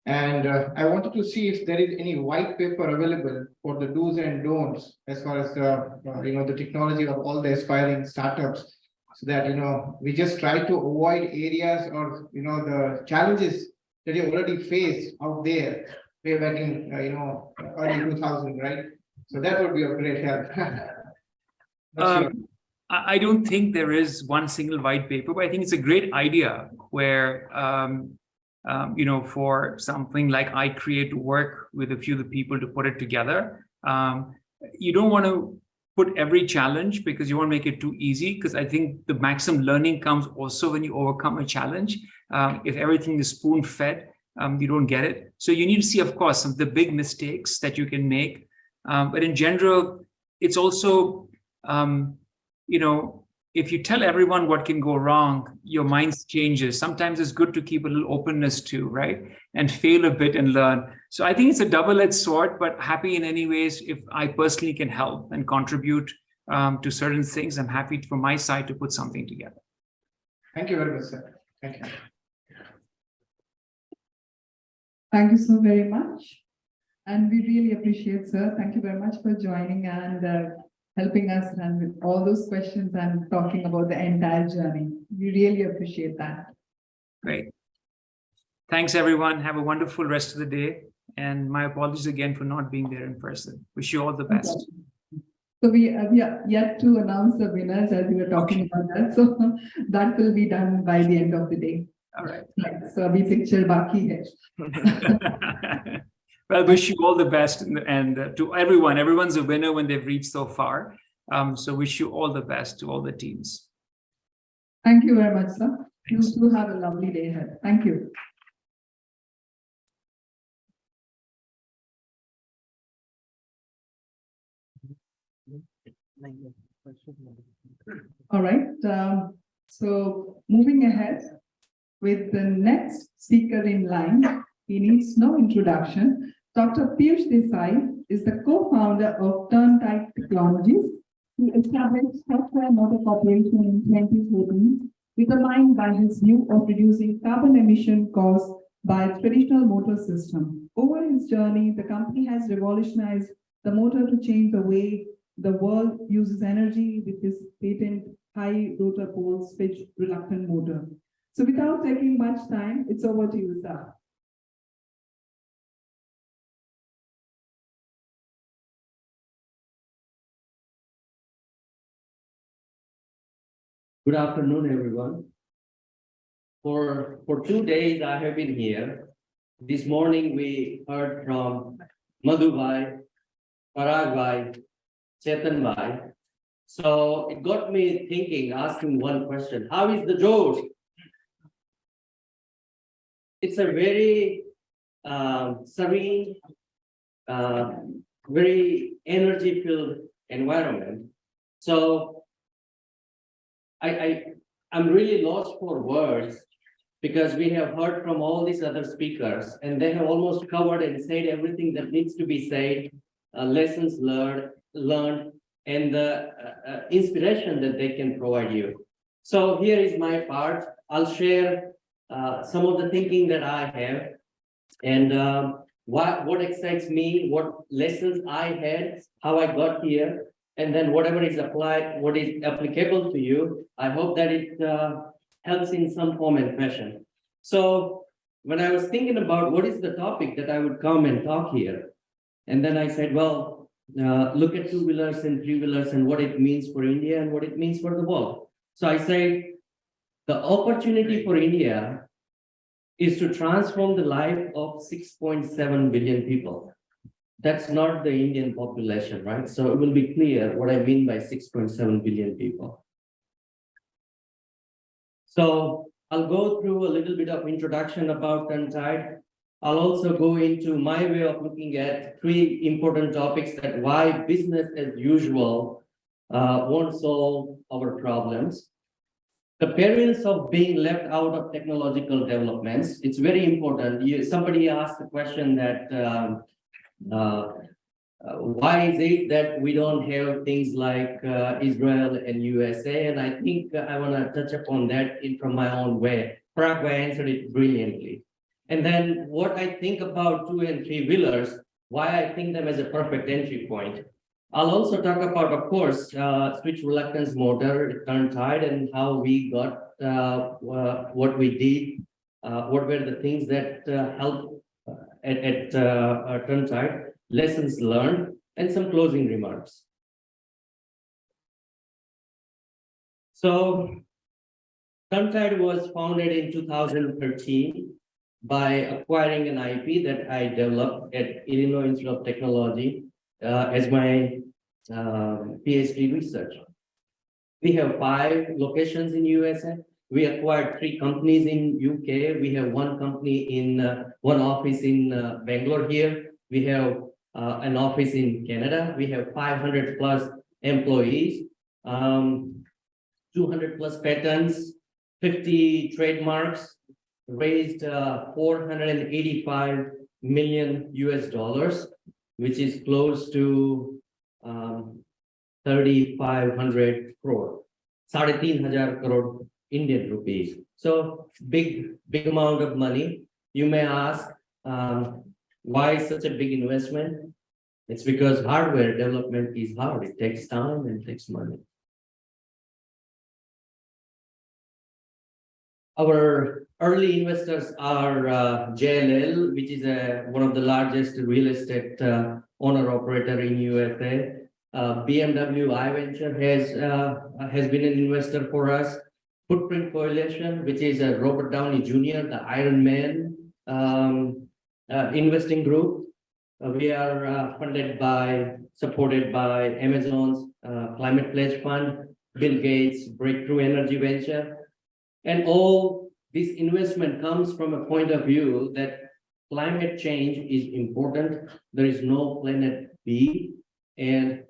And I wanted to see if there is any white paper available for the do's and don'ts as far as the technology of all the aspiring startups, so that we just try to avoid areas or the challenges that you already faced out there way back in early 2000, right? So that would be a great help. I don't think there is one single white paper, but I think it's a great idea where for something like iCreate to work with a few of the people to put it together. You don't want to put every challenge because you want to make it too easy, because I think the maximum learning comes also when you overcome a challenge. If everything is spoon-fed, you don't get it. So you need to see, of course, some of the big mistakes that you can make. But in general, it's also, if you tell everyone what can go wrong, your mind changes. Sometimes it's good to keep a little openness too, right? And fail a bit and learn. So I think it's a double-edged sword, but happy in any ways if I personally can help and contribute to certain things. I'm happy from my side to put something together. Thank you very much, sir. Thank you. Thank you so very much. And we really appreciate, sir. Thank you very much for joining and helping us and with all those questions and talking about the entire journey. We really appreciate that. Great. Thanks, everyone. Have a wonderful rest of the day. And my apologies again for not being there in person. Wish you all the best. Okay. So we are yet to announce the winners as we were talking about that. So that will be done by the end of the day. All right. So abhi picture baki hai. Well, wish you all the best, and to everyone. Everyone's a winner when they've reached so far. So wish you all the best to all the teams. Thank you very much, sir. You too have a lovely day ahead. Thank you. All right. So moving ahead with the next speaker in line, he needs no introduction. Dr. Piyush Desai is the co-founder of Turntide Technologies. He established Software Motor Corporation in 2014, determined by his view of reducing carbon emission caused by traditional motor system. Over his journey, the company has revolutionized the motor to change the way the world uses energy with his patent high rotor pole switch reluctant motor. So without taking much time, it's over to you, sir. Good afternoon, everyone. For 2 days, I have been here. This morning, we heard from Madhubhai, Parag, Chetan Bhai. So it got me thinking, asking one question: how is the Josh? It's a very serene, very energy-filled environment. So I'm really lost for words because we have heard from all these other speakers and they have almost covered and said everything that needs to be said, lessons learned, and the inspiration that they can provide you. So here is my part. I'll share some of the thinking that I have and what excites me, what lessons I had, how I got here, and then whatever is applied, what is applicable to you. I hope that it helps in some form and fashion. So when I was thinking about what is the topic that I would come and talk here, and then I said, well, look at two-wheelers and three-wheelers and what it means for India and what it means for the world. So I say the opportunity for India is to transform the life of 6.7 billion people. That's not the Indian population, right? So it will be clear what I mean by 6.7 billion people. So I'll go through a little bit of introduction about Turntide. I'll also go into my way of looking at 3 important topics that why business as usual won't solve our problems. The perils of being left out of technological developments. It's very important. Somebody asked the question that why is it that we don't have things like Israel and USA? And I think I want to touch upon that from my own way. Parag answered it brilliantly. And then what I think about 2- and 3-wheelers, why I think them as a perfect entry point. I'll also talk about, of course, switch reluctance motor, Turntide, and how we got what we did, what were the things that helped at Turntide, lessons learned, and some closing remarks. So Turntide was founded in 2013 by acquiring an IP that I developed at Illinois Institute of Technology as my PhD research. We have 5 locations in USA. We acquired 3 companies in UK. We have one office in Bangalore here. We have an office in Canada. We have 500 plus employees, 200 plus patents, 50 trademarks, raised 485 million US dollars, which is close to 3,500 crore, 3,500 crore Indian rupees. So big amount of money. You may ask, why such a big investment? It's because hardware development is hard. It takes time and takes money. Our early investors are JLL, which is one of the largest real estate owner-operator in USA. BMW iVenture has been an investor for us. Footprint Coalition, which is a Robert Downey Jr., the Iron Man investing group. We are supported by Amazon's Climate Pledge Fund, Bill Gates' Breakthrough Energy Venture. And all this investment comes from a point of view that climate change is important. There is no planet B, and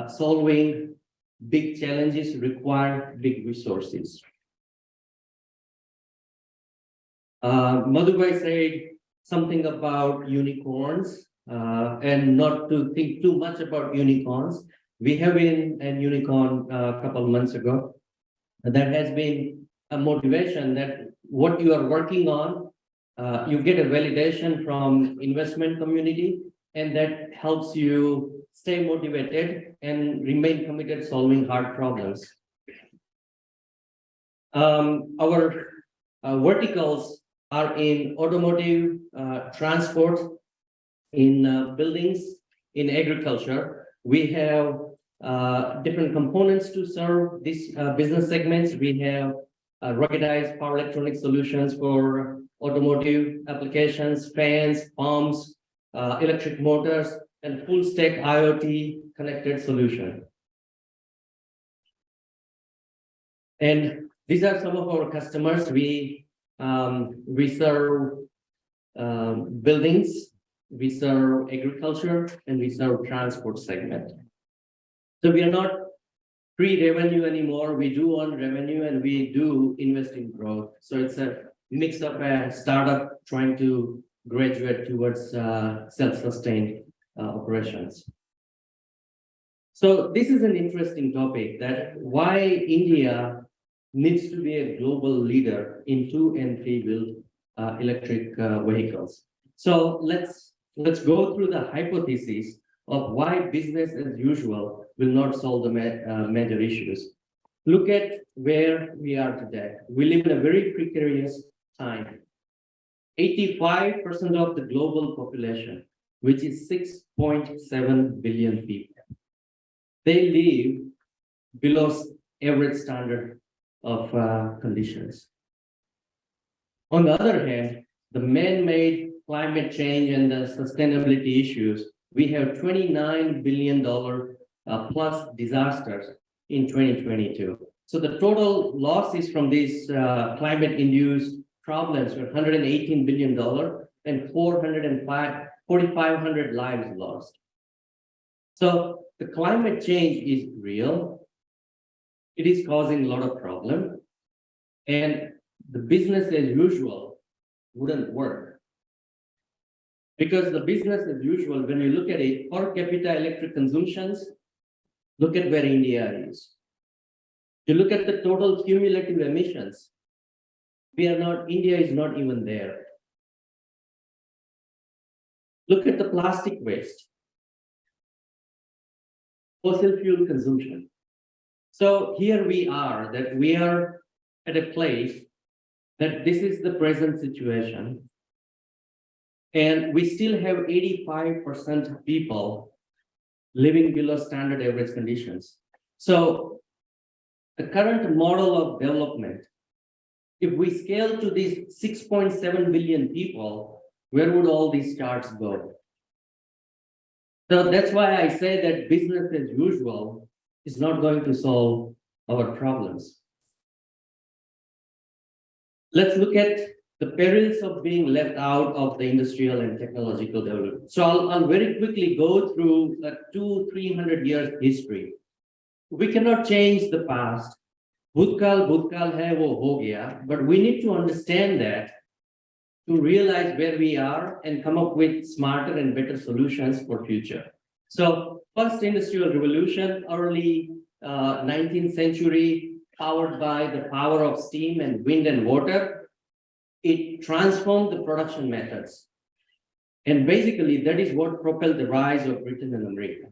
solving big challenges require big resources. Madhubhai said something about unicorns, and not to think too much about unicorns. We have been an unicorn a couple of months ago. There has been a motivation that what you are working on, you get a validation from investment community, and that helps you stay motivated and remain committed solving hard problems. Our verticals are in automotive, transport, in buildings, in agriculture. We have different components to serve these business segments. We have ruggedized power electronic solutions for automotive applications, fans, pumps, electric motors, and full stack IoT connected solution. And these are some of our customers. We serve buildings, we serve agriculture, and we serve transport segment. So we are not pre-revenue anymore. We do earn revenue and we do invest in growth. So it's a mix of a startup trying to graduate towards self-sustained operations. So this is an interesting topic, that why India needs to be a global leader in 2- and 3-wheel electric vehicles. So let's go through the hypothesis of why business as usual will not solve the major issues. Look at where we are today. We live in a very precarious time. 85% of the global population, which is 6.7 billion people, they live below average standard of conditions. On the other hand, the man-made climate change and the sustainability issues, we have $29 billion plus disasters in 2022. So the total losses from these climate-induced problems were $118 billion and 4,500 lives lost. So the climate change is real. It is causing a lot of problem, and the business as usual wouldn't work. Because the business as usual, when you look at it, per capita electric consumptions, look at where India is. You look at the total cumulative emissions, India is not even there. Look at the plastic waste, fossil fuel consumption. So here we are, that we are at a place that this is the present situation. And we still have 85% of people living below standard average conditions. So the current model of development, if we scale to these 6.7 billion people, where would all these charts go? So that's why I say that business as usual is not going to solve our problems. Let's look at the perils of being left out of the industrial and technological development. So I'll very quickly go through a 200-300 years history. We cannot change the past. Bhutkal hai, wo ho gaya, but we need to understand that to realize where we are and come up with smarter and better solutions for future. So first industrial revolution, early 19th century, powered by the power of steam and wind and water, it transformed the production methods. And basically that is what propelled the rise of Britain and America.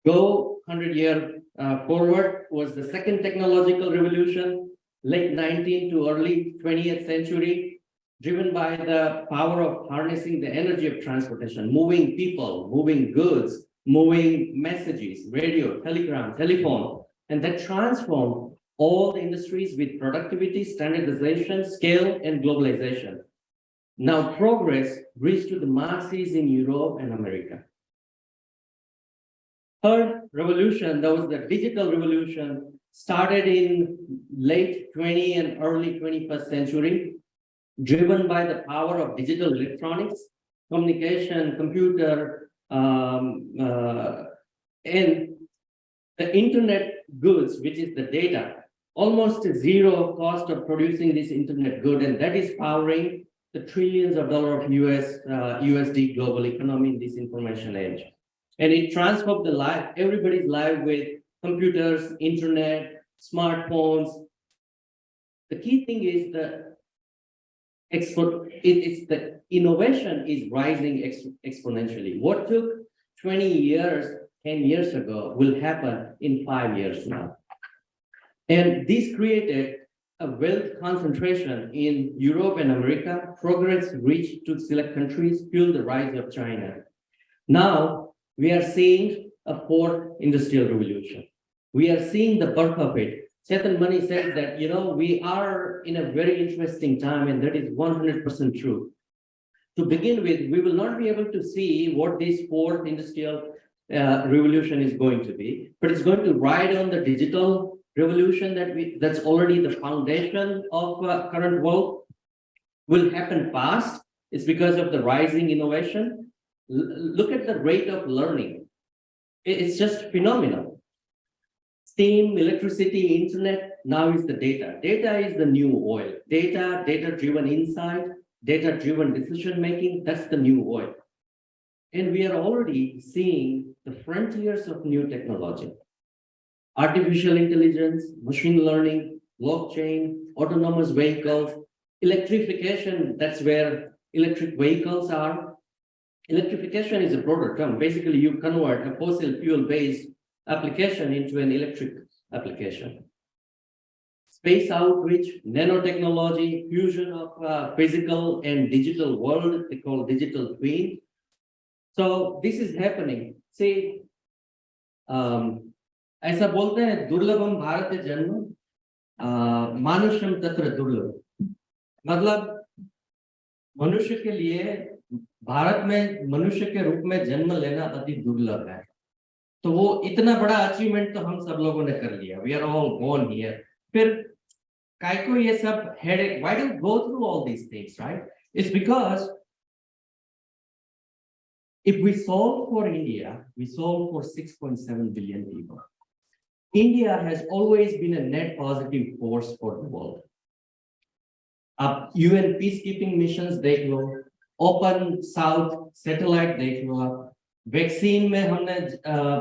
Go 100 years forward was the second technological revolution, late 19th to early 20th century, driven by the power of harnessing the energy of transportation, moving people, moving goods, moving messages, radio, telegram, telephone, and that transformed all the industries with productivity, standardization, scale, and globalization. Now progress reached to the masses in Europe and America. Third revolution, that was the digital revolution, started in late 20th and early 21st century, driven by the power of digital electronics, communication, computer, and the internet goods, which is the data, almost zero cost of producing this internet good, and that is powering the trillions of dollars of USD global economy in this information age. And it transformed the life, everybody's life with computers, internet, smartphones. The key thing is it's the innovation is rising exponentially. What took 20 years, 10 years ago will happen in 5 years now. And this created a wealth concentration in Europe and America. Progress reached to select countries, fueled the rise of China. Now we are seeing a fourth industrial revolution. We are seeing the birth of it. Chetan Mani says that, we are in a very interesting time, and that is 100% true. To begin with, we will not be able to see what this fourth industrial revolution is going to be, but it's going to ride on the digital revolution that's already the foundation of current world. Will happen fast. It's because of the rising innovation. Look at the rate of learning. It's just phenomenal. Steam, electricity, internet, now is the data. Data is the new oil. Data-driven insight, data-driven decision-making, that's the new oil. And we are already seeing the frontiers of new technology. Artificial intelligence, machine learning, blockchain, autonomous vehicles, electrification, that's where electric vehicles are. Electrification is a broader term. Basically, you convert a fossil fuel-based application into an electric application. Space outreach, nanotechnology, fusion of physical and digital world, they call digital twin. So this is happening. See, ऐसा बोलते हैं दुर्लभम भारत जन्म मानुष्यम तत्र दुर्लभ. मतलब मनुष्य के लिए भारत में मनुष्य के रूप में जन्म लेना अति दुर्लभ है. तो वो इतना बड़ा अचीवमेंट तो हम सब लोगों ने कर लिया. We are all born here. फिर काय को ये सब headache? Why do you go through all these things, right? It's because if we solve for India, we solve for 6.7 billion people. India has always been a net positive force for the world. अब UN peacekeeping missions देख लो, Open South satellite देख लो आप, vaccine में हमने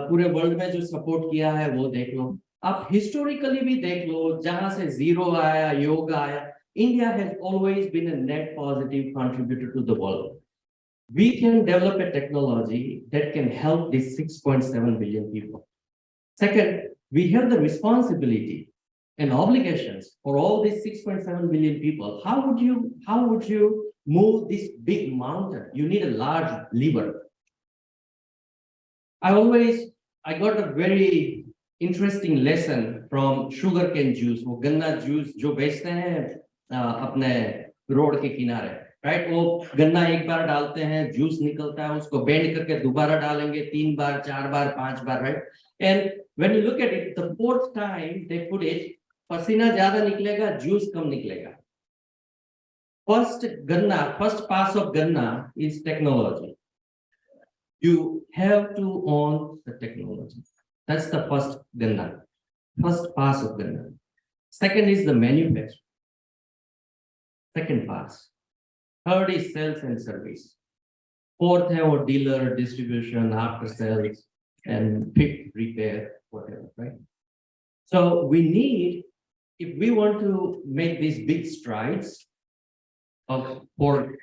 पूरे world में जो support किया है वो देख लो. आप हिस्टोरिकली भी देख लो, जहां से जीरो आया, योग आया, India has always been a net positive contributor to the world. We can develop a technology that can help these 6.7 billion people. Second, we have the responsibility and obligations for all these 6.7 billion people. How would you move this big mountain? You need a large lever. I got a very interesting lesson from sugarcane juice. वो गन्ना juice जो बेचते हैं अपने road के किनारे, right? वो गन्ना एक बार डालते हैं, जूस निकलता है, उसको बेंड करके दोबारा डालेंगे 3 बार, 4 बार, 5 बार, right? And when you look at it, the fourth time they put it, पसीना ज्यादा निकलेगा, जूस कम निकलेगा. First pass of ganna is technology. You have to own the technology. That's the first ganna, first pass of ganna. Second is the manufacture. Second pass. Third is sales and service. Fourth है वो dealer, distribution, after sales, and fifth repair, whatever, right? So we need, if we want to make these big strides for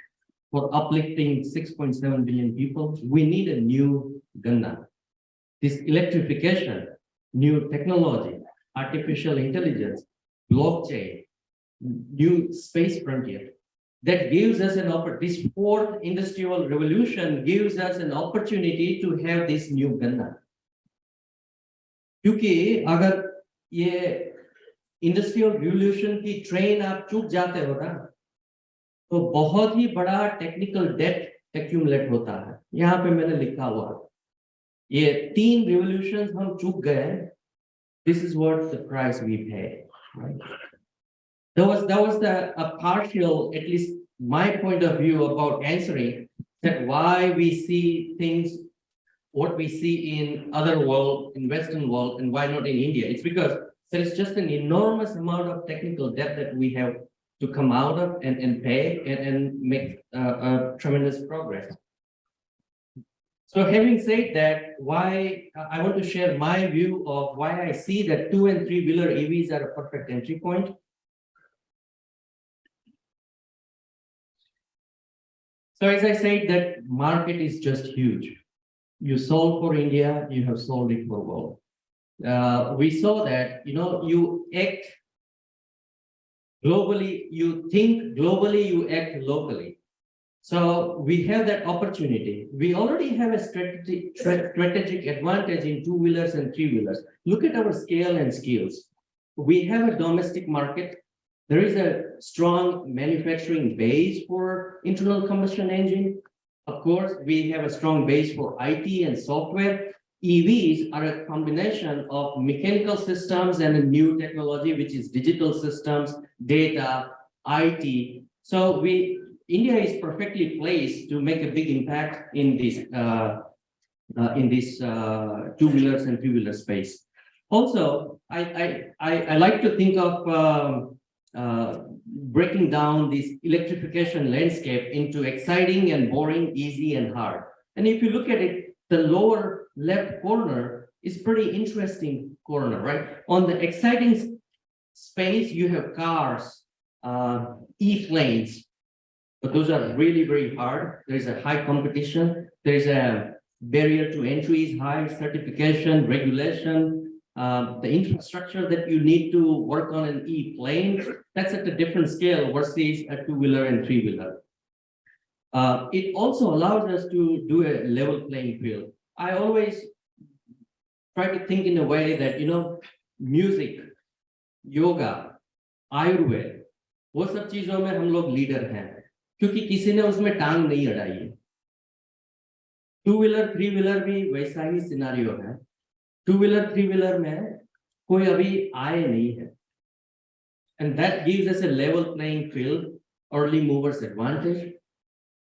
uplifting 6.7 billion people, we need a new ganna. This electrification, new technology, artificial intelligence, blockchain, new space frontier, that gives us an opportunity. This fourth industrial revolution gives us an opportunity to have this new ganna. क्योंकि अगर ये industrial revolution की train आप चूक जाते हो ना, तो बहुत ही बड़ा टेक्निकल डेट एक्यूमुलेट होता है. यहाँ पे मैंने लिखा हुआ, ये 3 रिवॉल्यूशंस हम चूक गए. This is what the price we pay, right? That was a partial, at least my point of view about answering that why we see things, what we see in other world, in Western world, and why not in India. It's because there is just an enormous amount of technical debt that we have to come out of and pay and make tremendous progress. So having said that, why I want to share my view of why I see that 2 and 3 wheeler EVs are a perfect entry point. So as I said, that market is just huge. You sold for India, you have sold it for world. We saw that, you act globally, you think globally, you act locally. So we have that opportunity. We already have a strategic advantage in 2-wheelers and 3-wheelers. Look at our scale and skills. We have a domestic market. There is a strong manufacturing base for internal combustion engine. Of course, we have a strong base for IT and software. EVs are a combination of mechanical systems and a new technology, which is digital systems, data, IT. So India is perfectly placed to make a big impact in this 2-wheelers and 3-wheeler space. Also, I like to think of breaking down this electrification landscape into exciting and boring, easy and hard. And if you look at it, the lower left corner is pretty interesting corner, right? On the exciting space, you have cars, e-planes, but those are really very hard. There's a high competition. There's a barrier to entry is high, certification, regulation. The infrastructure that you need to work on an e-plane, that's at a different scale versus a 2-wheeler and 3-wheeler. It also allows us to do a level playing field. I always try to think in a way that, music, yoga, Ayurveda, वो सब चीजों में हम लोग leader हैं क्योंकि किसी ने उसमें टांग नहीं अड़ाई है 2-wheeler 3-wheeler भी वैसा ही सिनारियो है 2-wheeler 3-wheeler में कोई अभी आए नहीं है and that gives us a level playing field, early movers advantage,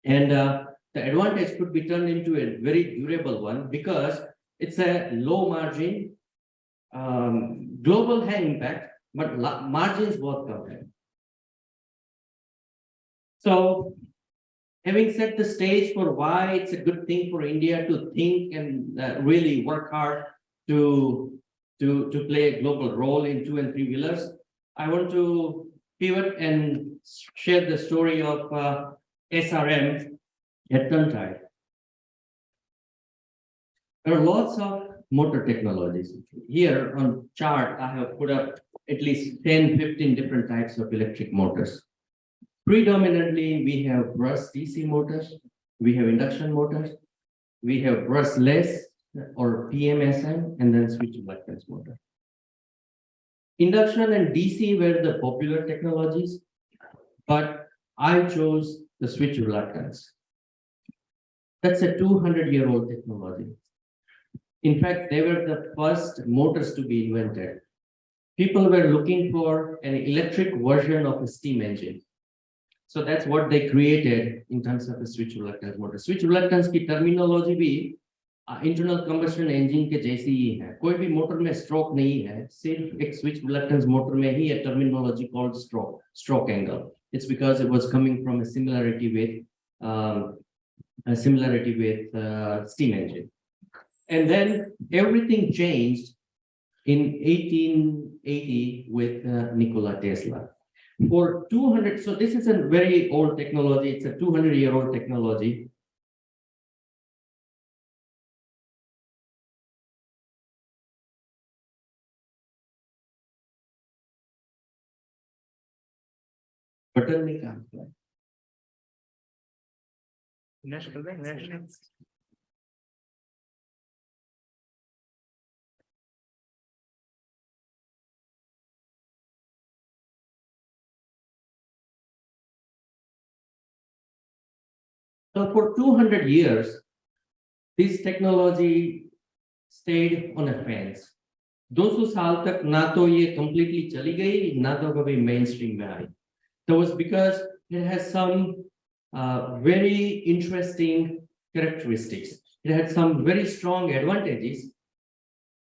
and the advantage could be turned into a very durable one because it's a low margin, global high impact, but margins both covered. So having set the stage for why it's a good thing for India to think and really work hard to play a global role in 2 and 3-wheelers, I want to pivot and share the story of SRM at Turntide. There are lots of motor technologies. Here on chart, I have put up at least 10, 15 different types of electric motors. Predominantly, we have brush DC motors, we have induction motors, we have brushless or PMSM, and then switch reluctance motor. Induction and DC were the popular technologies, but I chose the switch reluctance. That's a 200-year-old technology. In fact, they were the first motors to be invented. People were looking for an electric version of a steam engine. So that's what they created in terms of a switch reluctance motor. Switch reluctance की terminology भी internal combustion engine के जैसी ही है. कोई भी motor में stroke नहीं है. सिर्फ एक switch reluctance motor में ही a terminology called stroke angle. It's because it was coming from a similarity with steam engine. And then everything changed in 1880 with Nikola Tesla. For 200, so this is a very old technology. It's a 200-year-old technology. Button नहीं काम किया. So for 200 years, this technology stayed on a fence. 200 साल तक ना तो ये completely चली गई, ना तो कभी mainstream में आई. That was because it has some very interesting characteristics. It had some very strong advantages,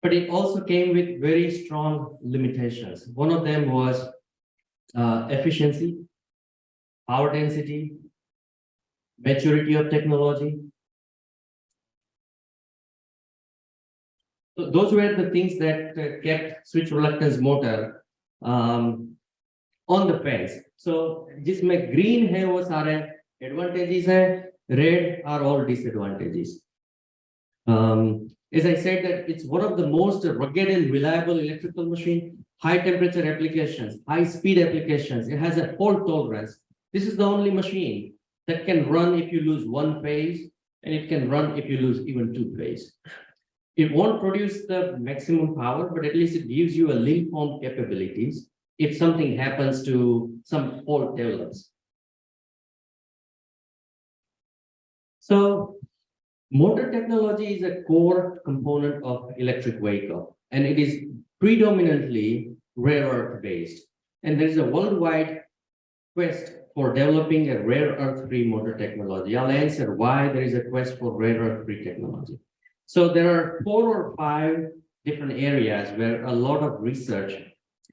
but it also came with very strong limitations. One of them was efficiency, power density, maturity of technology. So those were the things that kept switch reluctance motor on the fence. So जिसमें green है वो सारे advantages हैं, red are all disadvantages. As I said, that it's one of the most rugged and reliable electrical machine, high temperature applications, high speed applications. It has a fault tolerance. This is the only machine that can run if you lose one phase, and it can run if you lose even two phase. It won't produce the maximum power, but at least it gives you a link form capabilities if something happens to some fault develops. So motor technology is a core component of electric vehicle, and it is predominantly rare earth based. And there is a worldwide quest for developing a rare earth free motor technology. I'll answer why there is a quest for rare earth free technology. So there are 4 or 5 different areas where a lot of research,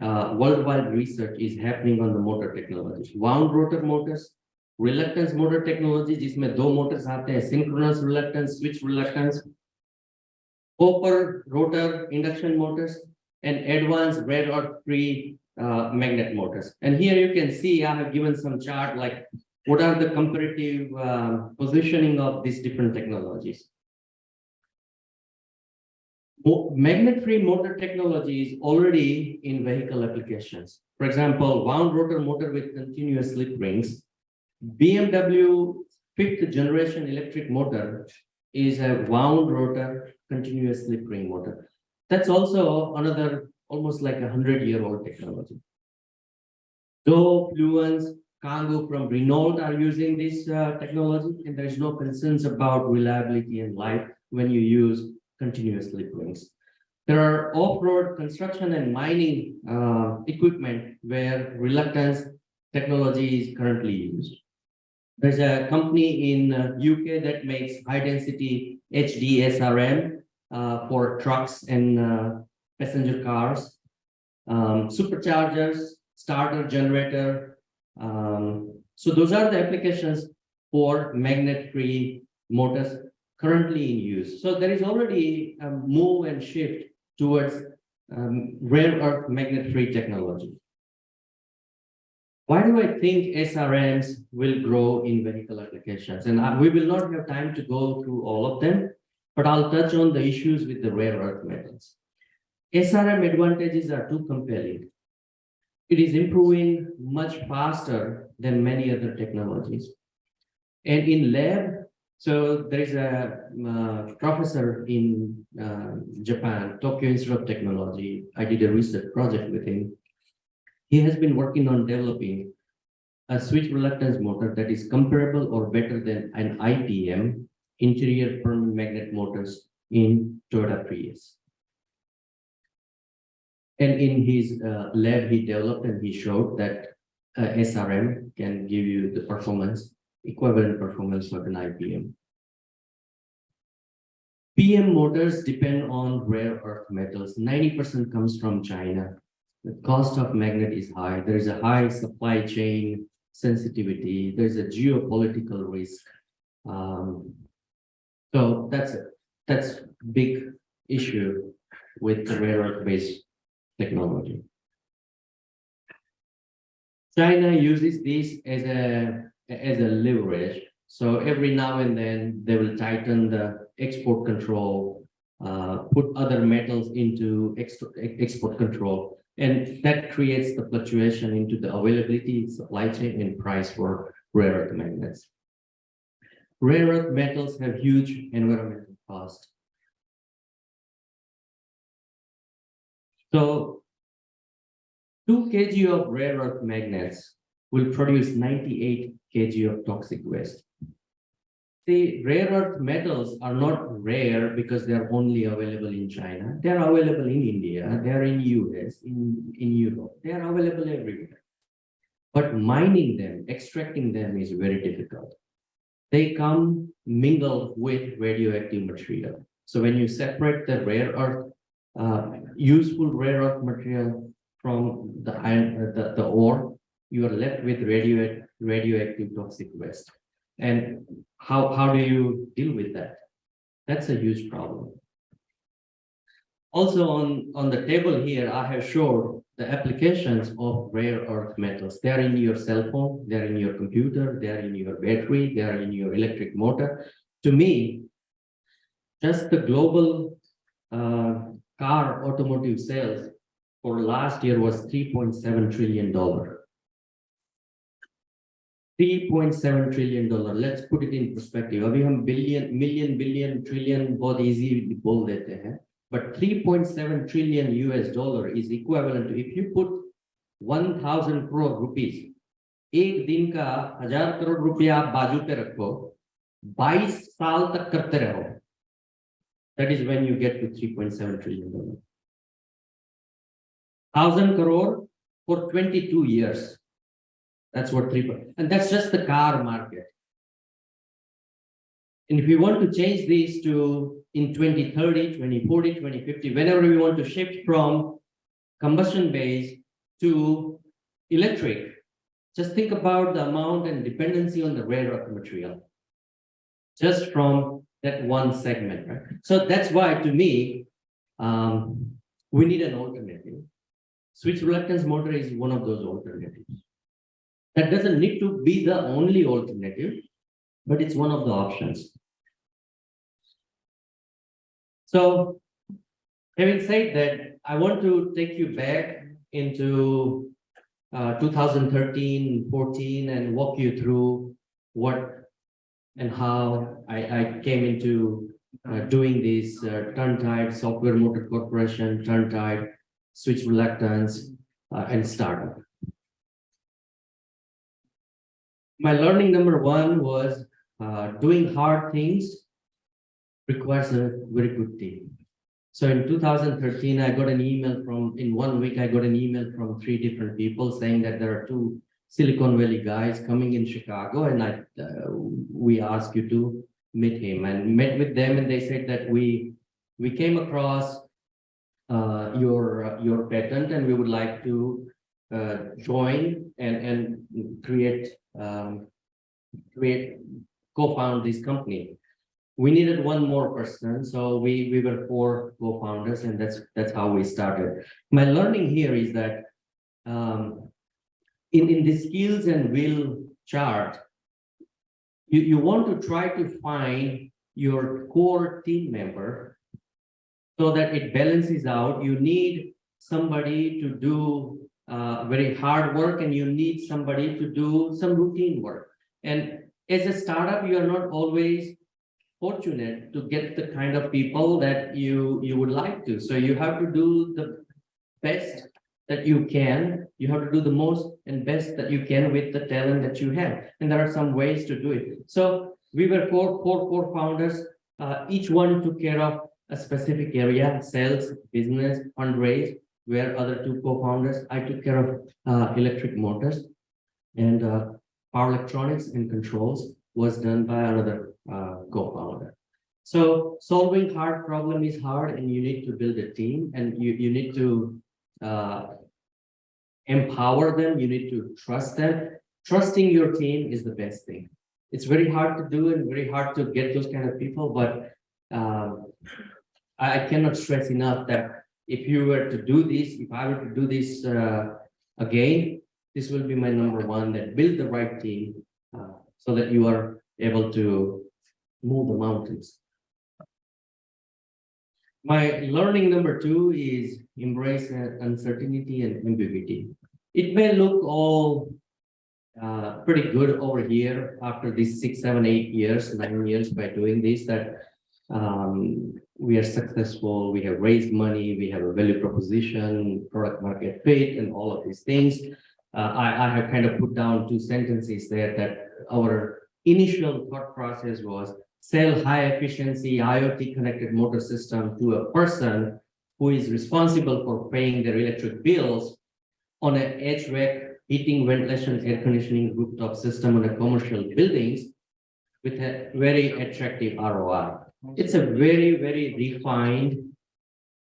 worldwide research is happening on the motor technologies. Wound rotor motors, reluctance motor technology, जिसमें 2 motors आते हैं, synchronous reluctance, switch reluctance, copper rotor induction motors, and advanced rare earth free magnet motors. And here you can see I have given some chart like what are the comparative positioning of these different technologies. Magnet-free motor technology is already in vehicle applications. For example, wound rotor motor with continuous slip rings. BMW 5th generation electric motor is a wound rotor continuous slip ring motor. That's also another almost like 100-year-old technology. Though Fluence, Kangoo from Renault are using this technology, and there is no concerns about reliability and life when you use continuous slip rings. There are off-road construction and mining equipment where reluctance technology is currently used. There's a company in UK that makes high-density HDSRM for trucks and passenger cars, superchargers, starter generator. So those are the applications for magnet-free motors currently in use. So there is already a move and shift towards rare earth magnet-free technology. Why do I think SRMs will grow in vehicle applications? And we will not have time to go through all of them, but I'll touch on the issues with the rare earth metals. SRM advantages are too compelling. It is improving much faster than many other technologies. And in lab, so there is a professor in Japan, Tokyo Institute of Technology. I did a research project with him. He has been working on developing a switch reluctance motor that is comparable or better than an IPM, interior permanent magnet motors, in Toyota Prius. And in his lab, he developed and he showed that SRM can give you the performance, equivalent performance of an IPM. PM motors depend on rare earth metals. 90% comes from China. The cost of magnet is high. There is a high supply chain sensitivity. There's a geopolitical risk. So that's a big issue with the rare earth based technology. China uses this as a leverage. So every now and then they will tighten the export control, put other metals into export control, and that creates the fluctuation into the availability, supply chain, and price for rare earth magnets. Rare earth metals have huge environmental cost. So 2 kg of rare earth magnets will produce 98 kg of toxic waste. The rare earth metals are not rare because they're only available in China. They're available in India, they're in US, in Europe, they're available everywhere. But mining them, extracting them is very difficult. They come mingled with radioactive material. So when you separate the rare earth, useful rare earth material from the ore, you are left with radioactive toxic waste. And how do you deal with that? That's a huge problem. Also on the table here, I have showed the applications of rare earth metals. They are in your cell phone, they are in your computer, they are in your battery, they are in your electric motor. To me, just the global car automotive sales for last year was $3.7 trillion. $3.7 trillion. Let's put it in perspective. अभी हम billion, million, billion, trillion बहुत easy बोल देते हैं. But 3.7 trillion US dollar is equivalent to, if you put 1,000 crore rupees, एक दिन का 1,000 crore रुपया आप बाजू पे रखो, 22 साल तक करते रहो. That is when you get to 3.7 trillion dollars. 1,000 crore for 22 years. That's what 3. And that's just the car market. And if we want to change this to in 2030, 2040, 2050, whenever we want to shift from combustion based to electric, just think about the amount and dependency on the rare earth material. Just from that one segment, right? So that's why, to me, we need an alternative. Switch reluctance motor is one of those alternatives. That doesn't need to be the only alternative, but it's one of the options. So, having said that, I want to take you back into 2013, 14, and walk you through what and how I came into doing this Turntide Software Motor Corporation, Turntide, Switch Reluctance, and startup. My learning number one was doing hard things requires a very good team. So in 2013, I got an email in 1 week, I got an email from 3 different people saying that there are 2 Silicon Valley guys coming in Chicago, and we ask you to meet him, and met with them, and they said that we came across your patent, and we would like to join and create co-found this company. We needed 1 more person, so we were 4 co-founders, and that's how we started. My learning here is that in the skills and will chart, you want to try to find your core team member so that it balances out. You need somebody to do very hard work, and you need somebody to do some routine work. And as a startup, you are not always fortunate to get the kind of people that you would like to. So you have to do the best that you can. You have to do the most and best that you can with the talent that you have. And there are some ways to do it. So we were four founders. Each one took care of a specific area: sales, business, fundraise, where other 2 co-founders. I took care of electric motors, and power electronics and controls was done by another co-founder. So solving hard problem is hard, and you need to build a team, and you need to empower them. You need to trust them. Trusting your team is the best thing. It's very hard to do and very hard to get those kind of people, but I cannot stress enough that if you were to do this, if I were to do this again, this will be my number 1, that build the right team so that you are able to move the mountains. My learning number 2 is embrace uncertainty and ambiguity. It may look all pretty good over here after these 6, 7, 8 years, 9 years by doing this, that we are successful, we have raised money, we have a value proposition, product market fit, and all of these things. I have kind of put down 2 sentences there that our initial thought process was sell high efficiency IoT connected motor system to a person who is responsible for paying their electric bills on an HVAC, heating, ventilation, air conditioning rooftop system on a commercial buildings with a very attractive ROI. It's a very, very refined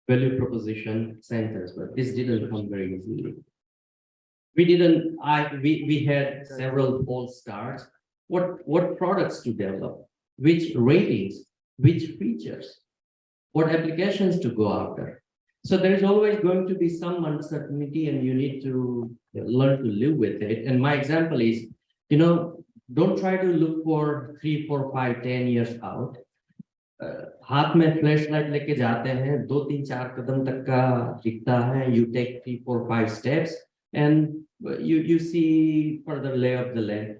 value proposition sentence, but this didn't come very easily. We had several false starts. What products to develop, which ratings, which features, what applications to go after. So there is always going to be some uncertainty and you need to learn to live with it. And my example is, don't try to look for 3, 4, 5, 10 years out. हाथ में flashlight लेके जाते हैं 2, 3, 4 कदम तक का दिखता है. You take 3, 4, 5 steps and you see further lay of the land.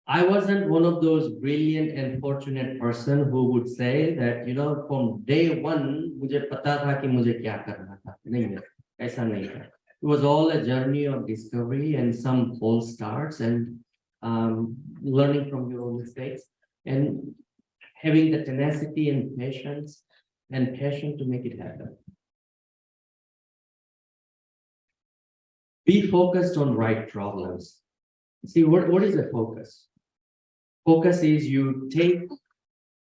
I wasn't one of those brilliant and fortunate person who would say that from day one मुझे पता था कि मुझे क्या करना था. नहीं, ऐसा नहीं था. It was all a journey of discovery and some false starts and learning from your own mistakes and having the tenacity and patience and passion to make it happen. Be focused on right problems. See, what is a focus? Focus is you take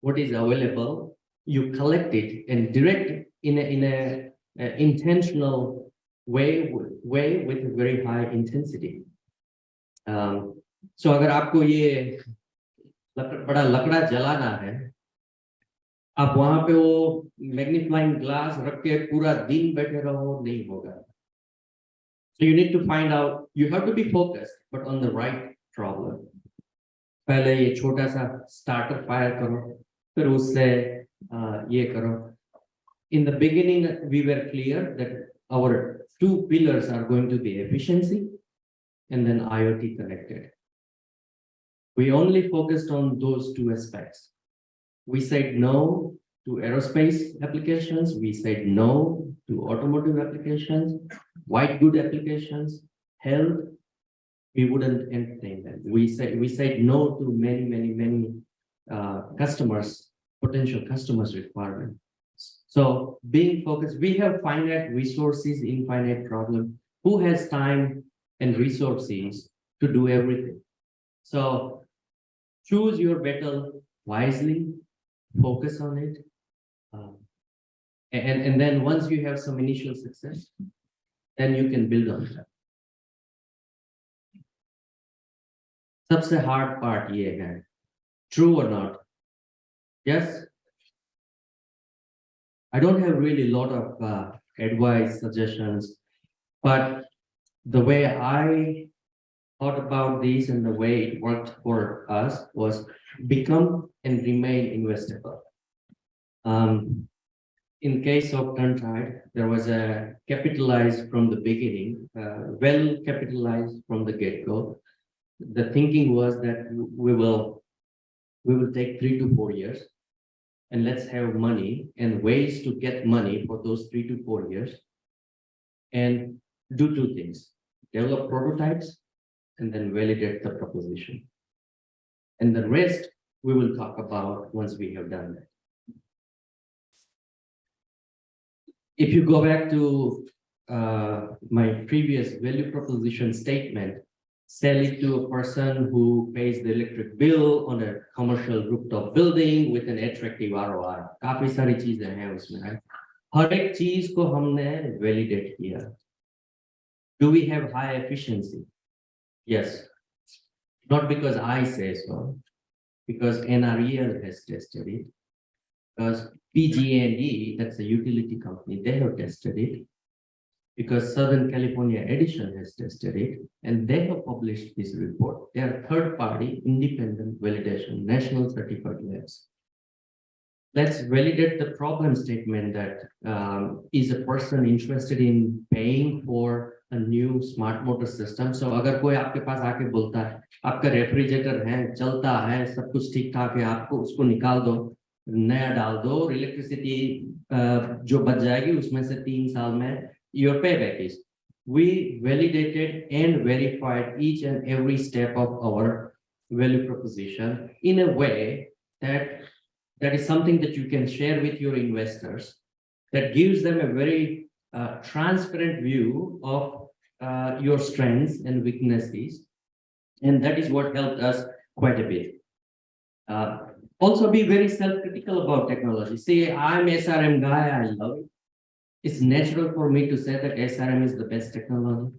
what is available, you collect it and direct it in a intentional way with a very high intensity. So अगर आपको ये बड़ा लकड़ा जलाना है, आप वहां पे वो मैग्नीफाइंग ग्लास रख के पूरा दिन बैठे रहो, नहीं होगा. So you need to find out, you have to be focused, but on the right problem. पहले ये छोटा सा starter fire करो, फिर उससे ये करो. In the beginning, we were clear that our 2 pillars are going to be efficiency and then IoT connected. We only focused on those 2 aspects. We said no to aerospace applications. We said no to automotive applications, white good applications, health. We wouldn't entertain them. We said no to many customers, potential customers' requirements. So being focused, we have finite resources, infinite problem. Who has time and resources to do everything? So choose your battle wisely, focus on it. And then once you have some initial success, then you can build on that. सबसे hard part ये है, true or not? Yes? I don't have really a lot of advice, suggestions, but the way I thought about this and the way it worked for us was become and remain investable. In case of Turntide, there was a capitalized from the beginning, well capitalized from the get-go. The thinking was that we will take 3 to 4 years and let's have money and ways to get money for those 3 to 4 years and do 2 things, develop prototypes and then validate the proposition. And the rest we will talk about once we have done that. If you go back to my previous value proposition statement, sell it to a person who pays the electric bill on a commercial rooftop building with an attractive ROI. काफी सारी चीजें हैं उसमें. हर एक चीज को हमने validate किया. Do we have high efficiency? Yes. Not because I say so, because NREL has tested it, because PG&E, that's a utility company, they have tested it, because Southern California Edison has tested it, and they have published this report. They are third-party independent validation, national certified labs. Let's validate the problem statement that is a person interested in paying for a new smart motor system. So अगर कोई आपके पास आके बोलता है, आपका refrigerator है, चलता है, सब कुछ ठीक ठाक है, आपको उसको निकाल दो, नया डाल दो, इलेक्ट्रिसिटी जो बच जाएगी उसमें से 3 साल में your payback is. We validated and verified each and every step of our value proposition in a way that is something that you can share with your investors, that gives them a very transparent view of your strengths and weaknesses. And that is what helped us quite a bit. Also be very self-critical about technology. See, I'm SRM guy, I love it. It's natural for me to say that SRM is the best technology,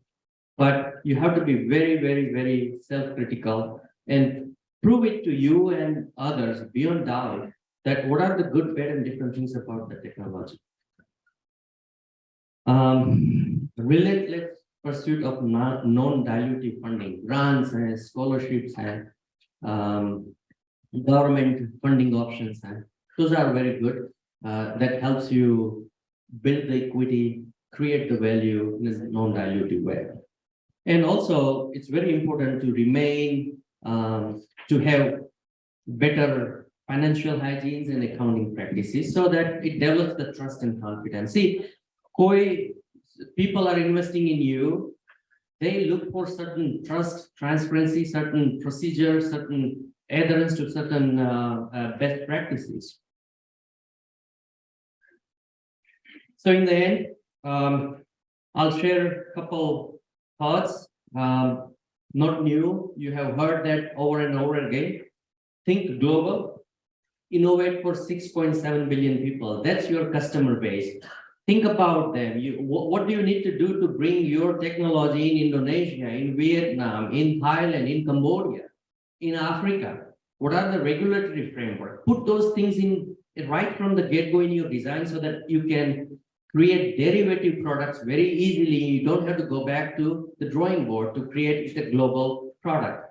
but you have to be very, very, very self-critical and prove it to you and others beyond doubt that what are the good, bad, and different things about the technology. Relentless pursuit of non-dilutive funding, grants and scholarships and government funding options. And those are very good. That helps you build the equity, create the value in a non-dilutive way. And also, it's very important to remain, to have better financial hygienes and accounting practices so that it develops the trust and confidence. See, people are investing in you, they look for certain trust, transparency, certain procedures, certain adherence to certain best practices. So in the end, I'll share a couple thoughts, not new. You have heard that over and over again. Think global, innovate for 6.7 billion people. That's your customer base. Think about them. What do you need to do to bring your technology in Indonesia, in Vietnam, in Thailand, in Cambodia, in Africa? What are the regulatory framework? Put those things in right from the get-go in your design so that you can create derivative products very easily. You don't have to go back to the drawing board to create a global product.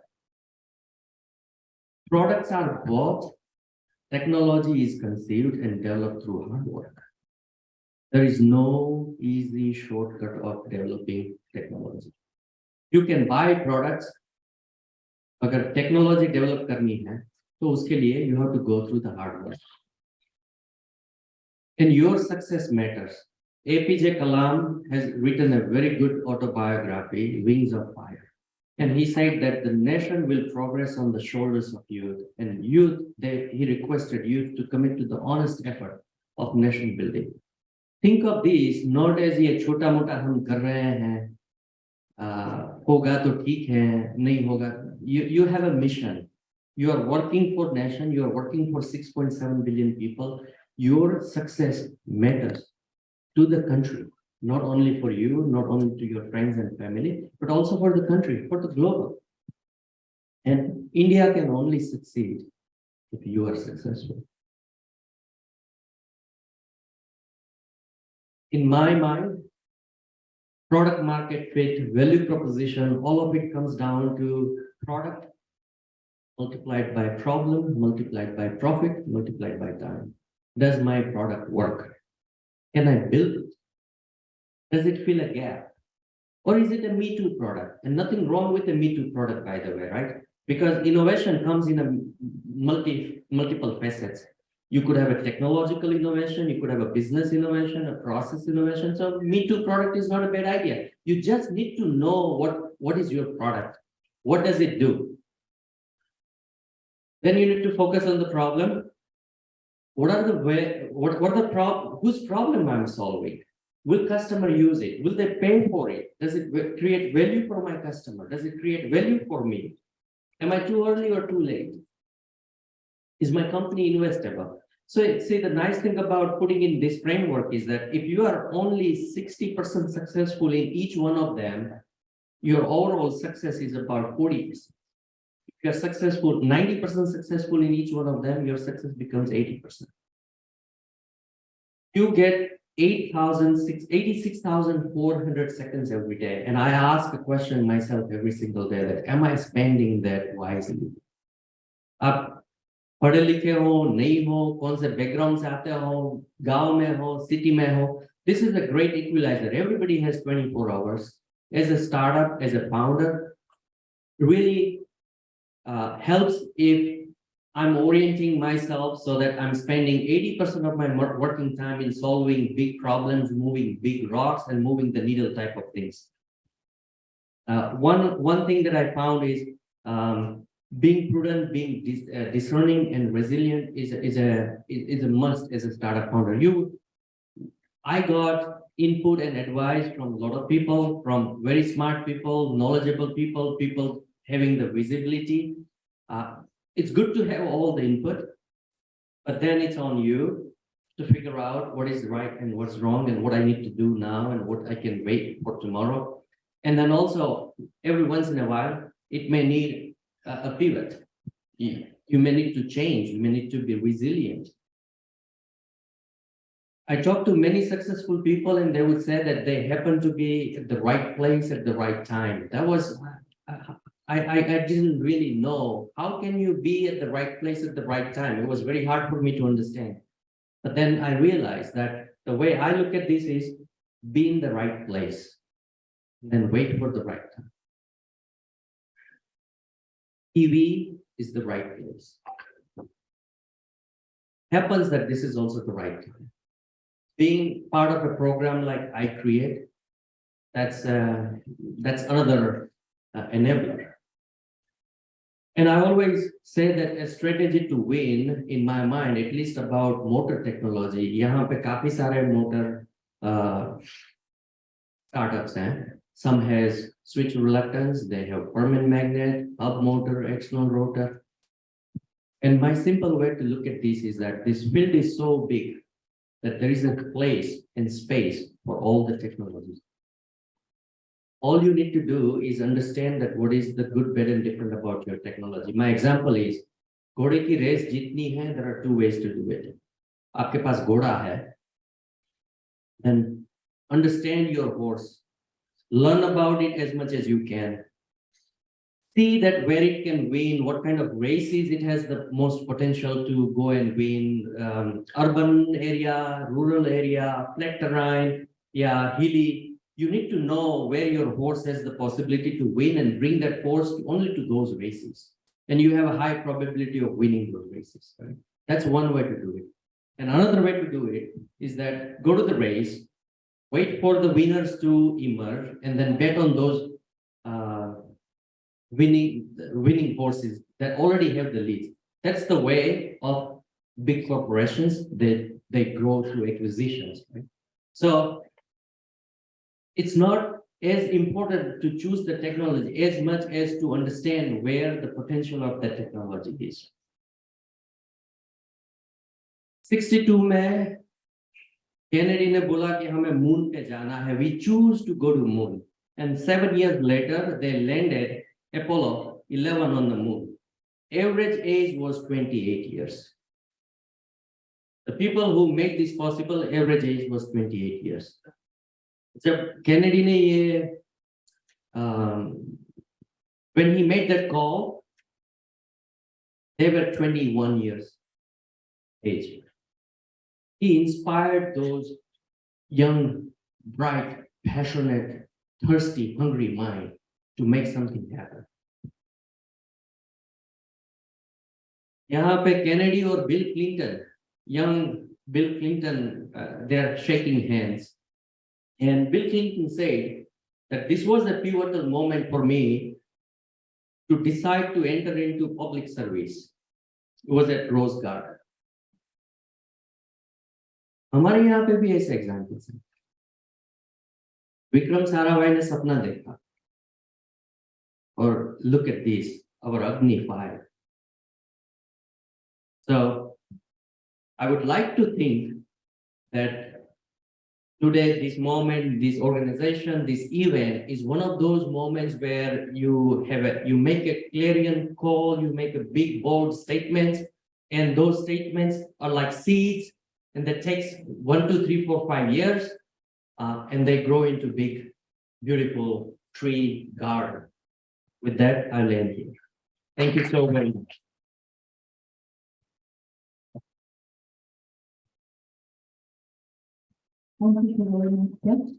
Products are bought, technology is conceived and developed through hard work. There is no easy shortcut of developing technology. You can buy products. अगर technology develop करनी है, तो उसके लिए you have to go through the hard work. And your success matters. APJ Kalam has written a very good autobiography, Wings of Fire. And he said that the nation will progress on the shoulders of youth. And youth, he requested youth to commit to the honest effort of nation building. Think of these not as ये छोटा मोटा हम कर रहे हैं, होगा तो ठीक है, नहीं होगा. You have a mission. You are working for nation. You are working for 6.7 billion people. Your success matters to the country, not only for you, not only to your friends and family, but also for the country, for the global. And India can only succeed if you are successful. In my mind, product market fit, value proposition, all of it comes down to product multiplied by problem, multiplied by profit, multiplied by time. Does my product work? Can I build it? Does it fill a gap? Or is it a Me Too product? And nothing wrong with a Me Too product, by the way, right? Because innovation comes in a multiple facets. You could have a technological innovation, you could have a business innovation, a process innovation. So Me Too product is not a bad idea. You just need to know what is your product. What does it do? Then you need to focus on the problem. Whose problem I'm solving? Will customer use it? Will they pay for it? Does it create value for my customer? Does it create value for me? Am I too early or too late? Is my company investable? So see, the nice thing about putting in this framework is that if you are only 60% successful in each one of them, your overall success is about 40%. If you're successful, 90% successful in each one of them, your success becomes 80%. You get 86,400 seconds every day. And I ask a question myself every single day that, am I spending that wisely? आप पढ़े लिखे हो, नहीं हो, कौन से background से आते हो, गांव में हो, city में हो. This is a great equalizer. Everybody has 24 hours. As a startup, as a founder, really helps if I'm orienting myself so that I'm spending 80% of my working time in solving big problems, moving big rocks, and moving the needle type of things. One thing that I found is being prudent, being discerning, and resilient is a must as a startup founder. I got input and advice from a lot of people, from very smart people, knowledgeable people, people having the visibility. It's good to have all the input, but then it's on you to figure out what is right and what's wrong and what I need to do now and what I can wait for tomorrow. And then also, every once in a while, it may need a pivot. You may need to change. You may need to be resilient. I talked to many successful people and they would say that they happen to be at the right place at the right time. That was, I didn't really know. How can you be at the right place at the right time? It was very hard for me to understand. But then I realized that the way I look at this is be in the right place, then wait for the right time. EV is the right place. Happens that this is also the right time. Being part of a program like iCreate, that's another enabler. And I always say that a strategy to win, in my mind, at least about motor technology, यहाँ पे काफी सारे motor startups हैं. Some has switch reluctance, they have permanent magnet, hub motor, external rotor. And my simple way to look at this is that this field is so big that there is a place and space for all the technologies. All you need to do is understand that what is the good, bad, and different about your technology. My example is, घोड़े की race जीतनी है, there are two ways to do it. आपके पास घोड़ा है, then understand your horse. Learn about it as much as you can. See that where it can win, what kind of races it has the most potential to go and win. Urban area, rural area, flat terrain, yeah, hilly. You need to know where your horse has the possibility to win and bring that horse only to those races. And you have a high probability of winning those races. Right? That's one way to do it. And another way to do it is that go to the race, wait for the winners to emerge, and then bet on those winning horses that already have the lead. That's the way of big corporations that they grow through acquisitions. Right? So it's not as important to choose the technology as much as to understand where the potential of that technology is. 62 में Kennedy ने बोला कि हमें moon पे जाना है. We choose to go to moon. And 7 years later, they landed Apollo 11 on the moon. Average age was 28 years. The people who made this possible, average age was 28 years. जब Kennedy ने ये when he made that call, they were 21 years age. He inspired those young, bright, passionate, thirsty, hungry mind to make something happen. यहाँ पे Kennedy और Bill Clinton, young Bill Clinton, they're shaking hands. And Bill Clinton said that this was a pivotal moment for me to decide to enter into public service. It was at Rose Garden. हमारे यहाँ पे भी ऐसे examples हैं. विक्रम साराभाई ने सपना देखा और look at this, our Agni 5. So I would like to think that today, this moment, this organization, this event is one of those moments where you make a clarion call, you make a big, bold statement, and those statements are like seeds, and that takes 1, 2, 3, 4, 5 years, and they grow into big, beautiful tree garden. With that, I'll end here. Thank you so very much. Thank you very much.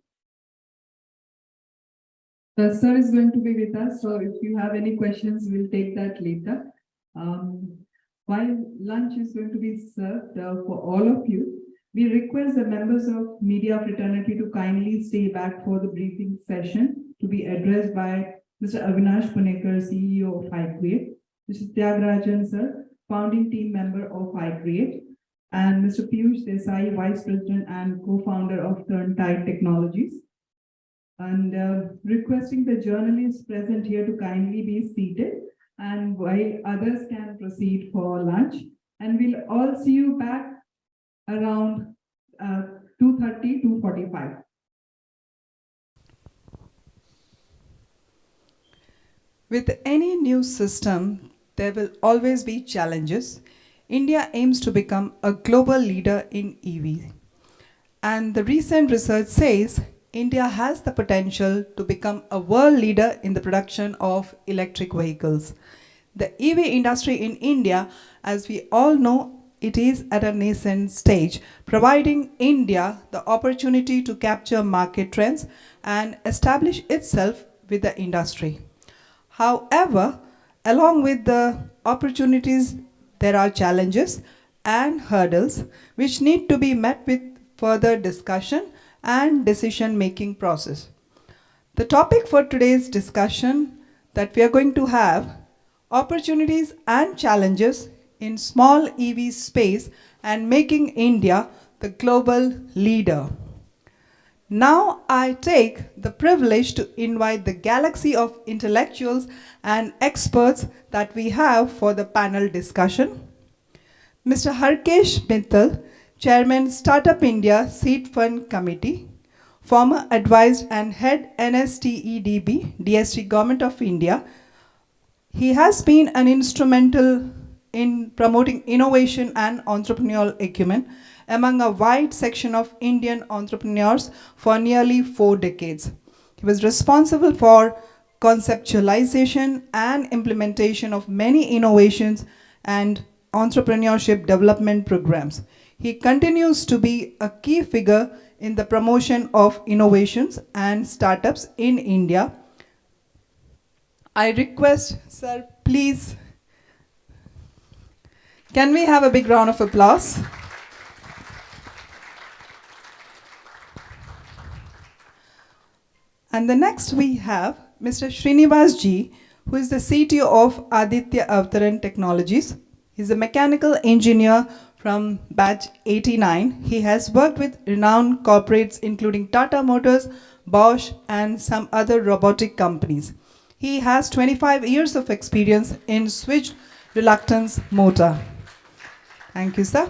The sir is going to be with us, so if you have any questions, we'll take that later. While lunch is going to be served for all of you, we request the members of media fraternity to kindly stay back for the briefing session to be addressed by Mr. Avinash Punekar, CEO of iCreate, Mr. Tyagarajan sir, founding team member of iCreate, and Mr. Piyush Desai, Vice President and co-founder of Turntide Technologies. And requesting the journalists present here to kindly be seated, and while others can proceed for lunch. And we'll all see you back around 2:30, 2:45. With any new system, there will always be challenges. India aims to become a global leader in EV. And the recent research says India has the potential to become a world leader in the production of electric vehicles. The EV industry in India, as we all know, it is at a nascent stage, providing India the opportunity to capture market trends and establish itself with the industry. However, along with the opportunities, there are challenges and hurdles which need to be met with further discussion and decision-making process. The topic for today's discussion that we are going to have, opportunities and challenges in small EV space and making India the global leader. Now I take the privilege to invite the galaxy of intellectuals and experts that we have for the panel discussion. Mr. Harkesh Mittal, Chairman Startup India Seed Fund Committee, former advised and head NSTEDB, DST Government of India. He has been an instrumental in promoting innovation and entrepreneurial acumen among a wide section of Indian entrepreneurs for nearly 4 decades. He was responsible for conceptualization and implementation of many innovations and entrepreneurship development programs. He continues to be a key figure in the promotion of innovations and startups in India. I request, sir, please, can we have a big round of applause? And the next we have Mr. Srinivas Ji, who is the CTO of Aditya Avtaran Technologies. He's a mechanical engineer from batch 89. He has worked with renowned corporates including Tata Motors, Bosch, and some other robotic companies. He has 25 years of experience in switched reluctance motor. Thank you, sir.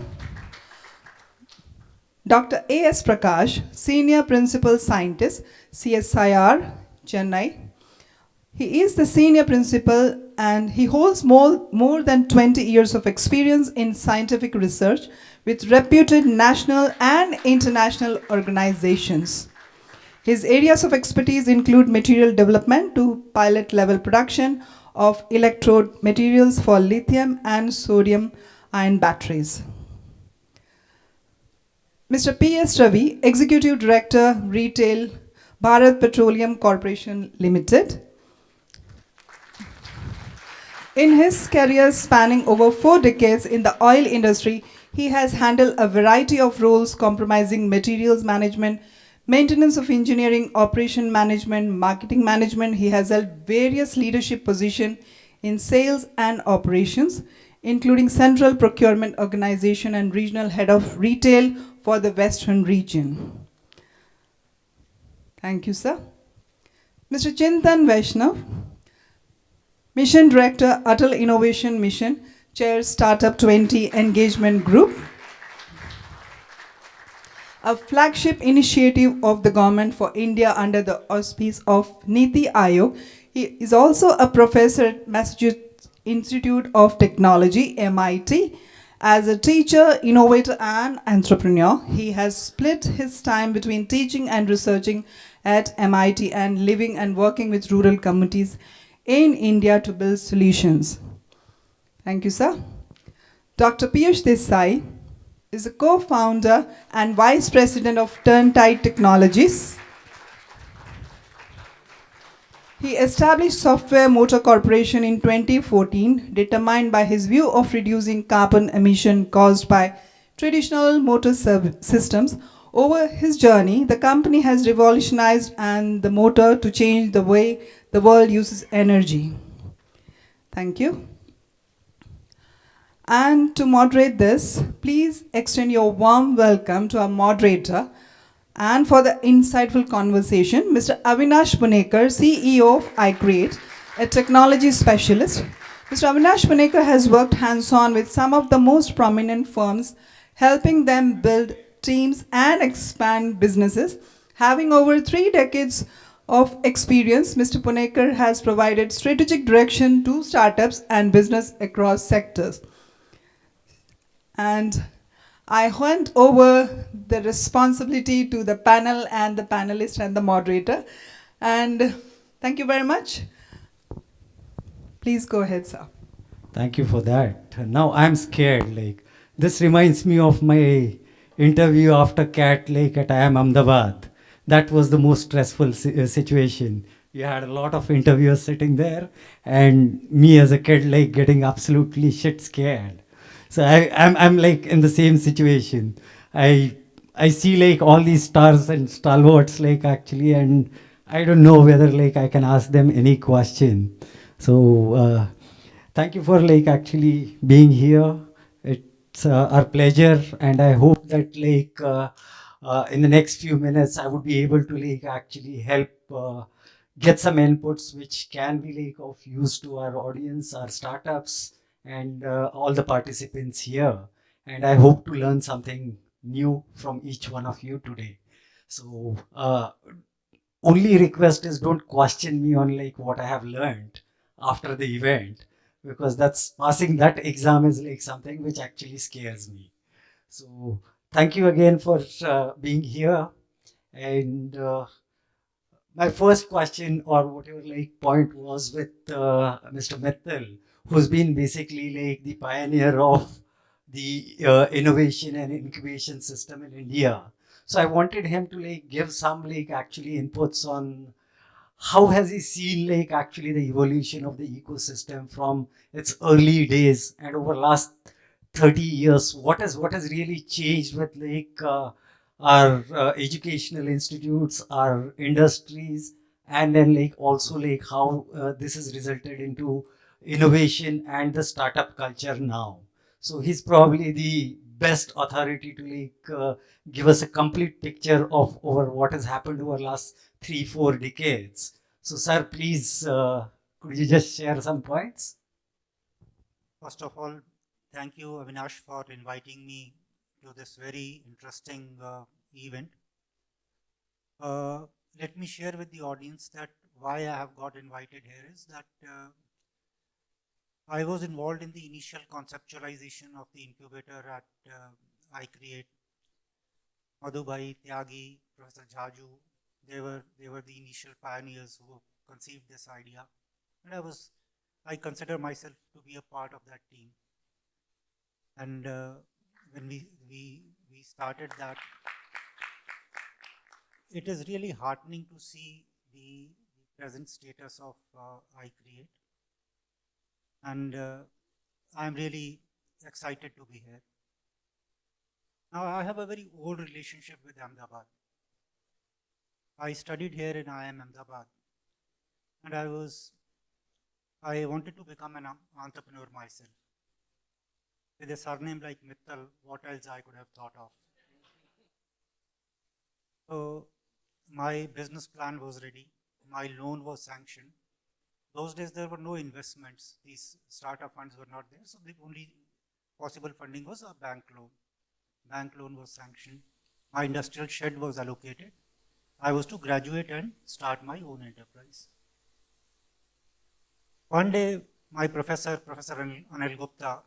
Dr. A.S. Prakash, Senior Principal Scientist, CSIR, Chennai. He is the Senior Principal and he holds more than 20 years of experience in scientific research with reputed national and international organizations. His areas of expertise include material development to pilot level production of electrode materials for lithium and sodium ion batteries. Mr. P.S. Ravi, Executive Director, Retail, Bharat Petroleum Corporation Limited. In his career spanning over 4 decades in the oil industry, he has handled a variety of roles comprising materials management, maintenance of engineering, operation management, marketing management. He has held various leadership positions in sales and operations, including Central Procurement Organization and Regional Head of Retail for the Western region. Thank you, sir. Mr. Chintan Vaishnav, Mission Director, Atal Innovation Mission, Chair Startup 20 Engagement Group, a flagship initiative of the Government for India under the auspice of Niti Aayog. He is also a professor at Massachusetts Institute of Technology, MIT. As a teacher, innovator, and entrepreneur, he has split his time between teaching and researching at MIT and living and working with rural communities in India to build solutions. Thank you, sir. Dr. Piyush Desai is a co-founder and vice president of Turntide Technologies. He established Software Motor Corporation in 2014, determined by his view of reducing carbon emission caused by traditional motor systems. Over his journey, the company has revolutionized the motor to change the way the world uses energy. Thank you. And to moderate this, please extend your warm welcome to our moderator and for the insightful conversation, Mr. Avinash Punekar, CEO of iCreate, a technology specialist. Mr. Avinash Punekar has worked hands-on with some of the most prominent firms, helping them build teams and expand businesses. Having over 3 decades of experience, Mr. Punekar has provided strategic direction to startups and business across sectors. And I hand over the responsibility to the panel and the panelist and the moderator. And thank you very much. Please go ahead, sir. Thank you for that. Now I'm scared. Like, this reminds me of my interview after Cat Lake at IIM Ahmedabad. That was the most stressful situation. We had a lot of interviewers sitting there, and me as a kid, like, getting absolutely shit scared. So I'm like in the same situation. I I see like all these stars and stalwarts like actually, and I don't know whether like I can ask them any question. So thank you for like actually being here. It's our pleasure, and I hope that like in the next few minutes I would be able to like actually help get some inputs which can be like of use to our audience, our startups, and all the participants here. And I hope to learn something new from each one of you today. So only request is don't question me on like what I have learned after the event, because that's passing that exam is like something which actually scares me. So thank you again for being here. And my first question or whatever like point was with Mr. Mittal, who's been basically like the pioneer of the innovation and incubation system in India. So I wanted him to like give some like actually inputs on how has he seen like actually the evolution of the ecosystem from its early days and over last 30 years. What has really changed with like our educational institutes, our industries, and then like also like how this has resulted into innovation and the startup culture now. So he's probably the best authority to like give us a complete picture of over what has happened over last 3-4 decades. So sir, please could you just share some points? First of all, thank you, Avinash, for inviting me to this very interesting event. Let me share with the audience that why I have got invited here is that I was involved in the initial conceptualization of the incubator at iCreate. Madhubai, Tyagi, Professor Jaju, they were the initial pioneers who conceived this idea. And I consider myself to be a part of that team. And when we started that, it is really heartening to see the present status of iCreate. And I'm really excited to be here. Now, I have a very old relationship with Ahmedabad. I studied here in IIM Ahmedabad, and I wanted to become an entrepreneur myself. With a surname like Mittal, what else I could have thought of? So my business plan was ready. My loan was sanctioned. Those days there were no investments. These startup funds were not there. So the only possible funding was a bank loan. Bank loan was sanctioned. My industrial shed was allocated. I was to graduate and start my own enterprise. One day, my Professor Anil Gupta,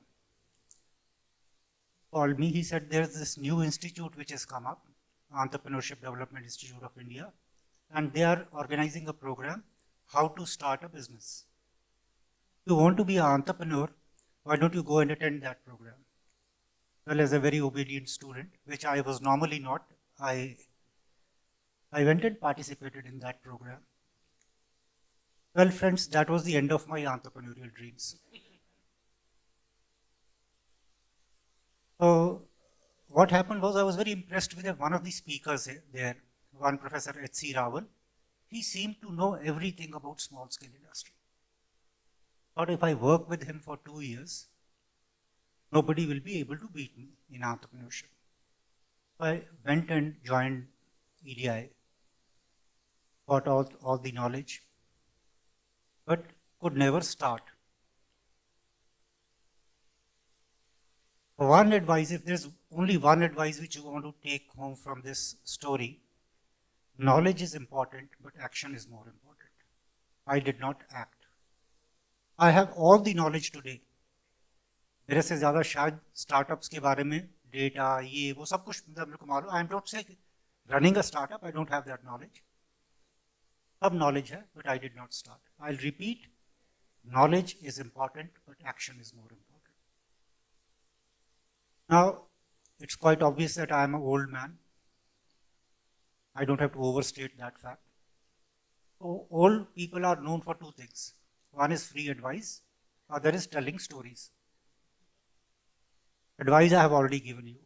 called me. He said, there's this new institute which has come up, Entrepreneurship Development Institute of India, and they are organizing a program, how to start a business. If you want to be an entrepreneur, why don't you go and attend that program? Well, as a very obedient student, which I was normally not, I went and participated in that program. Well, friends, that was the end of my entrepreneurial dreams. So what happened was I was very impressed with one of the speakers there, one Professor H.C. Rawal. He seemed to know everything about small-scale industry. But if I work with him for 2 years, nobody will be able to beat me in entrepreneurship. So I went and joined EDI, got all the knowledge, but could never start. One advice, if there's only one advice which you want to take home from this story, knowledge is important, but action is more important. I did not act. I have all the knowledge today. मेरे से ज़्यादा शायद startups के बारे में data, ये वो सब कुछ मतलब मेरे को मालूम. I am not saying running a startup, I don't have that knowledge. Some knowledge है, but I did not start. I'll repeat, knowledge is important, but action is more important. Now, it's quite obvious that I am an old man. I don't have to overstate that fact. So old people are known for two things. One is free advice, other is telling stories. Advice I have already given you.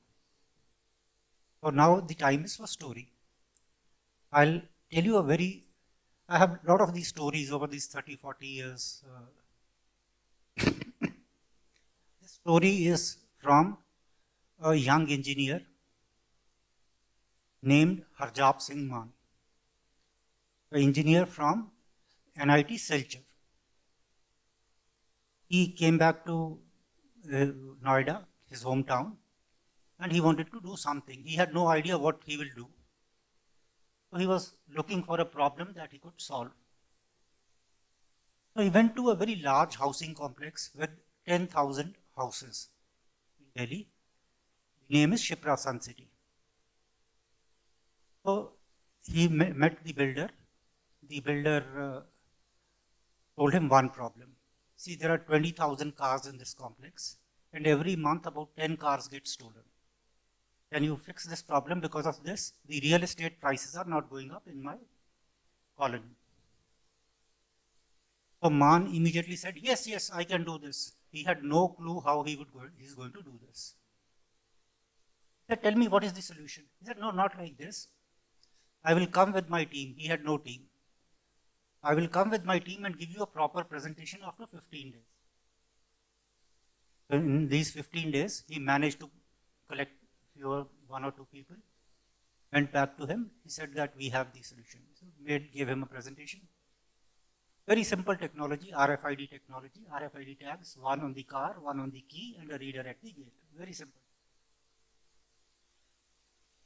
So now the time is for story. I'll tell you I have a lot of these stories over these 30, 40 years. This story is from a young engineer named Harjap Singh Man, an engineer from NIT Silchar. He came back to Noida, his hometown, and he wanted to do something. He had no idea what he will do. So he was looking for a problem that he could solve. So he went to a very large housing complex with 10,000 houses in Delhi. The name is Shipra Sun City. So he met the builder. The builder told him one problem. See, there are 20,000 cars in this complex, and every month about 10 cars get stolen. Can you fix this problem? Because of this, the real estate prices are not going up in my colony. So Man immediately said, yes, yes, I can do this. He had no clue how he's going to do this. He said, tell me, what is the solution? He said, no, not like this. I will come with my team. He had no team. I will come with my team and give you a proper presentation after 15 days. In these 15 days, he managed to collect one or two people, went back to him. He said that we have the solution. So gave him a presentation. Very simple technology, RFID technology, RFID tags, one on the car, one on the key, and a reader at the gate. Very simple.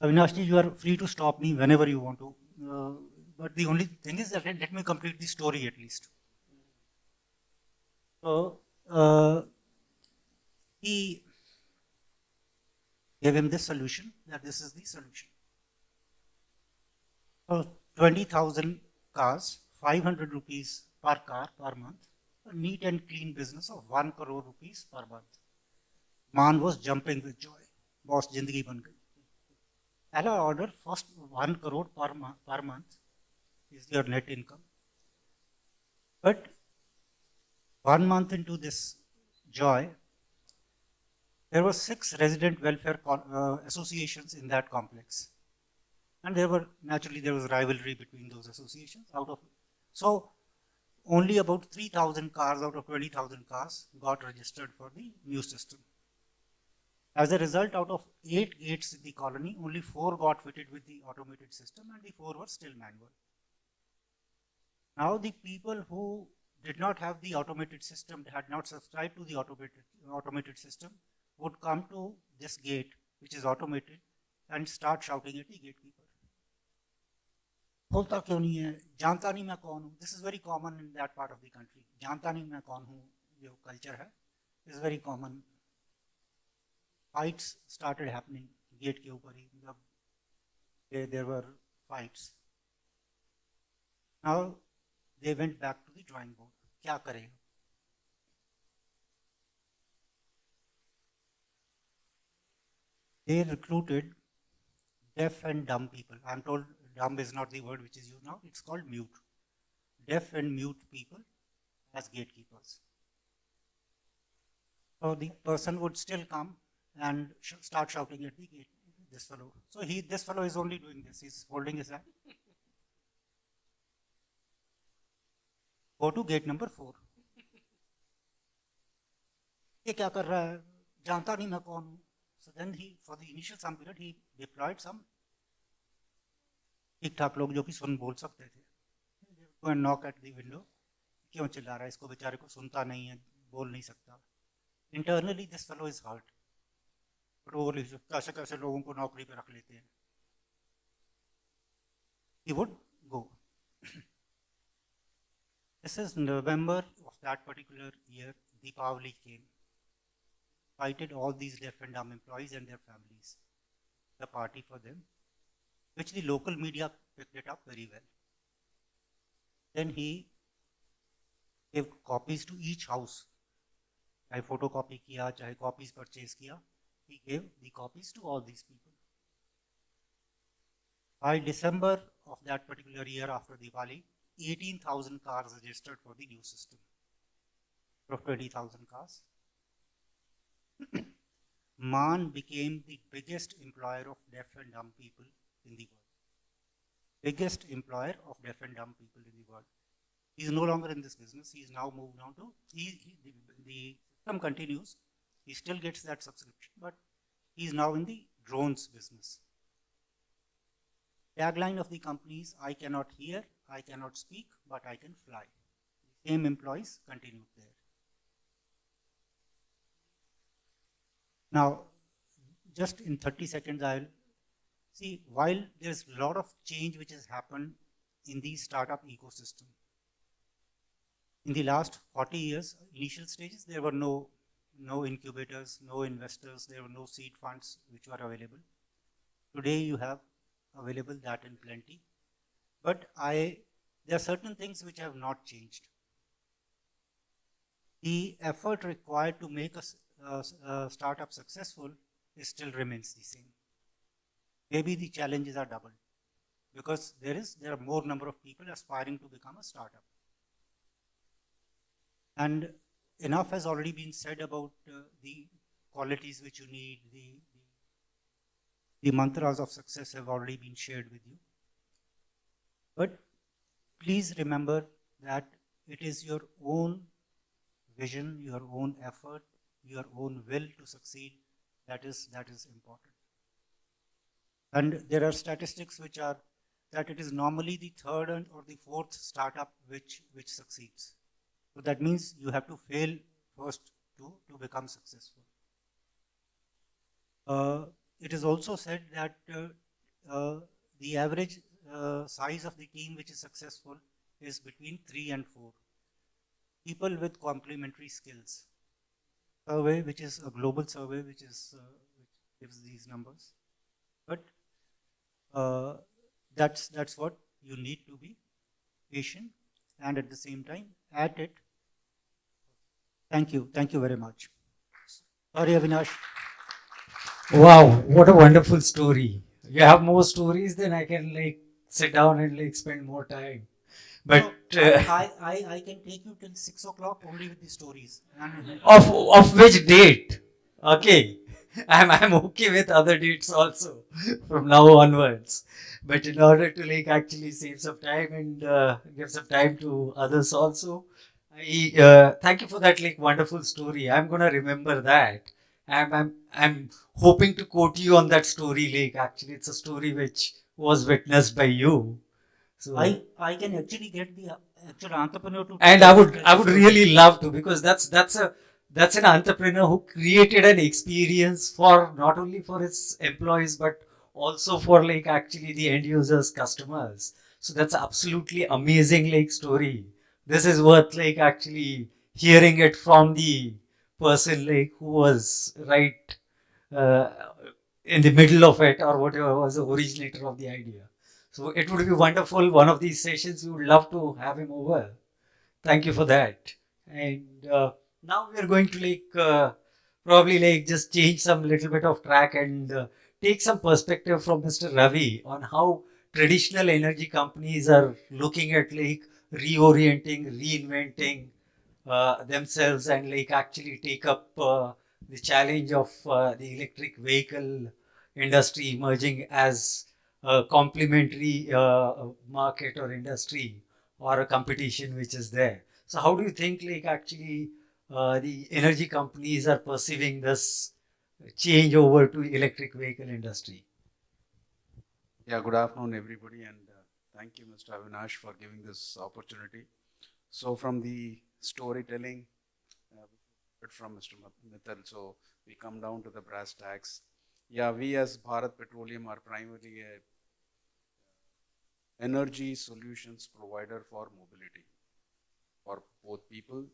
Avinash ji, you are free to stop me whenever you want to. But the only thing is that let me complete the story at least. So he gave him this solution, that this is the solution. So 20,000 cars, 500 rupees per car per month, a neat and clean business of 1 crore rupees per month. Man was jumping with joy. Boss jindagi ban gayi. Ella order first 1 crore per month is your net income. But 1 month into this joy, there were 6 resident welfare associations in that complex. And there was rivalry between those associations. So only about 3,000 cars out of 20,000 cars got registered for the new system. As a result, out of 8 gates in the colony, only 4 got fitted with the automated system and the 4 were still manual. Now the people who did not have the automated system, had not subscribed to the automated system, would come to this gate, which is automated, and start shouting at the gatekeeper. Bolta kyun nahi hai? Janta nahi main kaun hu? This is very common in that part of the country. Janta nahi main kaun hu? Jo culture hai, is very common. Fights started happening. Gate ke upar hi. There were fights. Now they went back to the drawing board. Kya kare? They recruited deaf and dumb people. I'm told dumb is not the word which is used now. It's called mute. Deaf and mute people as gatekeepers. So the person would still come and start shouting at the gate, this fellow. So this fellow is only doing this. He's holding his hand. Go to gate number 4. ये क्या कर रहा है? जानता नहीं मैं कौन हूँ. So then for the initial some period, he deployed some ठीक-ठाक लोग जो कि सुन बोल सकते थे. Go and knock at the window. क्यों चिल्ला रहा है? इसको बेचारे को सुनता नहीं है, बोल नहीं सकता. Internally, this fellow is hurt. But overly, कैसे लोगों को नौकरी पे रख लेते हैं. He would go. This is November of that particular year. Deepavali came. invited all these deaf and dumb employees and their families, the party for them, which the local media picked it up very well. Then he gave copies to each house. चाहे photocopy किया, चाहे copies purchase किया, he gave the copies to all these people. By December of that particular year after Diwali, 18,000 cars registered for the new system of 20,000 cars. MAN became the biggest employer of deaf and dumb people in the world. Biggest employer of deaf and dumb people in the world. He is no longer in this business. He is now moved on to, the system continues. He still gets that subscription, but he is now in the drones business. Tagline of the company is, I cannot hear, I cannot speak, but I can fly. The same employees continued there. Now, just in 30 seconds, I'll see, while there's a lot of change which has happened in the startup ecosystem. In the last 40 years, initial stages, there were no incubators, no investors, there were no seed funds which were available. Today you have available that in plenty. But there are certain things which have not changed. The effort required to make a startup successful still remains the same. Maybe the challenges are doubled because there are more number of people aspiring to become a startup. And enough has already been said about the qualities which you need, the mantras of success have already been shared with you. But please remember that it is your own vision, your own effort, your own will to succeed that is important. And there are statistics which are that it is normally the third or the fourth startup which succeeds. So that means you have to fail first to become successful. It is also said that the average size of the team which is successful is between 3 and 4. People with complementary skills. Survey, which is a global survey, which gives these numbers. But that's what you need to be patient and at the same time at it. Thank you very much. Sorry, Avinash. Wow, what a wonderful story. You have more stories, then I can sit down and spend more time. But no, I can take you till 6 o'clock only with the stories. of which date? Okay. I'm okay with other dates also from now onwards. But in order to actually save some time and give some time to others also, I thank you for that wonderful story. I'm gonna remember that. I'm hoping to quote you on that story. Actually, it's a story which was witnessed by you. So I can actually get the actual entrepreneur to. And I would really love to, because that's an entrepreneur who created an experience for not only for his employees but also for actually the end users, customers. So that's absolutely amazing story. This is worth actually hearing it from the person who was right in the middle of it, or whatever was the originator of the idea. So it would be wonderful. One of these sessions, we would love to have him over. Thank you for that. And now we are going to probably just change some little bit of track and take some perspective from Mr. Ravi on how traditional energy companies are looking at reorienting, reinventing themselves and actually take up the challenge of the electric vehicle industry emerging as a complementary market or industry or a competition which is there. So how do you think actually the energy companies are perceiving this change over to electric vehicle industry? Yeah, good afternoon, everybody, and thank you, Mr. Avinash, for giving this opportunity. So from the storytelling from Mr. Mittal, so we come down to the brass tacks. Yeah, we as Bharat Petroleum are primarily a energy solutions provider for mobility, for both people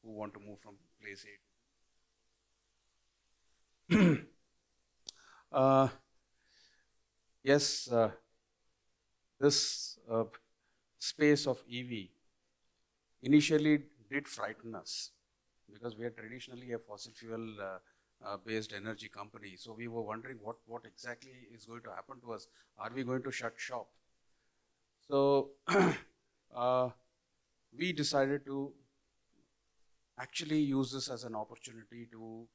who want to move from place A to B. Uh, yes, this space of EV initially did frighten us because we are traditionally a fossil fuel based energy company. So we were wondering what exactly is going to happen to us. Are we going to shut shop? So we decided to actually use this as an opportunity to,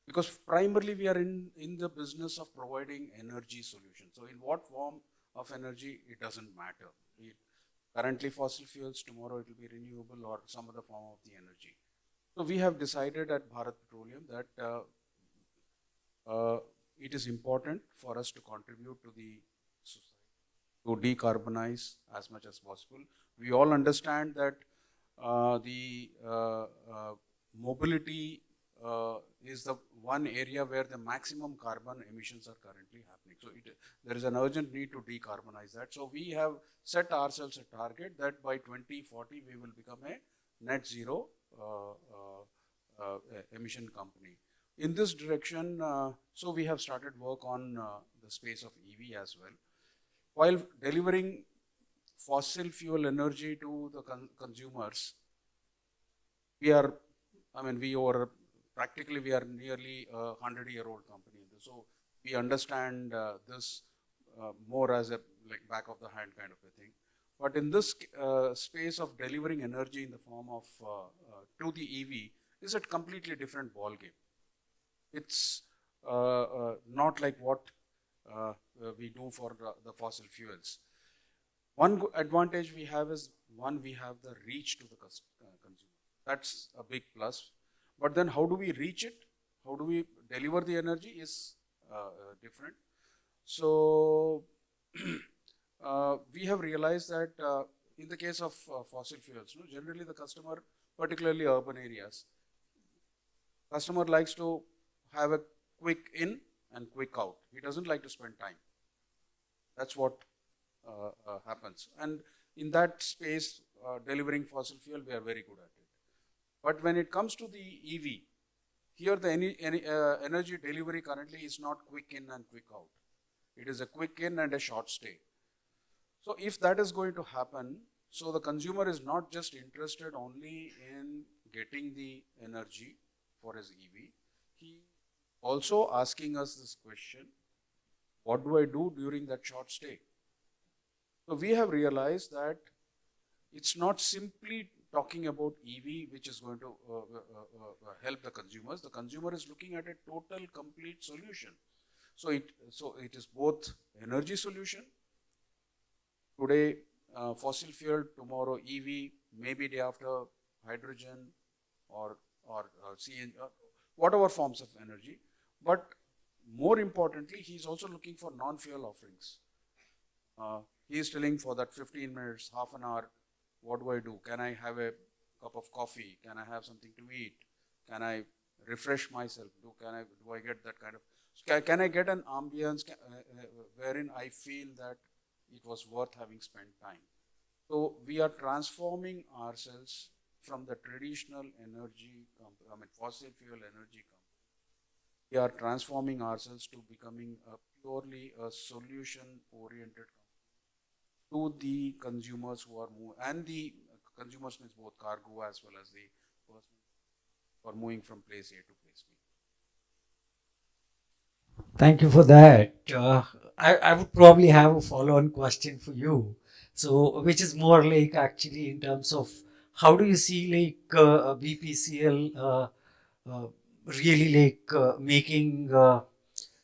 because primarily we are in the business of providing energy solutions. So in what form of energy, it doesn't matter. Currently fossil fuels, tomorrow it will be renewable or some other form of the energy. So we have decided at Bharat Petroleum that it is important for us to contribute to the society, to decarbonize as much as possible. We all understand that the mobility is the one area where the maximum carbon emissions are currently happening. So there is an urgent need to decarbonize that. So we have set ourselves a target that by 2040 we will become a net zero emission company. In this direction, so we have started work on the space of EV as well. While delivering fossil fuel energy to the consumers, we are nearly a 100-year-old company. So we understand this more as a back of the hand kind of a thing. But in this space of delivering energy in the form of to the EV is a completely different ball game. It's not like what we do for the fossil fuels. One advantage we have is, one, we have the reach to the consumer. That's a big plus. But then how do we reach it? How do we deliver the energy is different. So we have realized that in the case of fossil fuels, generally the customer, particularly urban areas, customer likes to have a quick in and quick out. He doesn't like to spend time. That's what happens. And in that space, delivering fossil fuel, we are very good at it. But when it comes to the EV, here the energy delivery currently is not quick in and quick out. It is a quick in and a short stay. So if that is going to happen, so the consumer is not just interested only in getting the energy for his EV, he also asking us this question, what do I do during that short stay? So we have realized that it's not simply talking about EV which is going to help the consumers. The consumer is looking at a total complete solution. So it is both energy solution. Today fossil fuel, tomorrow EV, maybe day after hydrogen or CNG, whatever forms of energy. But more importantly, he's also looking for non-fuel offerings. He is telling for that 15 minutes, half an hour, what do I do? Can I have a cup of coffee? Can I have something to eat? Can I refresh myself? Do I get that kind of, can I get an ambience wherein I feel that it was worth having spent time? So we are transforming ourselves from the traditional energy company, fossil fuel energy company. We are transforming ourselves to becoming purely a solution-oriented company to the consumers who are and the consumers means both cargo as well as the person for moving from place A to place B. Thank you for that. I would probably have a follow-on question for you. So, which is more like actually in terms of how do you see like BPCL really like making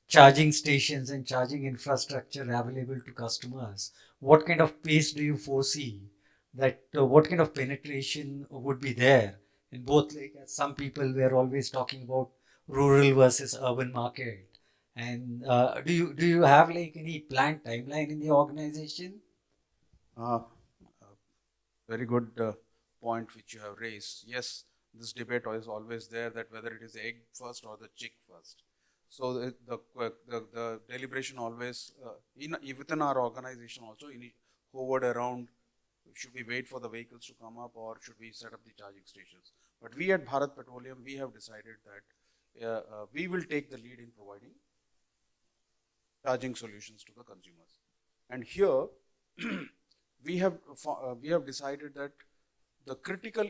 charging stations and charging infrastructure available to customers? What kind of pace do you foresee that what kind of penetration would be there in both, like as some people were always talking about rural versus urban market, and do you have like any planned timeline in the organization? Very good point which you have raised. Yes, this debate is always there that whether it is the egg first or the chick first. So the deliberation always within our organization also hovered around, should we wait for the vehicles to come up or should we set up the charging stations? But we at Bharat Petroleum, we have decided that we will take the lead in providing charging solutions to the consumers. And here we have decided that the critical,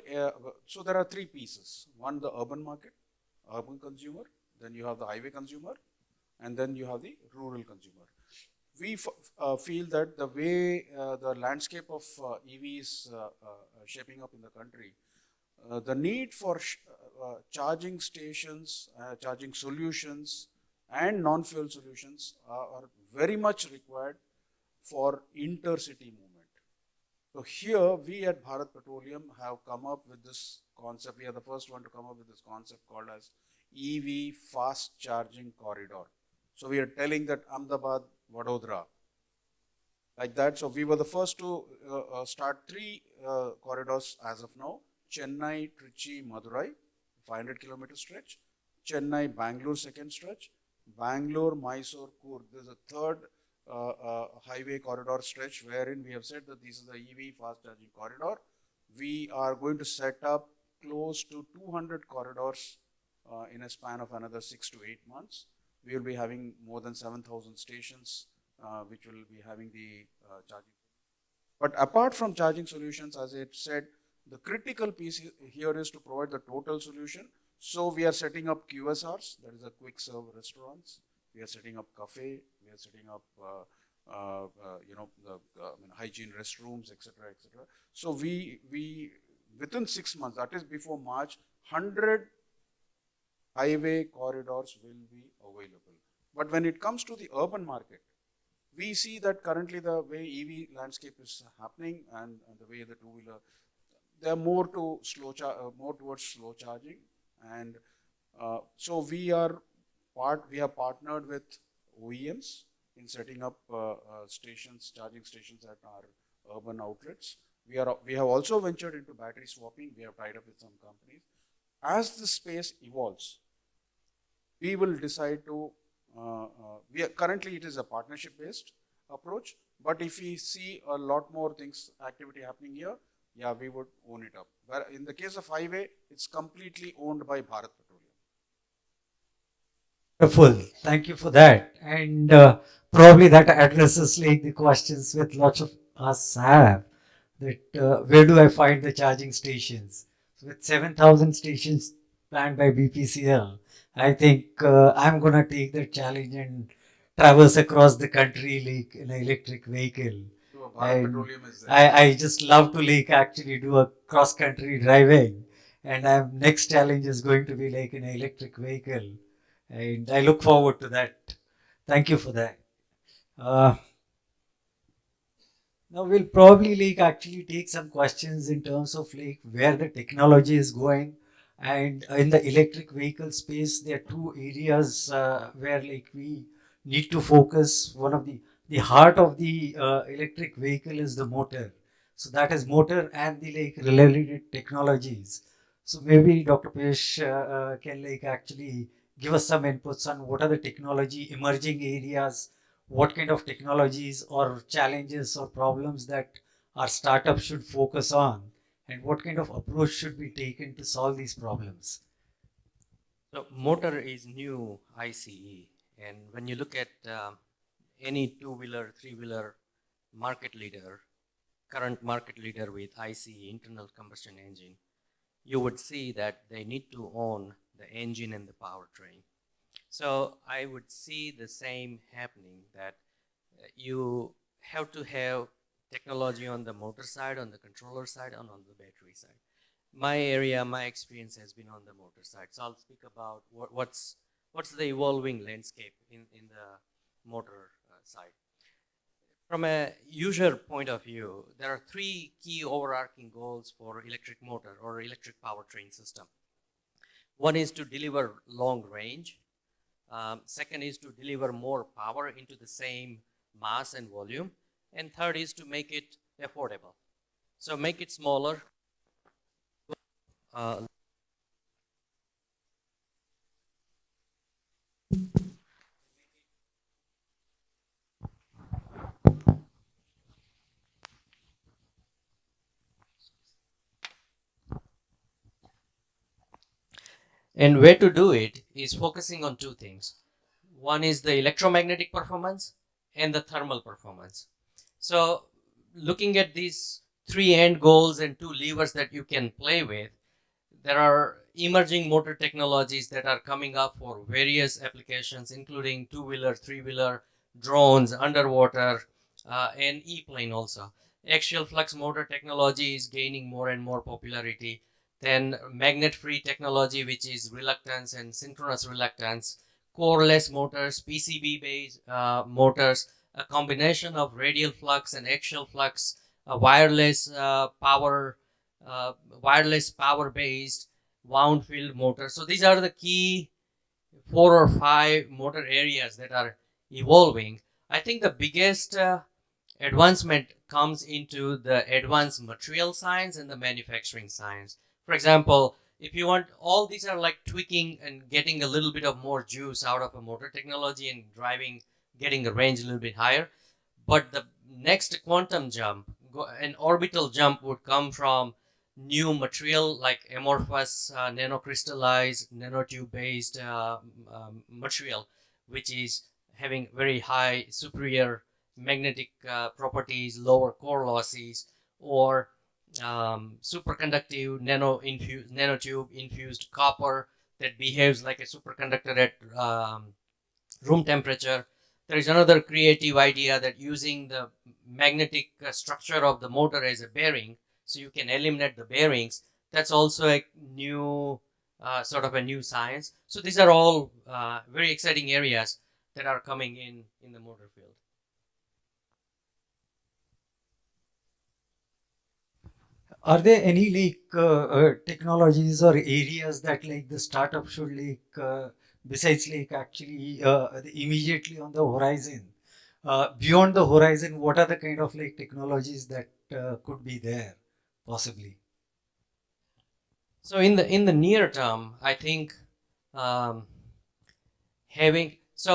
so there are three pieces. One, the urban market, urban consumer, then you have the highway consumer, and then you have the rural consumer. We feel that the way the landscape of EV is shaping up in the country, the need for charging stations, charging solutions, and non-fuel solutions are very much required for intercity movement. So here we at Bharat Petroleum have come up with this concept. We are the first one to come up with this concept called as EV fast charging corridor. So we are telling that Ahmedabad, Vadodara, like that. So we were the first to start three corridors as of now. Chennai, Trichy, Madurai, 500-kilometer stretch. Chennai, Bangalore second stretch. Bangalore, Mysore, Coorg. There is a third highway corridor stretch wherein we have said that this is the EV fast charging corridor. We are going to set up close to 200 corridors in a span of another 6 to 8 months. We will be having more than 7,000 stations which will be having the charging. But apart from charging solutions, as I said, the critical piece here is to provide the total solution. So we are setting up QSRs, that is a quick serve restaurants. We are setting up cafe. We are setting up, hygiene restrooms, etc., etc. So we within 6 months, that is before March, 100 highway corridors will be available. But when it comes to the urban market, we see that currently the way EV landscape is happening and the way the two-wheeler, they are more towards slow charging, and so we have partnered with OEMs in setting up stations, charging stations at our urban outlets. We have also ventured into battery swapping. We have tied up with some companies. As the space evolves, we will decide to. Currently it is a partnership-based approach, but if we see a lot more activity happening here, yeah, we would own it up. But in the case of highway, it's completely owned by Bharat Petroleum. Wonderful. Thank you for that. And probably that addresses like the questions with lots of us have. That where do I find the charging stations? So with 7,000 stations planned by BPCL, I think I'm going to take that challenge and traverse across the country like in an electric vehicle. So Bharat Petroleum is there. I just love to like actually do a cross country driving, and next challenge is going to be like an electric vehicle, and I look forward to that. Thank you for that. Now we'll probably like actually take some questions in terms of like where the technology is going, and in the electric vehicle space there are two areas where like we need to focus. One of the heart of the electric vehicle is the motor, so that is motor and the like related technologies. So maybe Dr. Pesh can like actually give us some inputs on what are the technology emerging areas, what kind of technologies or challenges or problems that our startup should focus on, and what kind of approach should be taken to solve these problems. So motor is new ICE, and when you look at any two-wheeler, three-wheeler market leader, current market leader with ICE, internal combustion engine, you would see that they need to own the engine and the powertrain. So I would see the same happening, that you have to have technology on the motor side, on the controller side, and on the battery side. My area, my experience has been on the motor side. So I'll speak about what's the evolving landscape in the motor side. From a user point of view, there are three key overarching goals for electric motor or electric powertrain system. One is to deliver long range. Second is to deliver more power into the same mass and volume. And third is to make it affordable. So make it smaller. And where to do it is focusing on two things. One is the electromagnetic performance and the thermal performance. So looking at these three end goals and two levers that you can play with, there are emerging motor technologies that are coming up for various applications, including two-wheeler, three-wheeler, drones, underwater, and e-plane also. Axial flux motor technology is gaining more and more popularity. Then magnet-free technology, which is reluctance and synchronous reluctance, coreless motors, PCB-based motors, a combination of radial flux and axial flux, wireless power based wound field motor. So these are the key 4 or 5 motor areas that are evolving. I think the biggest advancement comes into the advanced material science and the manufacturing science. For example, if you want, all these are like tweaking and getting a little bit of more juice out of a motor technology and getting the range a little bit higher. But the next quantum jump, an orbital jump, would come from new material like amorphous, nanocrystallized, nanotube based material, which is having very high superior magnetic properties, lower core losses, or superconductive nanotube infused copper that behaves like a superconductor at room temperature. There is another creative idea that using the magnetic structure of the motor as a bearing, so you can eliminate the bearings. That's also a new sort of a new science. So these are all very exciting areas that are coming in the motor field. Are there any technologies or areas that the startup should besides actually immediately on the horizon? Beyond the horizon, what are the kind of technologies that could be there possibly? So in the near term, I think so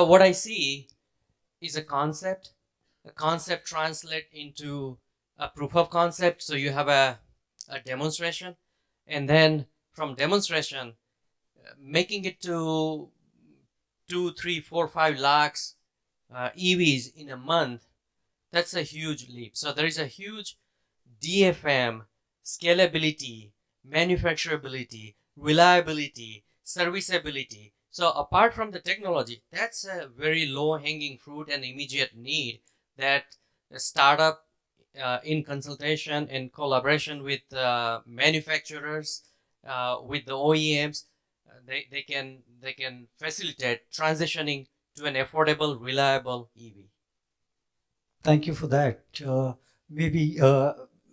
what I see is a concept translate into a proof of concept. So you have a demonstration, and then from demonstration, making it to 2, 3, 4, 5 lakhs EVs in a month. That's a huge leap. So there is a huge DFM, scalability, manufacturability, reliability, serviceability. So apart from the technology, that's a very low hanging fruit and immediate need that a startup in consultation and collaboration with manufacturers, with the OEMs, they can facilitate transitioning to an affordable, reliable EV. Thank you for that. Maybe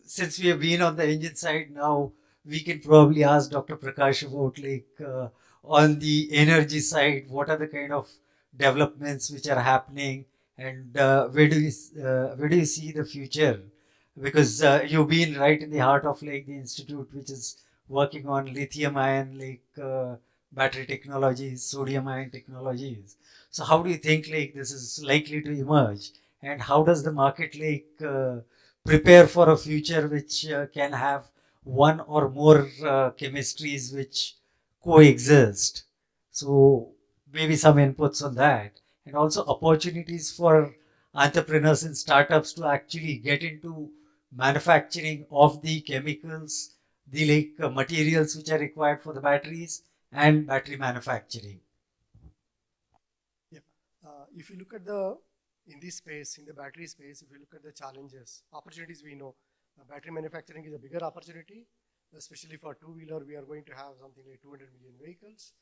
since we have been on the engine side now, we can probably ask Dr. Prakash about on the energy side, what are the kind of developments which are happening, and where do you see the future? Because you've been right in the heart of the institute, which is working on lithium ion battery technologies, sodium ion technologies. So how do you think this is likely to emerge? And how does the market prepare for a future which can have one or more chemistries which coexist? So maybe some inputs on that, and also opportunities for entrepreneurs and startups to actually get into manufacturing of the chemicals, the materials which are required for the batteries and battery manufacturing. Yeah. If you look at in this space, in the battery space, if you look at the challenges, opportunities, we know battery manufacturing is a bigger opportunity, especially for two-wheeler. We are going to have something like 200 million vehicles.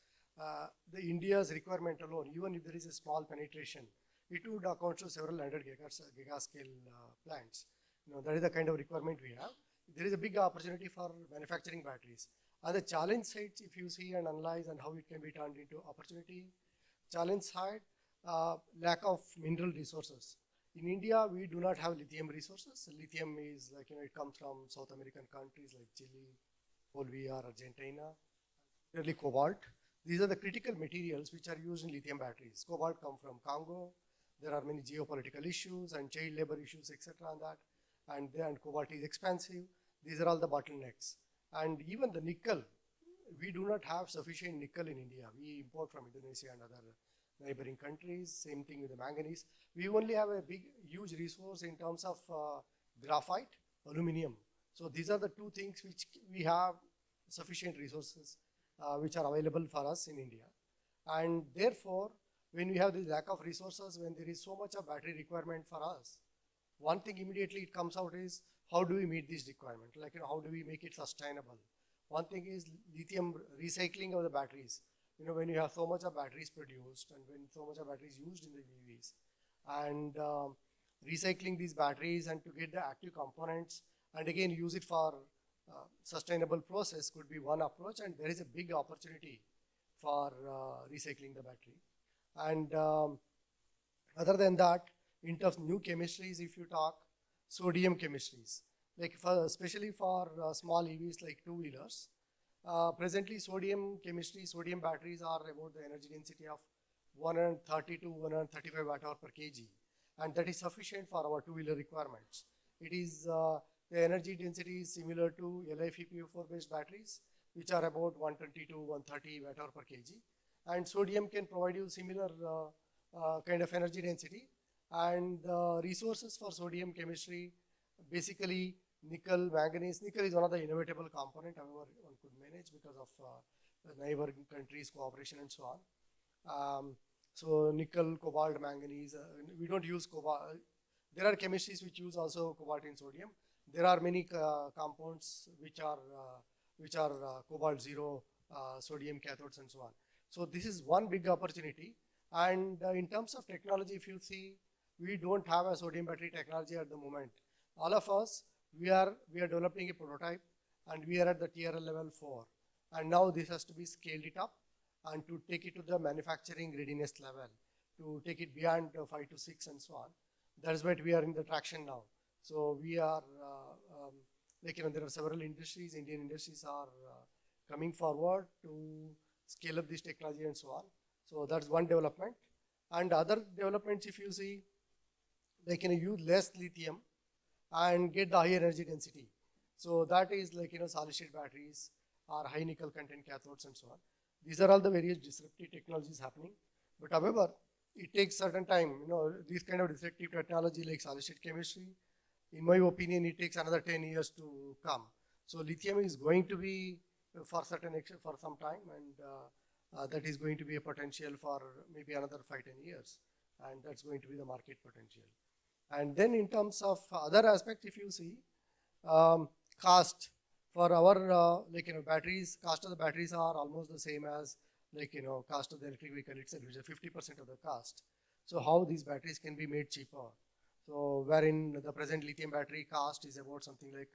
The India's requirement alone, even if there is a small penetration, it would account to several hundred gigascale plants. That is the kind of requirement we have. There is a big opportunity for manufacturing batteries. On the challenge side, if you see and analyze and how it can be turned into opportunity, challenge side, lack of mineral resources. In India, we do not have lithium resources. Lithium is it comes from South American countries like Chile, Bolivia, Argentina, really cobalt. These are the critical materials which are used in lithium batteries. Cobalt comes from Congo. There are many geopolitical issues and child labor issues, etc. on that. And cobalt is expensive. These are all the bottlenecks. And even the nickel we do not have sufficient nickel in India. We import from Indonesia and other neighboring countries. Same thing with the manganese. We only have a huge resource in terms of graphite, aluminum. So these are the two things which we have sufficient resources which are available for us in India. And therefore, when we have this lack of resources, when there is so much of battery requirement for us, one thing immediately it comes out is how do we meet this requirement? Like, how do we make it sustainable? One thing is lithium recycling of the batteries. When you have so much of batteries produced and when so much of batteries used in the EVs, and recycling these batteries and to get the active components and again use it for sustainable process could be one approach, and there is a big opportunity for recycling the battery. And other than that, in terms of new chemistries, if you talk sodium chemistries, like especially for small EVs like two-wheelers, presently sodium chemistry, sodium batteries are about the energy density of 130 to 135 watt-hour per kg, and that is sufficient for our two-wheeler requirements. It is the energy density is similar to LiFePO4 based batteries, which are about 120 to 130 watt-hour per kg, and sodium can provide you similar kind of energy density. And resources for sodium chemistry, basically nickel, manganese. Nickel is one of the inevitable component, however, one could manage because of the neighboring countries' cooperation and so on. So nickel, cobalt, manganese. We don't use cobalt. There are chemistries which use also cobalt in sodium. There are many compounds which are cobalt zero sodium cathodes and so on. So this is one big opportunity. And in terms of technology, if you see, we don't have a sodium battery technology at the moment. All of us, we are developing a prototype, and we are at the TRL level 4. And now this has to be scaled it up and to take it to the manufacturing readiness level, to take it beyond 5 to 6 and so on. That is why we are in the traction now. So we are, there are several industries, Indian industries are coming forward to scale up this technology and so on. So that's one development. And other developments, if you see, use less lithium and get the high energy density. So that is solid state batteries or high nickel content cathodes and so on. These are all the various disruptive technologies happening. But however, it takes certain time, this kind of disruptive technology like solid state chemistry, in my opinion, it takes another 10 years to come. So lithium is going to be for some time, and that is going to be a potential for maybe another 5-10 years, and that's going to be the market potential. And then in terms of other aspects, if you see, cost for our batteries, cost of the batteries are almost the same as cost of the electric vehicle itself, which is 50% of the cost. So how these batteries can be made cheaper? So wherein the present lithium battery cost is about something like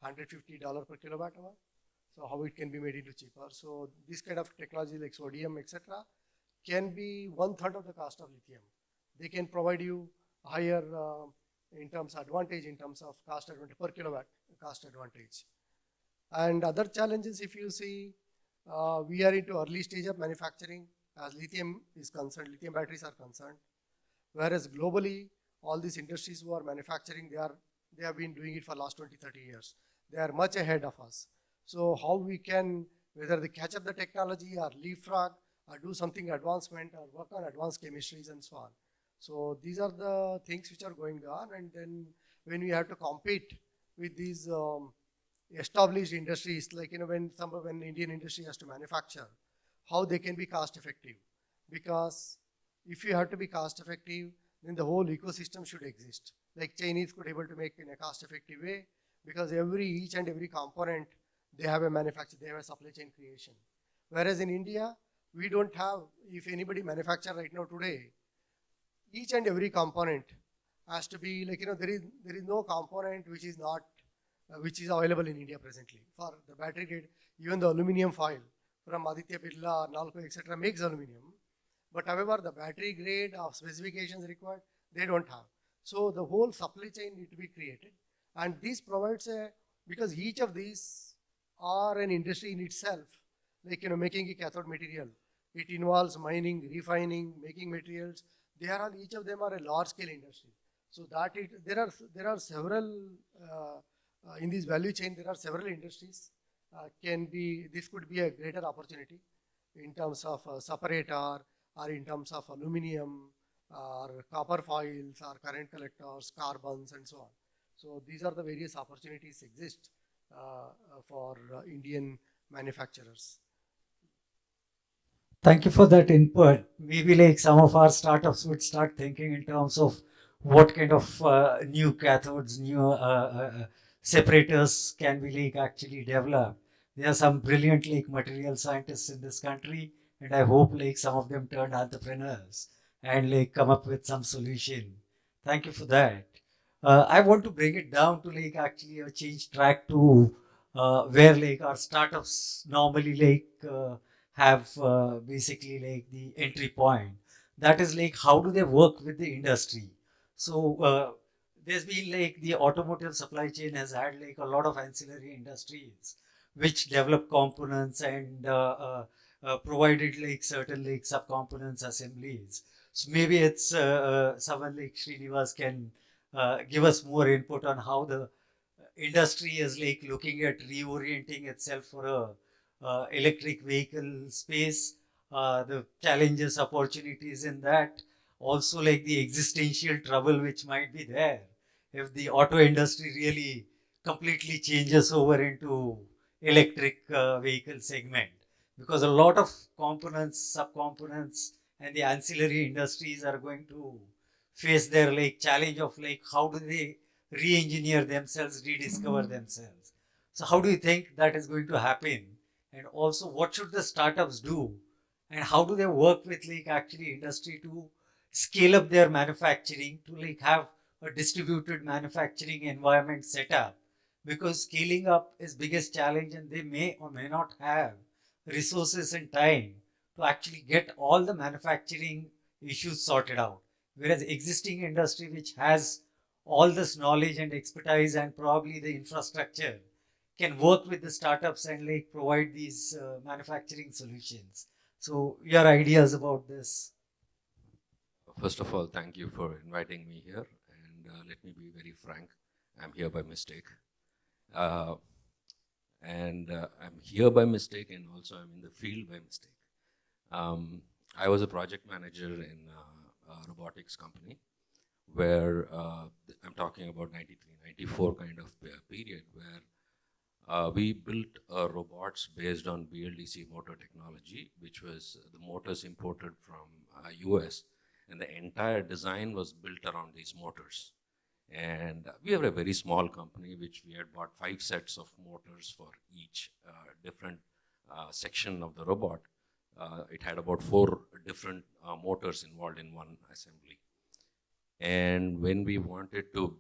$150 per kilowatt hour. So how it can be made into cheaper? So this kind of technology like sodium, etc., can be 1/3 of the cost of lithium. They can provide you higher in terms of advantage, in terms of cost advantage per kilowatt cost advantage. And other challenges, if you see, we are into early stage of manufacturing as lithium is concerned, lithium batteries are concerned. Whereas globally, all these industries who are manufacturing, they have been doing it for the last 20-30 years. They are much ahead of us. So how we can, whether they catch up the technology or leapfrog or do something advancement or work on advanced chemistries and so on. So these are the things which are going on. And then when we have to compete with these established industries, when Indian industry has to manufacture, how they can be cost effective. Because if you have to be cost effective, then the whole ecosystem should exist. Like Chinese could able to make in a cost effective way, because each and every component, they have a manufacturer, they have a supply chain creation. Whereas in India, we don't have, if anybody manufacture right now today, each and every component has to be there is no component which is not, which is available in India presently. For the battery grade, even the aluminum foil from Aditya Birla, Nalco, etc. makes aluminum. But however, the battery grade of specifications required, they don't have. So the whole supply chain need to be created. And this provides because each of these are an industry in itself, making a cathode material. It involves mining, refining, making materials. Each of them are a large scale industry. So there are several, in this value chain, there are several industries this could be a greater opportunity in terms of separator or in terms of aluminum or copper foils or current collectors, carbons and so on. So these are the various opportunities exist for Indian manufacturers. Thank you for that input. Maybe like some of our startups would start thinking in terms of what kind of new cathodes, new separators can we like actually develop. There are some brilliant like material scientists in this country, and I hope like some of them turn entrepreneurs and like come up with some solution. Thank you for that. I want to bring it down to like actually a change track to where like our startups normally like have basically like the entry point. That is like how do they work with the industry? So there's been like the automotive supply chain has had like a lot of ancillary industries which develop components and provided like certain like subcomponents assemblies. So maybe it's someone like Srinivas can give us more input on how the industry is like looking at reorienting itself for a electric vehicle space, the challenges, opportunities in that, also like the existential trouble which might be there if the auto industry really completely changes over into electric vehicle segment, because a lot of components, subcomponents and the ancillary industries are going to face their like challenge of like how do they re-engineer themselves, rediscover themselves. So how do you think that is going to happen? And also what should the startups do? And how do they work with like actually industry to scale up their manufacturing to like have a distributed manufacturing environment set up? Because scaling up is biggest challenge and they may or may not have resources and time to actually get all the manufacturing issues sorted out. Whereas existing industry which has all this knowledge and expertise and probably the infrastructure can work with the startups and like provide these manufacturing solutions. So your ideas about this? First of all, thank you for inviting me here. And let me be very frank, I'm here by mistake. I'm here by mistake and also I'm in the field by mistake. I was a project manager in a robotics company where I'm talking about 93, 94 kind of period where we built robots based on BLDC motor technology, which was the motors imported from US, and the entire design was built around these motors. And we were a very small company, which we had bought 5 sets of motors for each different section of the robot. It had about 4 different motors involved in one assembly. And when we wanted to,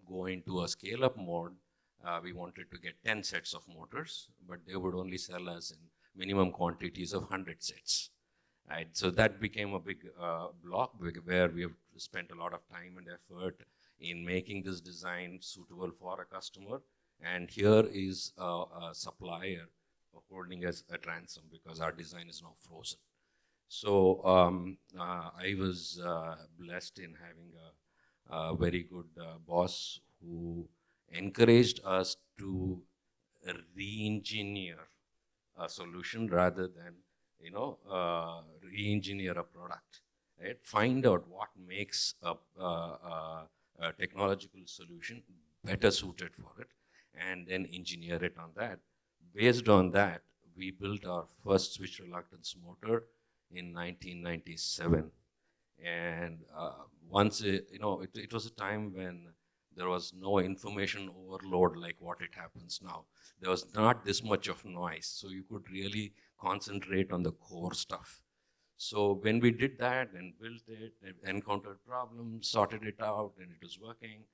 go into a scale-up mode, we wanted to get 10 sets of motors, but they would only sell us in minimum quantities of 100 sets. Right? So that became a big block where we have spent a lot of time and effort in making this design suitable for a customer. And here is a supplier holding us at ransom because our design is now frozen. So I was blessed in having a very good boss who encouraged us to re-engineer a solution rather than re-engineer a product. Right? Find out what makes a technological solution better suited for it, and then engineer it on that. Based on that, we built our first switch reluctance motor in 1997. And once, it was a time when there was no information overload like what it happens now. There was not this much of noise, so you could really concentrate on the core stuff. So when we did that and built it, encountered problems, sorted it out, and it was working,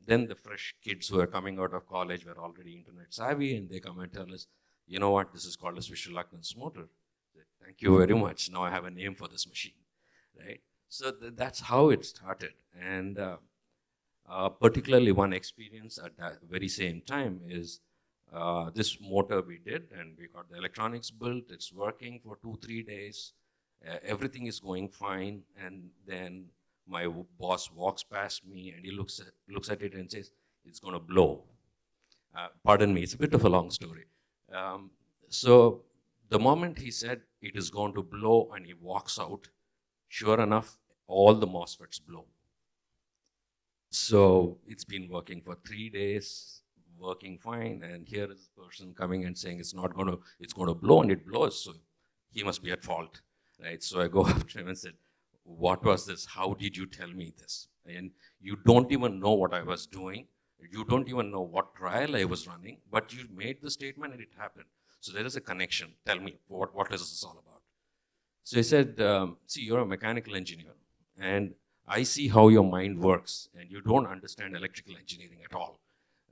then the fresh kids who are coming out of college were already internet savvy, and they come and tell us, you know what, this is called a switch reluctance motor. Thank you very much. Now I have a name for this machine, right? So that's how it started. And particularly one experience at that very same time is this motor we did, and we got the electronics built. It's working for 2-3 days. Everything is going fine. And then my boss walks past me and he looks at it and says, it's going to blow. Pardon me, it's a bit of a long story. So the moment he said it is going to blow and he walks out, sure enough, all the MOSFETs blow. So it's been working for 3 days, working fine, and here is a person coming and saying it's going to blow, and it blows, so he must be at fault, right? So I go after him and said, what was this? How did you tell me this? And you don't even know what I was doing. You don't even know what trial I was running, but you made the statement and it happened. So there is a connection. Tell me, what is this all about? So he said, see, you're a mechanical engineer, and I see how your mind works, and you don't understand electrical engineering at all,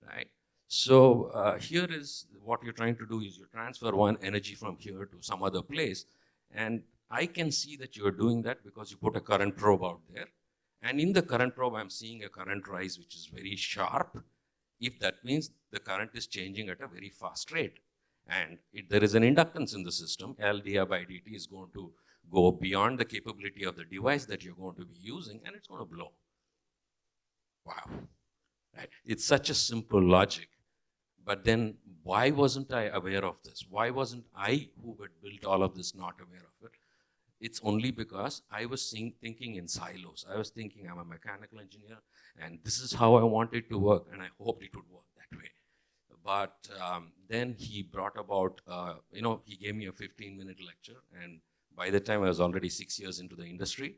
right? So here is what you're trying to do is you transfer one energy from here to some other place, and I can see that you're doing that because you put a current probe out there. And in the current probe, I'm seeing a current rise, which is very sharp. If that means the current is changing at a very fast rate. And if there is an inductance in the system, L di by dt is going to go beyond the capability of the device that you're going to be using, and it's going to blow. Wow. Right? It's such a simple logic. But then why wasn't I aware of this? Why wasn't I, who had built all of this, not aware of it? It's only because I was thinking in silos. I was thinking I'm a mechanical engineer, and this is how I want it to work, and I hoped it would work that way. But then he brought about, he gave me a 15-minute lecture, and by the time I was already 6 years into the industry.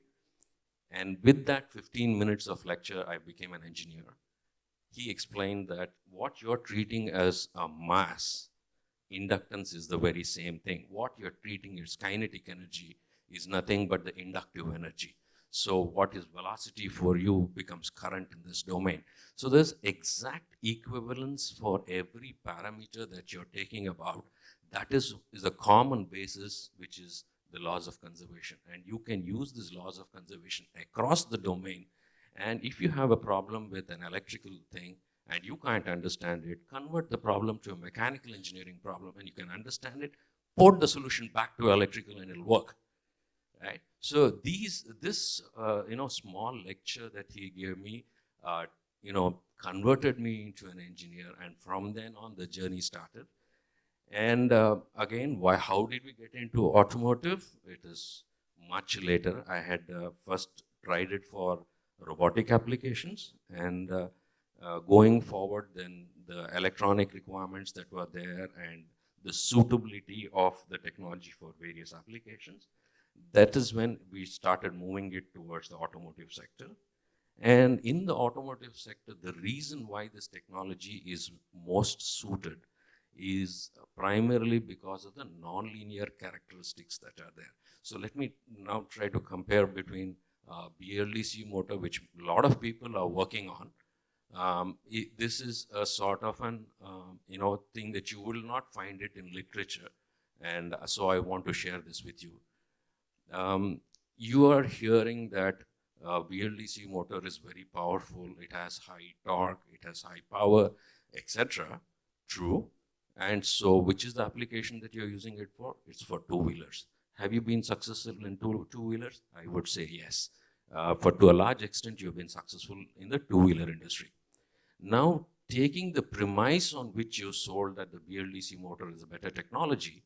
And with that 15 minutes of lecture, I became an engineer. He explained that what you're treating as a mass, inductance is the very same thing. What you're treating as kinetic energy is nothing but the inductive energy. So what is velocity for you becomes current in this domain. So there's exact equivalence for every parameter that you're taking about. That is a common basis, which is the laws of conservation. And you can use these laws of conservation across the domain. And if you have a problem with an electrical thing and you can't understand it, convert the problem to a mechanical engineering problem and you can understand it, port the solution back to electrical and it'll work. Right? So this small lecture that he gave me, converted me into an engineer, and from then on the journey started. And again, how did we get into automotive? It is much later. I had first tried it for robotic applications, and going forward, then the electronic requirements that were there and the suitability of the technology for various applications. That is when we started moving it towards the automotive sector. And in the automotive sector, the reason why this technology is most suited is primarily because of the nonlinear characteristics that are there. So let me now try to compare between BLDC motor, which a lot of people are working on. This is a sort of an thing that you will not find it in literature, and so I want to share this with you. You are hearing that BLDC motor is very powerful, it has high torque, it has high power, etc. True. And so which is the application that you're using it for? It's for two-wheelers. Have you been successful in two-wheelers? I would say yes. To a large extent, you've been successful in the two-wheeler industry. Now, taking the premise on which you sold that the BLDC motor is a better technology,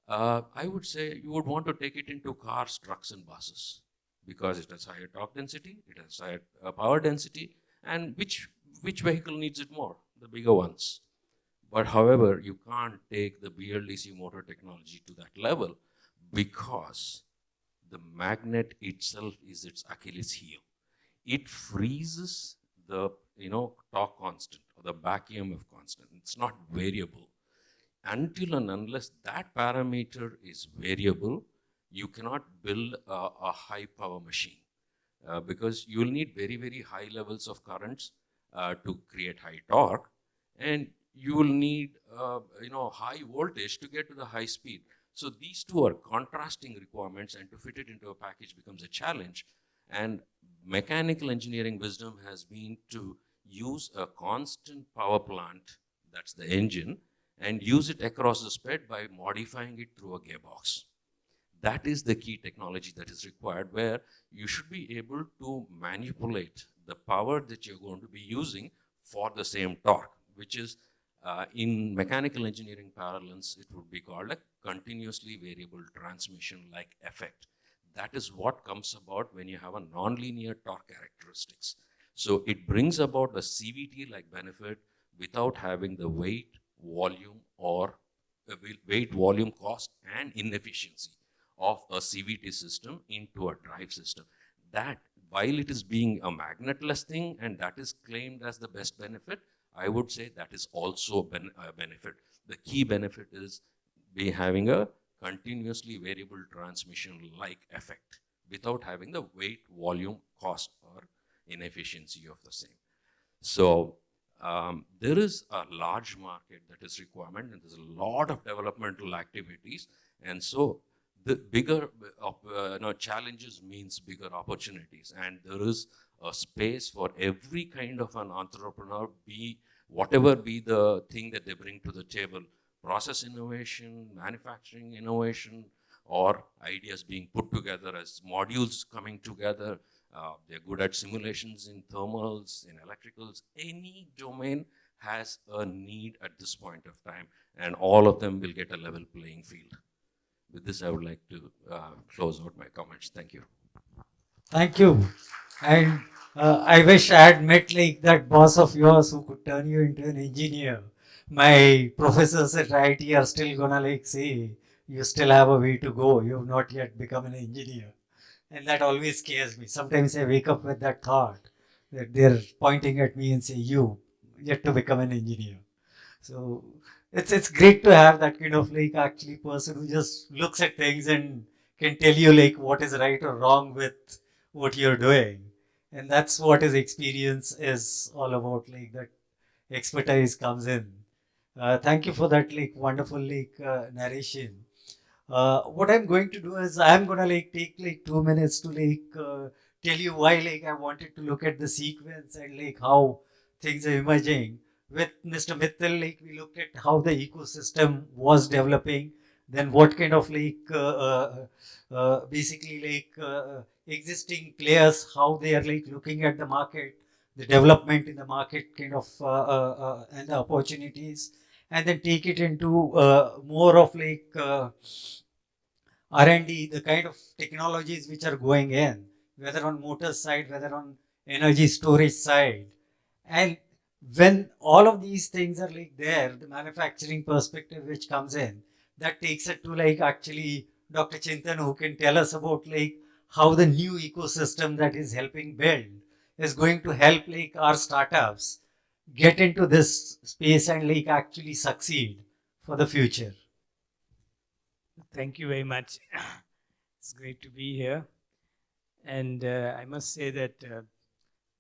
I would say you would want to take it into cars, trucks, and buses because it has higher torque density, it has higher power density, and which vehicle needs it more? The bigger ones. But however, you can't take the BLDC motor technology to that level because the magnet itself is its Achilles heel. It freezes the torque constant or the back EMF constant. It's not variable. Until and unless that parameter is variable, you cannot build a high power machine because you will need very, very high levels of currents to create high torque, and you will need high voltage to get to the high speed. So these two are contrasting requirements, and to fit it into a package becomes a challenge. And mechanical engineering wisdom has been to use a constant power plant, that's the engine, and use it across the spread by modifying it through a gearbox. That is the key technology that is required, where you should be able to manipulate the power that you're going to be using for the same torque, which is In mechanical engineering parlance, it would be called a continuously variable transmission like effect. That is what comes about when you have a nonlinear torque characteristics. So it brings about a CVT-like benefit without having the weight, volume, or weight, volume, cost, and inefficiency of a CVT system into a drive system. That, while it is being a magnetless thing and that is claimed as the best benefit, I would say that is also a benefit. The key benefit is having a continuously variable transmission-like effect without having the weight, volume, cost, or inefficiency of the same. So there is a large market that is requirement, and there's a lot of developmental activities. And so the bigger challenges means bigger opportunities. And there is a space for every kind of an entrepreneur, whatever be the thing that they bring to the table, process innovation, manufacturing innovation, or ideas being put together as modules coming together. They're good at simulations in thermals, in electricals. Any domain has a need at this point of time, and all of them will get a level playing field. With this, I would like to close out my comments. Thank you. Thank you. And I wish I had met like that boss of yours who could turn you into an engineer. My professors at IT are still gonna like say, you still have a way to go. You have not yet become an engineer. And that always scares me. Sometimes I wake up with that thought that they're pointing at me and say, you yet to become an engineer. So it's great to have that kind of like actually person who just looks at things and can tell you like what is right or wrong with what you're doing. And that's what his experience is all about, like that expertise comes in. Thank you for that like wonderful like narration. What I'm going to do is I'm gonna like take like 2 minutes to like tell you why like I wanted to look at the sequence and like how things are emerging. With Mr. Mittal, like we looked at how the ecosystem was developing, then what kind of like basically like existing players, how they are like looking at the market, the development in the market kind of and the opportunities, and then take it into more of like R&D, the kind of technologies which are going in, whether on motor side, whether on energy storage side. And when all of these things are like there, the manufacturing perspective which comes in, that takes it to like actually Dr. Chintan, who can tell us about like how the new ecosystem that is helping build is going to help like our startups get into this space and like actually succeed for the future. Thank you very much. It's great to be here. And I must say that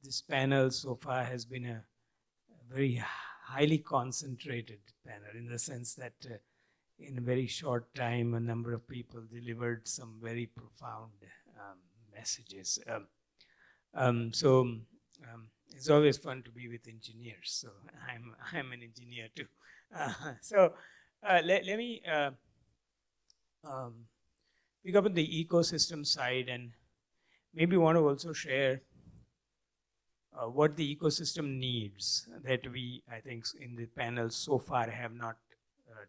this panel so far has been a very highly concentrated panel, in the sense that in a very short time, a number of people delivered some very profound messages. It's always fun to be with engineers. So I'm an engineer too. Let me pick up on the ecosystem side, and maybe want to also share what the ecosystem needs that we, I think, in the panel so far have not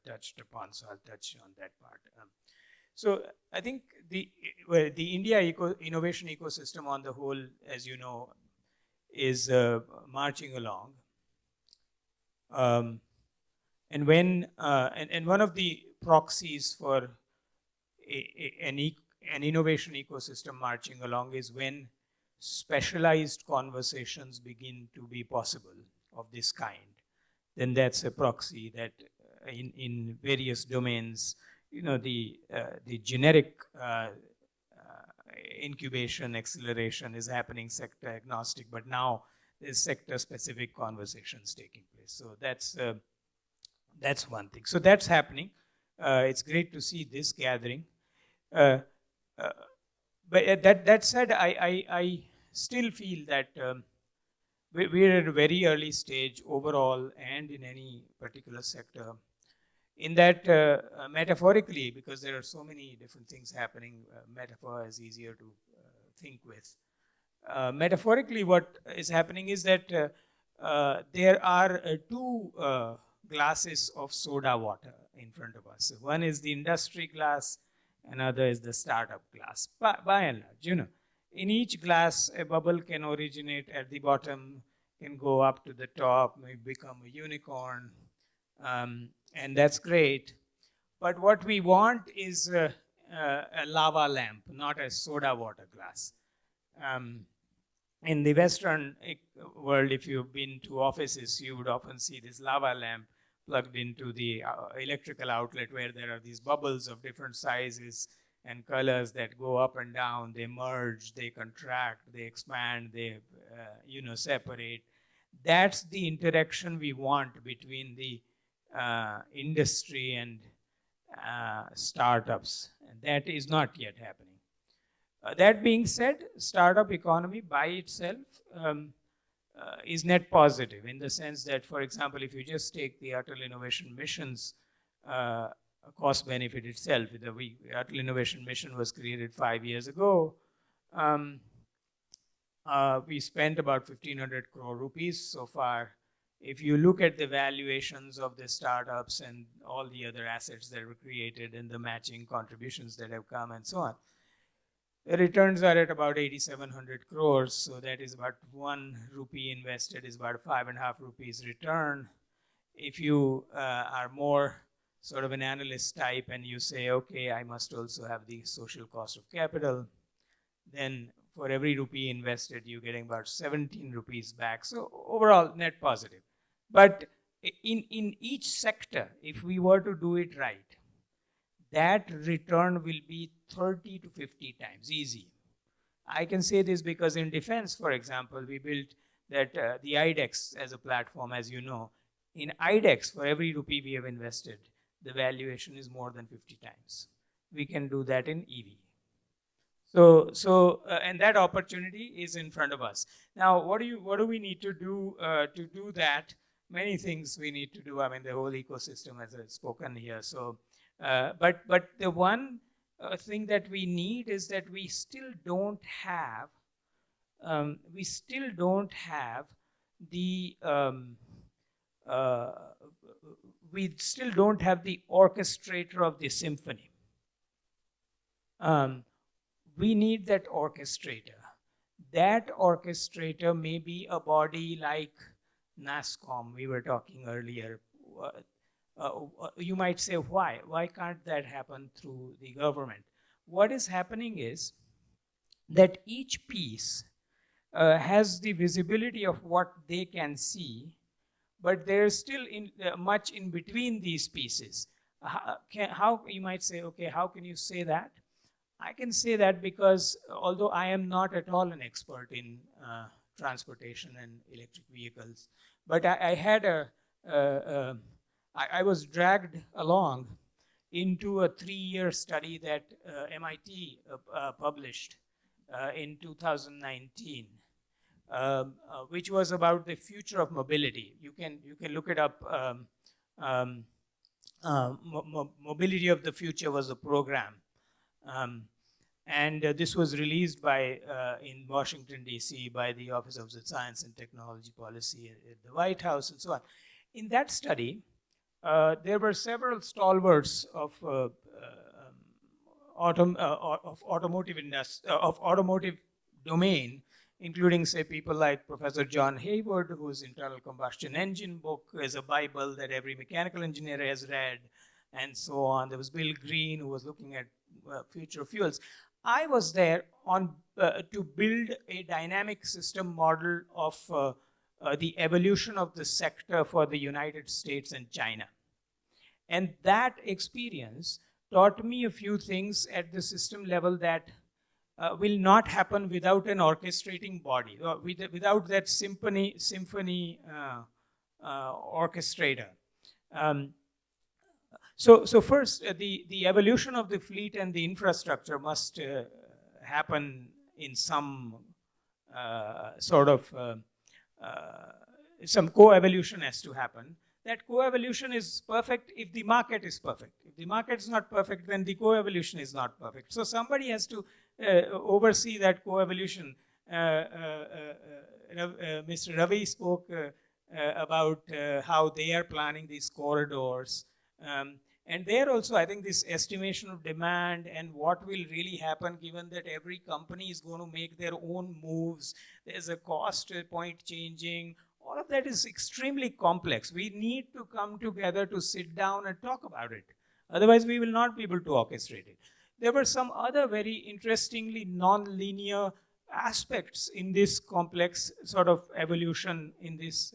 touched upon. So I'll touch on that part. So I think the India innovation ecosystem on the whole, as you know, is marching along. And when and one of the proxies for an innovation ecosystem marching along is when specialized conversations begin to be possible of this kind. Then that's a proxy that in various domains, you know, the generic incubation acceleration is happening sector agnostic, but now there's sector specific conversations taking place. So that's one thing. So that's happening. It's great to see this gathering. But that said, I still feel that we're at a very early stage overall and in any particular sector. In that, metaphorically, because there are so many different things happening, metaphor is easier to think with. Metaphorically, what is happening is that there are two glasses of soda water in front of us. One is the industry glass, another is the startup glass. By and large, in each glass, a bubble can originate at the bottom, can go up to the top, may become a unicorn, and that's great. But what we want is a lava lamp, not a soda water glass. In the Western world, if you've been to offices, you would often see this lava lamp plugged into the electrical outlet where there are these bubbles of different sizes and colors that go up and down. They merge, they contract, they expand, they separate. That's the interaction we want between the industry and startups, and that is not yet happening. That being said, startup economy by itself is net positive in the sense that, for example, if you just take the Atal Innovation Mission's cost benefit itself, the Atal Innovation Mission was created 5 years ago. We spent about 1,500 crore rupees so far. If you look at the valuations of the startups and all the other assets that were created and the matching contributions that have come and so on, the returns are at about 8,700 crores. So that is about 1 rupee invested is about 5.5 rupees return. If you are more sort of an analyst type and you say, okay, I must also have the social cost of capital, then for every rupee invested, you're getting about 17 rupees back. So overall, net positive. But in each sector, if we were to do it right, that return will be 30 to 50 times, easy. I can say this because in defense, for example, we built that the IDEX as a platform, as you know. In IDEX, for every rupee we have invested, the valuation is more than 50 times. We can do that in EV. And that opportunity is in front of us. Now, what do we need to do that? Many things we need to do. I mean, the whole ecosystem has spoken here. So, but the one thing that we need is that we still don't have the orchestrator of the symphony. We need that orchestrator. That orchestrator may be a body like NASSCOM we were talking earlier. You might say, why? Why can't that happen through the government? What is happening is that each piece has the visibility of what they can see, but there's still much in between these pieces. How you might say, okay, how can you say that? I can say that because although I am not at all an expert in transportation and electric vehicles, but I was dragged along into a 3-year study that MIT published in 2019, which was about the future of mobility. You can look it up. Mobility of the Future was a program. And this was released in Washington, D.C. by the Office of the Science and Technology Policy at the White House and so on. In that study, there were several stalwarts of automotive domain, including, say, people like Professor John Hayward, whose internal combustion engine book is a Bible that every mechanical engineer has read, and so on. There was Bill Green, who was looking at future fuels. I was there to build a dynamic system model of the evolution of the sector for the United States and China. And that experience taught me a few things at the system level that will not happen without an orchestrating body, without that symphony orchestrator. So first, the evolution of the fleet and the infrastructure must happen in some sort of some co-evolution has to happen. That co-evolution is perfect if the market is perfect. If the market is not perfect, then the co-evolution is not perfect. So somebody has to oversee that co-evolution. Mr. Ravi spoke about how they are planning these corridors. And there also, I think this estimation of demand and what will really happen, given that every company is going to make their own moves, there's a cost point changing, all of that is extremely complex. We need to come together to sit down and talk about it. Otherwise, we will not be able to orchestrate it. There were some other very interestingly non-linear aspects in this complex sort of evolution in this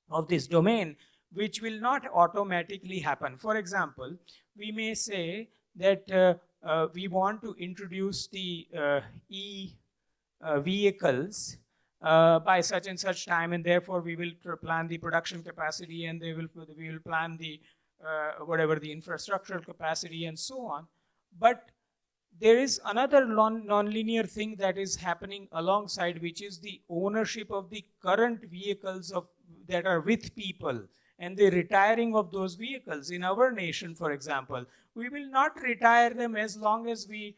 of this domain, which will not automatically happen. For example, we may say that we want to introduce the vehicles by such and such time, and therefore we will plan the production capacity, and we will plan the whatever the infrastructural capacity and so on. But there is another non-linear thing that is happening alongside, which is the ownership of the current vehicles that are with people and the retiring of those vehicles. In our nation, for example, we will not retire them as long as we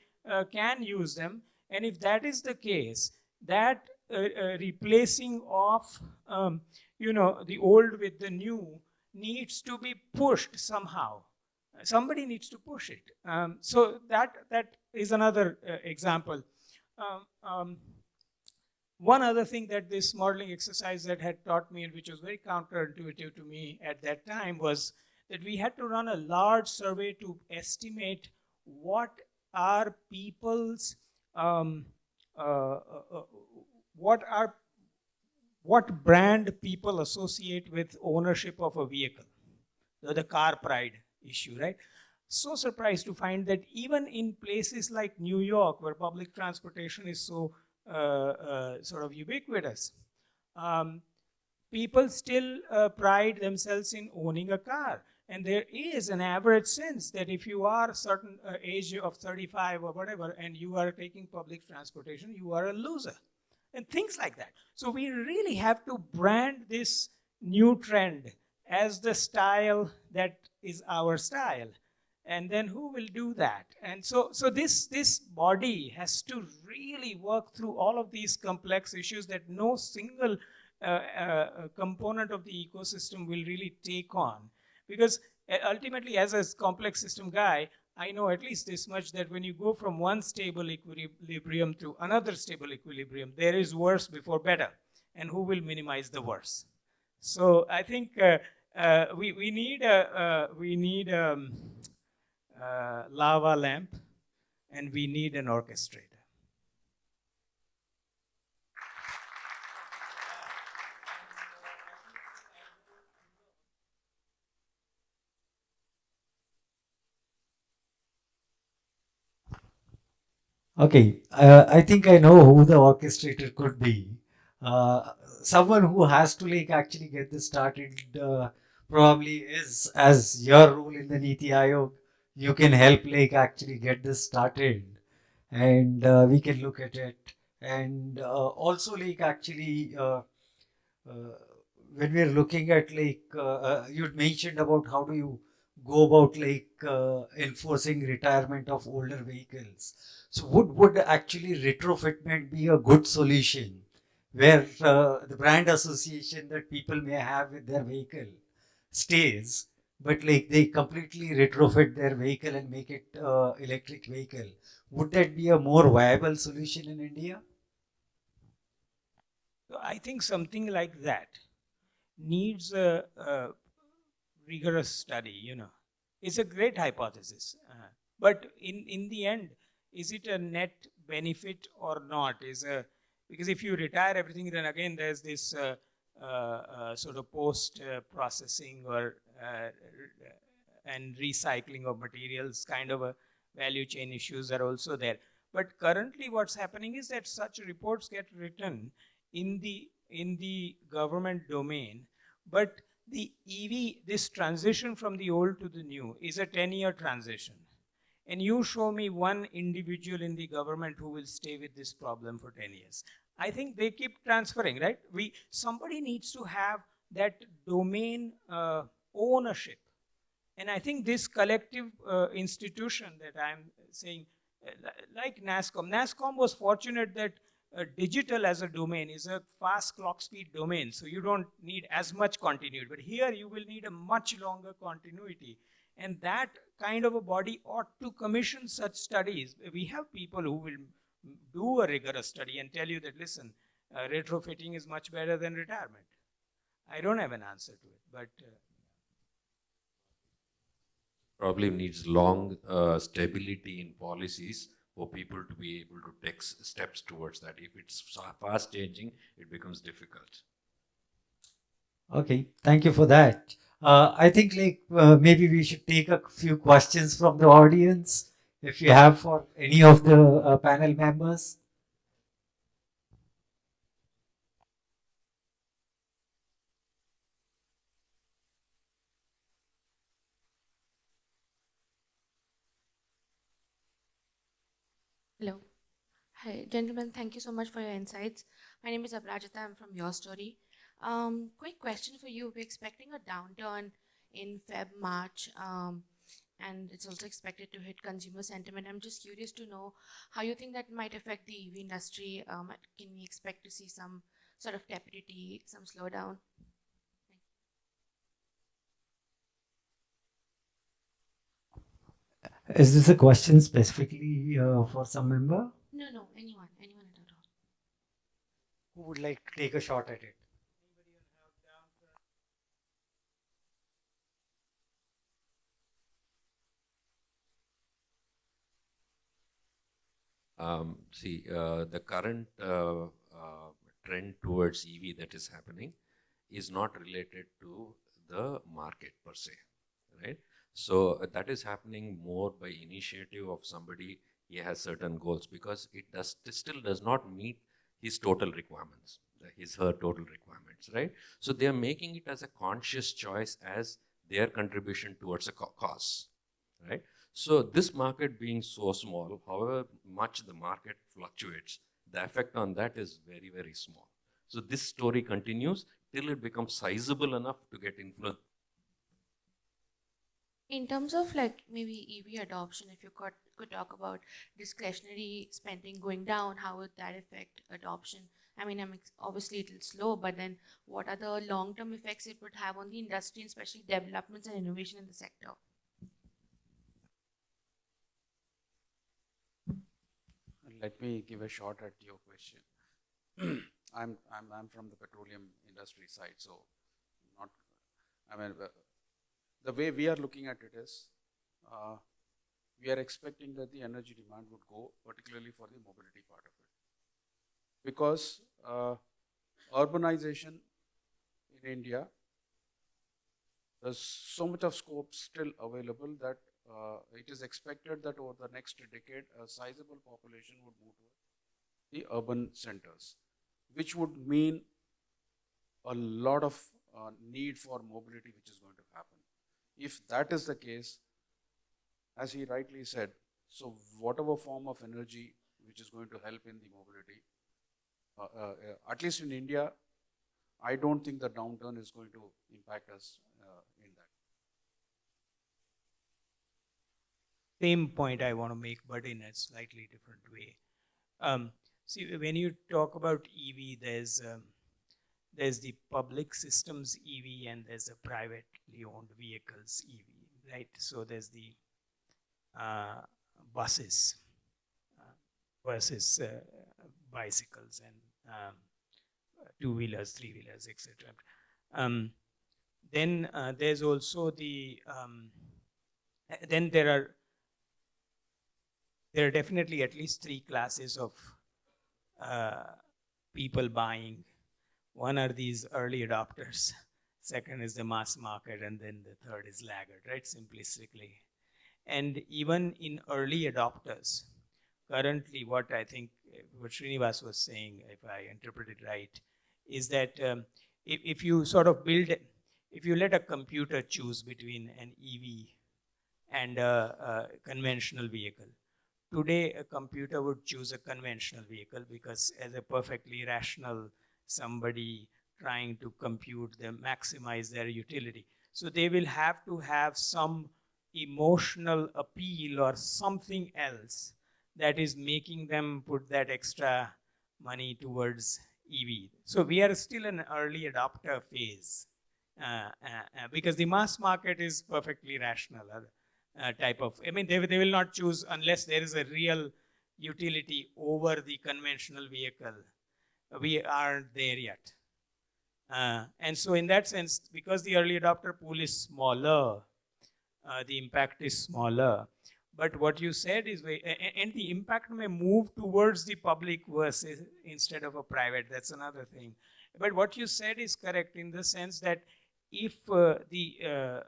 can use them. And if that is the case, that replacing of the old with the new needs to be pushed somehow. Somebody needs to push it. So that is another example. One other thing that this modeling exercise that had taught me, and which was very counterintuitive to me at that time, was that we had to run a large survey to estimate what are people's what brand people associate with ownership of a vehicle, the car pride issue, right? So surprised to find that even in places like New York, where public transportation is so sort of ubiquitous, people still pride themselves in owning a car. And there is an average sense that if you are a certain age of 35 or whatever, and you are taking public transportation, you are a loser. And things like that. So we really have to brand this new trend as the style that is our style. And then who will do that? And so this body has to really work through all of these complex issues that no single component of the ecosystem will really take on. Because ultimately, as a complex system guy, I know at least this much, that when you go from one stable equilibrium to another stable equilibrium, there is worse before better. And who will minimize the worse? So I think we need lava lamp, and we need an orchestrator. Okay, I think I know who the orchestrator could be. Someone who has to actually get this started probably is, as your role in the Niti Aayog, you can help actually get this started, and we can look at it. And also actually when we're looking at you'd mentioned about how do you go about enforcing retirement of older vehicles. So would actually retrofitment be a good solution, where the brand association that people may have with their vehicle stays, but they completely retrofit their vehicle and make it electric vehicle? Would that be a more viable solution in India? I think something like that needs a rigorous study, It's a great hypothesis. But in the end, is it a net benefit or not? Because if you retire everything, then again, there's this sort of post-processing or and recycling of materials kind of a value chain issues are also there. But currently what's happening is that such reports get written in the government domain, but the EV, this transition from the old to the new, is a 10-year transition. And you show me one individual in the government who will stay with this problem for 10 years. I think they keep transferring, right? Somebody needs to have that domain ownership. And I think this collective institution that I'm saying, like NASSCOM was fortunate that digital as a domain is a fast clock speed domain, so you don't need as much continuity. But here you will need a much longer continuity. And that kind of a body ought to commission such studies. We have people who will do a rigorous study and tell you that, listen, retrofitting is much better than retirement. I don't have an answer to it, but probably needs long stability in policies for people to be able to take steps towards that. If it's fast changing, it becomes difficult. Okay, thank you for that. I think maybe we should take a few questions from the audience, if you have for any of the panel members. Hello. Hi, gentlemen. Thank you so much for your insights. My name is Abrajita. I'm from Your Story. Quick question for you. We're expecting a downturn in Feb, March, and it's also expected to hit consumer sentiment. I'm just curious to know how you think that might affect the EV industry. Can we expect to see some sort of tepidity, some slowdown? Is this a question specifically for some member? No, anyone at all. Who would like to take a shot at it? The current trend towards EV that is happening is not related to the market per se, right? So that is happening more by initiative of somebody. He has certain goals because it still does not meet his total requirements, her total requirements, right? So they are making it as a conscious choice as their contribution towards a cause, right? So this market being so small, however much the market fluctuates, the effect on that is very, very small. So this story continues till it becomes sizable enough to get influence. In terms of like maybe EV adoption, if you could talk about discretionary spending going down, how would that affect adoption? I mean, obviously it'll slow, but then what are the long-term effects it would have on the industry, and especially developments and innovation in the sector? Let me give a shot at your question. I'm from the petroleum industry side, so the way we are looking at it is, we are expecting that the energy demand would go, particularly for the mobility part of it, because urbanization in India, there's so much of scope still available that it is expected that over the next decade, a sizable population would move to the urban centers, which would mean a lot of need for mobility which is going to happen. If that is the case, as he rightly said, so whatever form of energy which is going to help in the mobility, at least in India, I don't think the downturn is going to impact us in that. Same point I want to make, but in a slightly different way. See, when you talk about EV, there's the public systems EV and there's the privately owned vehicles EV, right? So there's the buses versus bicycles and two-wheelers, three-wheelers, etc. Then there's also the then there are definitely at least three classes of people buying. One are these early adopters, second is the mass market, and then the third is laggard, right, simplistically. And even in early adopters, currently what I think, what Srinivas was saying, if I interpret it right, is that if you sort of if you let a computer choose between an EV and a conventional vehicle, today a computer would choose a conventional vehicle because as a perfectly rational somebody trying to compute them, maximize their utility. So they will have to have some emotional appeal or something else that is making them put that extra money towards EV. So we are still an early adopter phase because the mass market is perfectly rational type of, I mean, they will not choose unless there is a real utility over the conventional vehicle. We aren't there yet. And so in that sense, because the early adopter pool is smaller, the impact is smaller. But what you said is, and the impact may move towards the public versus instead of a private. That's another thing. But what you said is correct in the sense that if the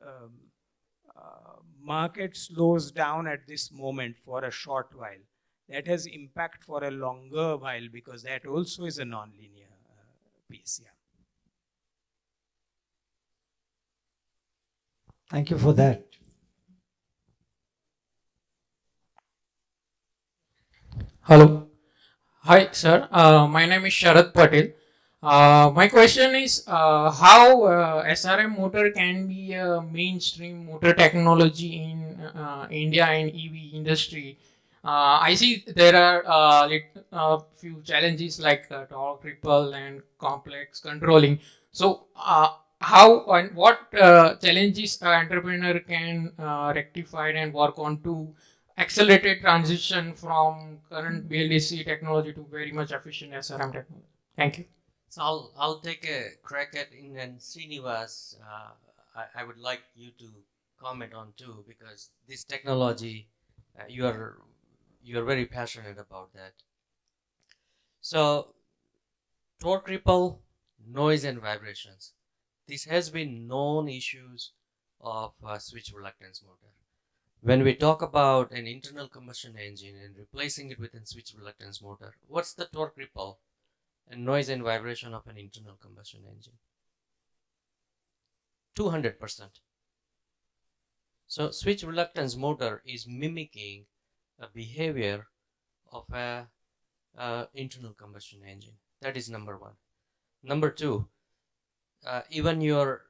market slows down at this moment for a short while, that has impact for a longer while because that also is a nonlinear piece. Yeah. Thank you for that. Hello. Hi, sir. My name is Sharad Patel. My question is how SRM motor can be a mainstream motor technology in India and EV industry. I see there are few challenges like torque ripple and complex controlling. So how and what challenges an entrepreneur can rectify and work on to accelerated transition from current BLDC technology to very much efficient SRM technology? Thank you. So I'll take a crack at it, and Srinivas, I would like you to comment on too, because this technology, you are very passionate about that. So torque ripple, noise and vibrations. This has been known issues of switch reluctance motor. When we talk about an internal combustion engine and replacing it with a switch reluctance motor, what's the torque ripple and noise and vibration of an internal combustion engine? 200%. So switch reluctance motor is mimicking a behavior of a internal combustion engine. That is number one. Number two, even your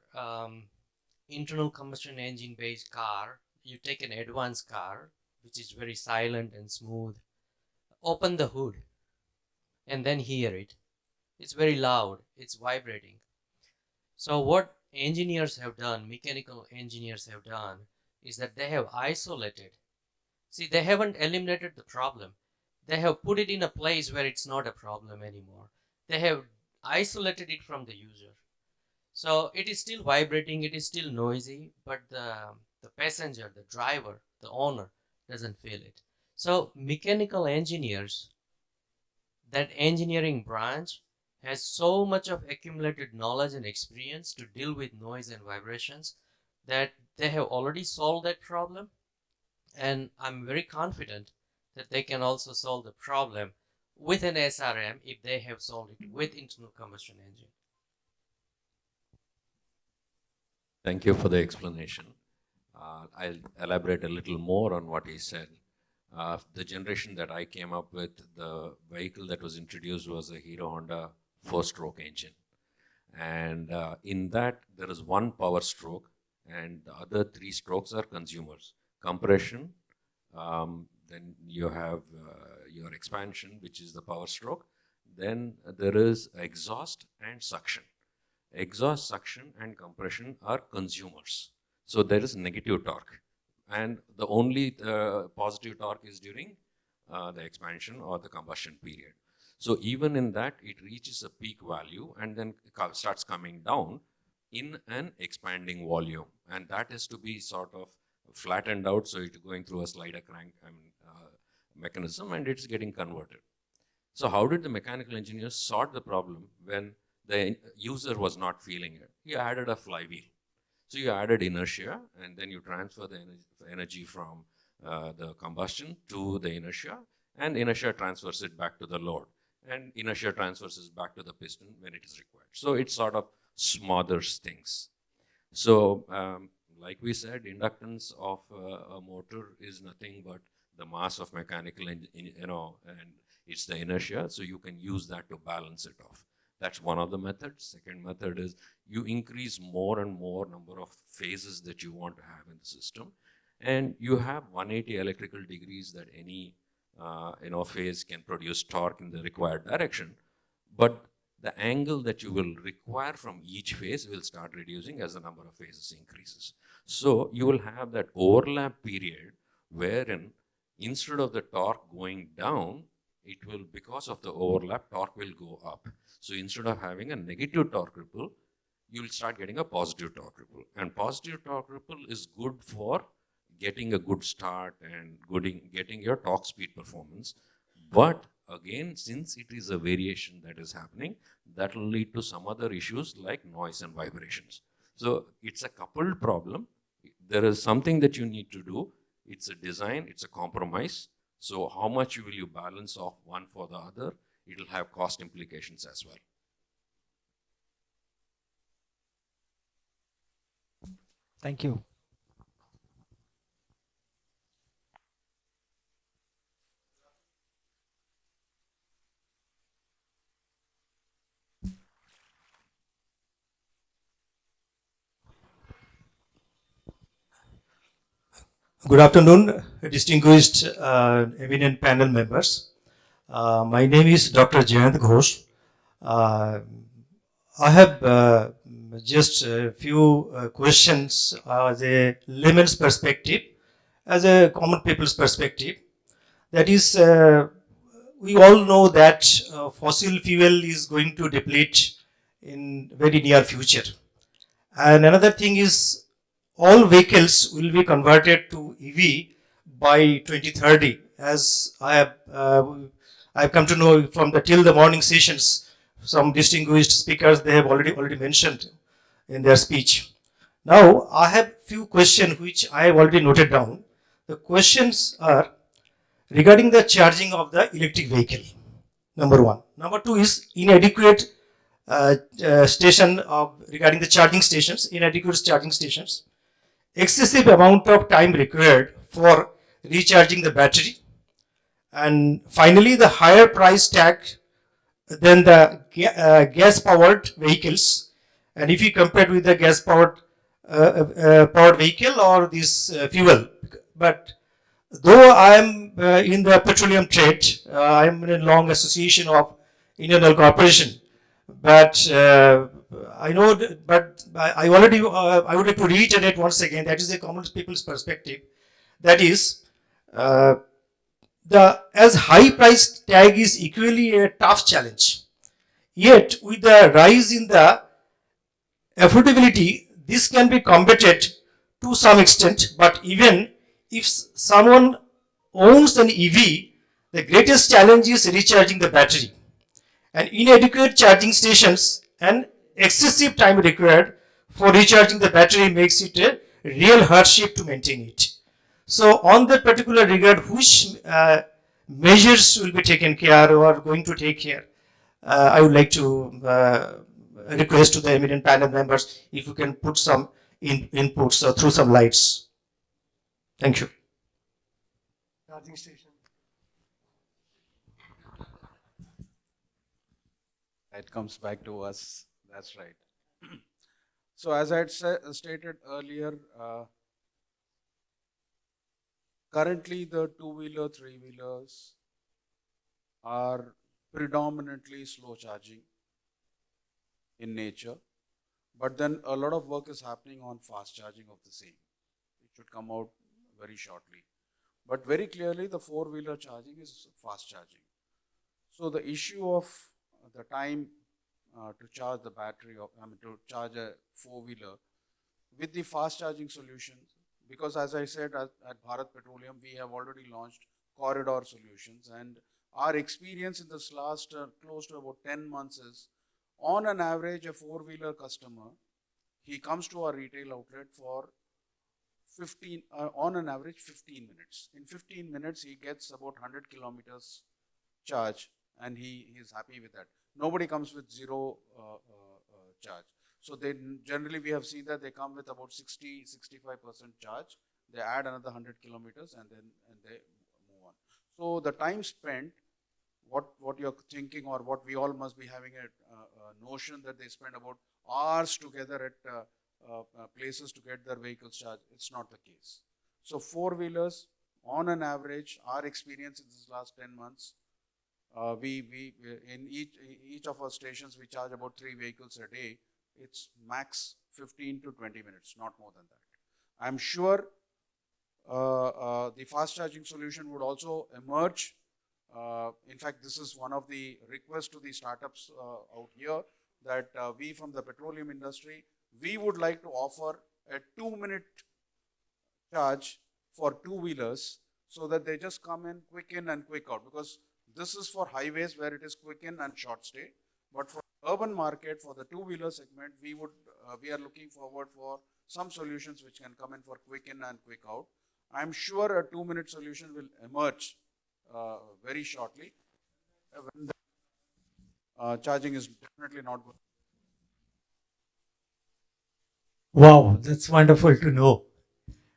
internal combustion engine based car, you take an advanced car, which is very silent and smooth, open the hood and then hear it. It's very loud, it's vibrating. So what engineers have done, mechanical engineers have done, is that they have isolated. See, they haven't eliminated the problem. They have put it in a place where it's not a problem anymore. They have isolated it from the user. So it is still vibrating, it is still noisy, but the passenger, the driver, the owner doesn't feel it. So mechanical engineers, that engineering branch has so much of accumulated knowledge and experience to deal with noise and vibrations that they have already solved that problem. And I'm very confident that they can also solve the problem with an SRM if they have solved it with internal combustion engine. Thank you for the explanation. I'll elaborate a little more on what he said. The generation that I came up with, the vehicle that was introduced was a Hero Honda 4-stroke engine. And in that, there is one power stroke, and the other 3 strokes are consumers. Compression, then you have your expansion, which is the power stroke. Then there is exhaust and suction. Exhaust, suction, and compression are consumers. So there is negative torque. And the only positive torque is during the expansion or the combustion period. So even in that, it reaches a peak value and then starts coming down in an expanding volume. And that is to be sort of flattened out, so it's going through a slider crank mechanism, and it's getting converted. So how did the mechanical engineers sort the problem when the user was not feeling it? He added a flywheel. So you added inertia, and then you transfer the energy from the combustion to the inertia, and inertia transfers it back to the load, and inertia transfers it back to the piston when it is required. So it sort of smothers things. So like we said, inductance of a motor is nothing but the mass of mechanical, and it's the inertia. So you can use that to balance it off. That's one of the methods. Second method is you increase more and more number of phases that you want to have in the system. And you have 180 electrical degrees that any phase can produce torque in the required direction. But the angle that you will require from each phase will start reducing as the number of phases increases. So you will have that overlap period wherein instead of the torque going down, it will, because of the overlap, torque will go up. So instead of having a negative torque ripple, you will start getting a positive torque ripple. And positive torque ripple is good for getting a good start and getting your torque speed performance. But again, since it is a variation that is happening, that will lead to some other issues like noise and vibrations. So it's a coupled problem. There is something that you need to do. It's a design, it's a compromise. So how much will you balance off one for the other? It will have cost implications as well. Thank you. Good afternoon, distinguished eminent panel members. My name is Dr. Jayant Ghosh. I have just a few questions as a layman's perspective, as a common people's perspective. That is, we all know that fossil fuel is going to deplete in very near future. And another thing is, all vehicles will be converted to EV by 2030, as I've come to know from till the morning sessions. Some distinguished speakers, they have already mentioned in their speech. Now, I have few questions which I have already noted down. The questions are regarding the charging of the electric vehicle, number one. Number two is inadequate regarding the charging stations, inadequate charging stations, excessive amount of time required for recharging the battery, and finally the higher price tag than the gas powered vehicles. And if you compare it with the gas powered vehicle or this fuel, but though I am in the petroleum trade, I am in a long association of Indian Oil Corporation, but I know, but I already, I would like to reiterate once again, that is a common people's perspective. That is, as high price tag is equally a tough challenge. Yet, with the rise in the affordability, this can be combated to some extent, but even if someone owns an EV, the greatest challenge is recharging the battery. And inadequate charging stations and excessive time required for recharging the battery makes it a real hardship to maintain it. So on that particular regard, which measures will be taken care or going to take care? I would like to request to the eminent panel members if you can put some inputs or throw some lights. Thank you. Charging station. It comes back to us. That's right. So as I had stated earlier, currently the two-wheeler, three-wheelers are predominantly slow charging in nature, but then a lot of work is happening on fast charging of the same. It should come out very shortly. But very clearly the four-wheeler charging is fast charging. So the issue of the time to charge the battery, to charge a four-wheeler with the fast charging solutions, because as I said at Bharat Petroleum, we have already launched corridor solutions, and our experience in this last close to about 10 months is, on an average, a four-wheeler customer, he comes to our retail outlet for on an average 15 minutes. In 15 minutes, he gets about 100 kilometers charge, and he is happy with that. Nobody comes with zero charge. So they generally, we have seen that they come with about 60-65% charge. They add another 100 kilometers and they move on. So the time spent, what you're thinking, or what we all must be having a notion that they spend about hours together at places to get their vehicles charged. It's not the case. So four-wheelers on an average, our experience in this last 10 months, we in each of our stations, we charge about 3 vehicles a day. It's max 15 to 20 minutes, not more than that. I'm sure the fast charging solution would also emerge. In fact, this is one of the requests to the startups out here, that we from the petroleum industry, we would like to offer a 2-minute charge for two-wheelers, so that they just come in, quick in and quick out, because this is for highways where it is quick in and short stay. But for urban market, for the two-wheeler segment, we are looking forward for some solutions which can come in for quick in and quick out. I'm sure a 2-minute solution will emerge very shortly. When the, charging is definitely not good. Wow, that's wonderful to know.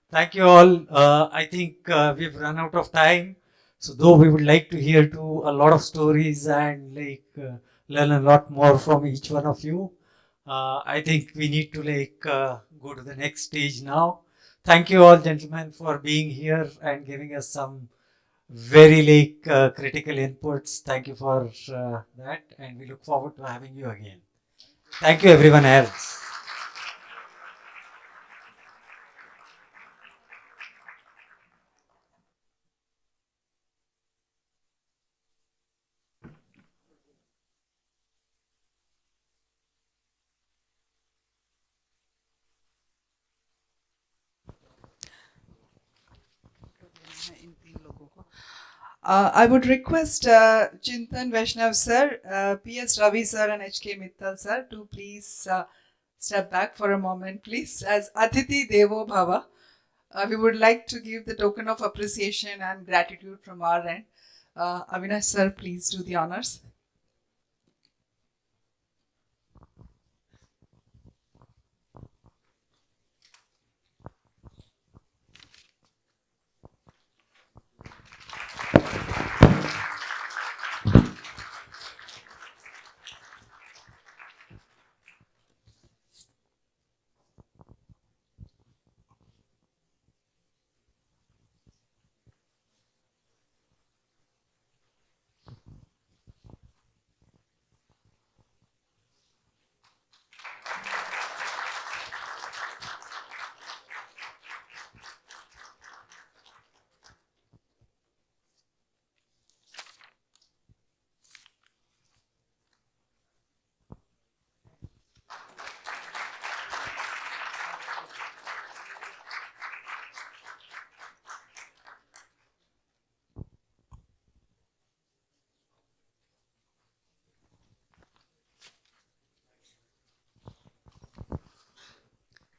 Thank you all. I think we've run out of time. So though we would like to hear to a lot of stories and learn a lot more from each one of you, I think we need to go to the next stage now. Thank you all, gentlemen, for being here and giving us some very critical inputs. Thank you for that, and we look forward to having you again. Thank you, everyone else. I would request Chintan Vaishnav sir, PS Ravi sir and HK Mittal sir to please step back for a moment, please. As Atiti Devo Bhava, we would like to give the token of appreciation and gratitude from our end. Avinash sir, please do the honors.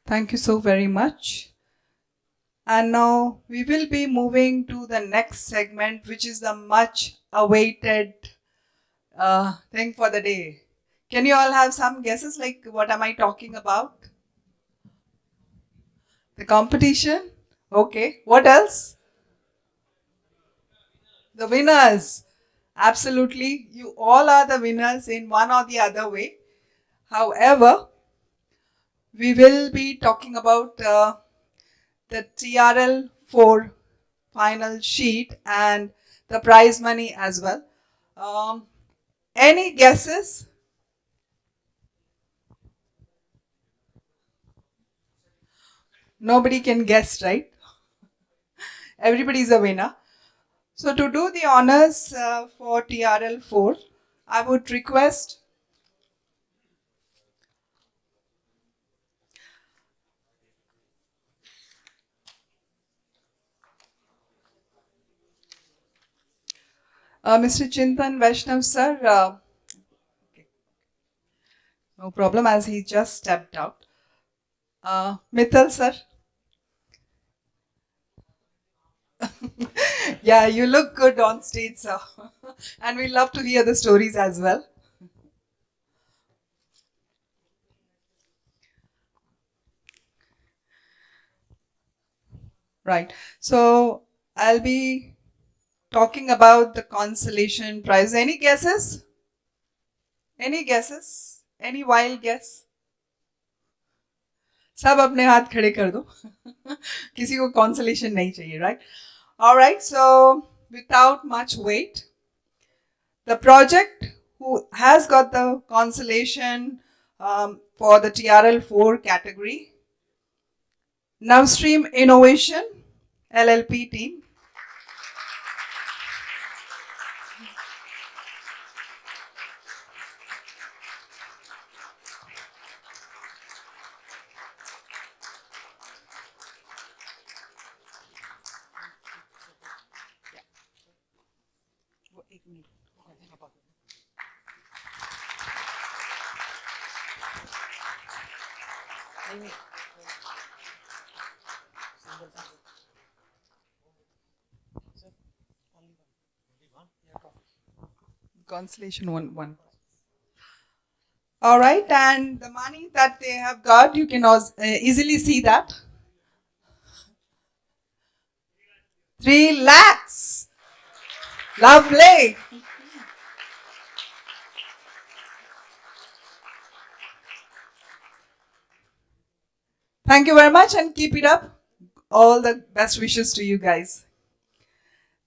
Thank you so very much. And now we will be moving to the next segment, which is the much awaited thing for the day. Can you all have some guesses, like what am I talking about? The competition? Okay. What else? The winners. Absolutely. You all are the winners in one or the other way. However, we will be talking about the TRL4 final sheet and the prize money as well. Any guesses? Nobody can guess, right? Everybody is a winner. So to do the honors for TRL4, I would request Mr. Chintan Vaishnav sir. Okay. No problem, as he just stepped out. Mittal sir. Yeah, you look good on stage, sir. And we love to hear the stories as well. Right. So I'll be talking about the consolation prize. Any guesses? Any guesses? Any wild guess? सब अपने हाथ खड़े कर दो किसी को consolation नहीं चाहिए, right? All right, so without much wait, the project who has got the consolation for the TRL4 category, Navstream Innovation LLP team. Constellation one. All right, and the money that they have got, you can easily see that. 3 lakhs. Lovely. Thank you very much and keep it up. All the best wishes to you guys.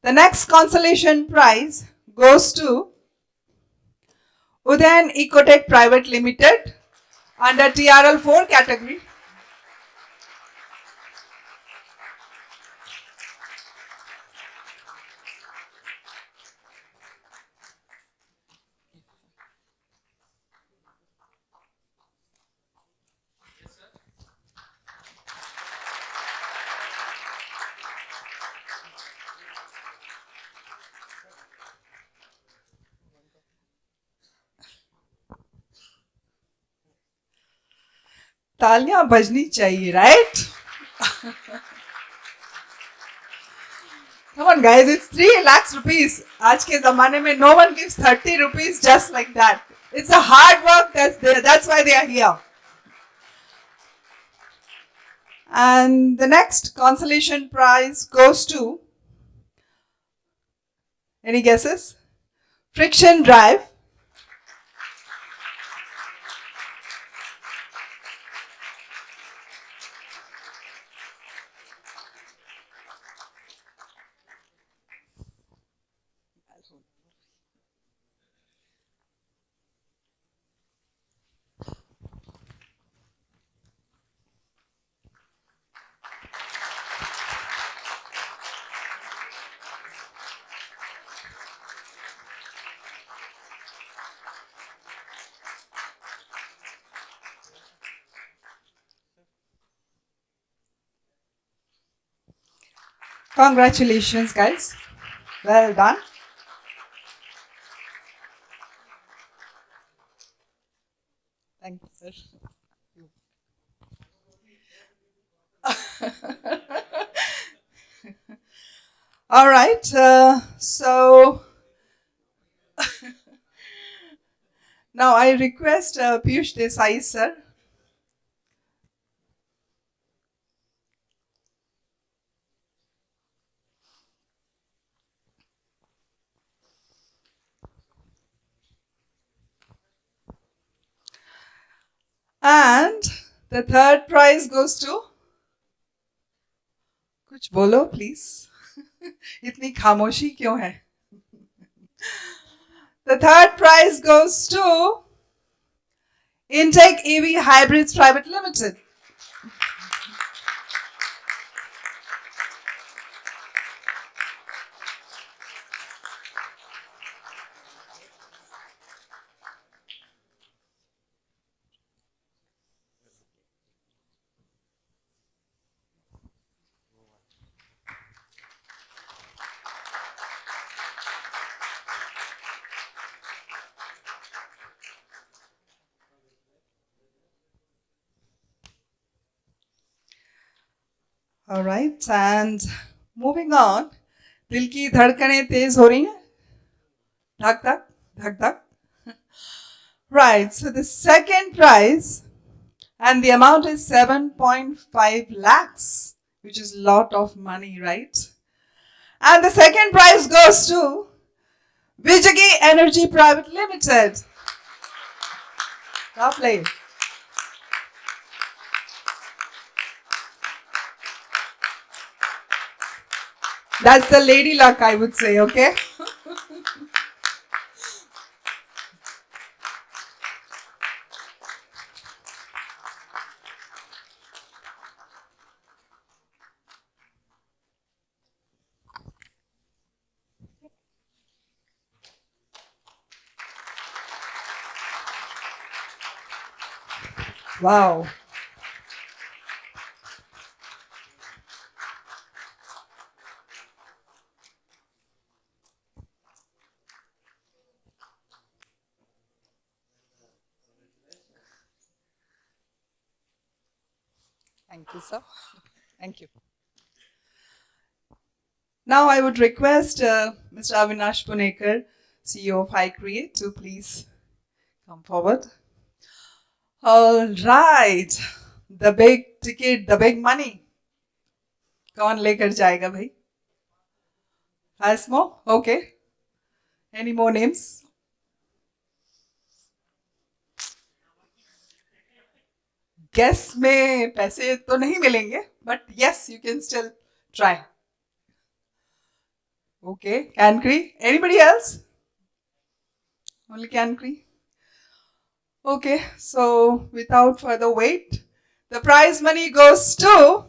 The next consolation prize goes to Udayan Ecotech Private Limited under TRL4 category. तालियां बजनी चाहिए, right? Come on guys, it's 3 lakhs rupees. आज के ज़माने में no one gives 30 rupees just like that. It's a hard work that's there. That's why they are here. And the next consolation prize goes to, any guesses? Friction Drive. Congratulations, guys. Well done. Thank you, sir. All right. So now I request Piyush Desai, sir. And the third prize goes to, कुछ बोलो please. इतनी खामोशी क्यों है? The third prize goes to Intake EV Hybrids Private Limited. All right, and moving on, दिल की धड़कनें तेज हो रही हैं, धक धक धक धक. Right, so the second prize, and the amount is 7.5 lakhs, which is a lot of money, right? And the second prize goes to Vijagi Energy Private Limited. Lovely. That's the lady luck, I would say, okay? Wow. Thank you, sir. Thank you. Now I would request Mr. Avinash Punekar, CEO of iCreate, to please come forward. All right. The big ticket, the big money. कौन लेकर जाएगा भाई? Has more? Okay. Any more names? Guess में पैसे तो नहीं मिलेंगे, but yes, you can still try. Okay, Cancri. Anybody else? Only Cancri. Okay, so without further wait, the prize money goes to,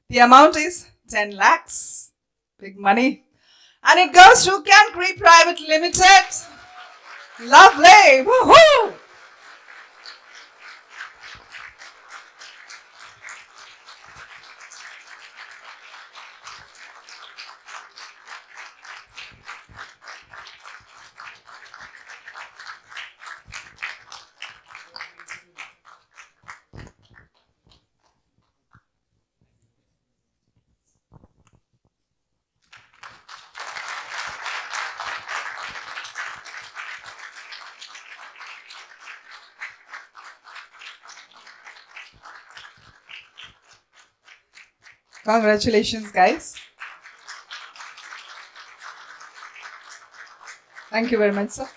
the amount is 10 lakhs. Big money. And it goes to Cancri Private Limited. Lovely. Woohoo! Congratulations, guys. Thank you very much, sir.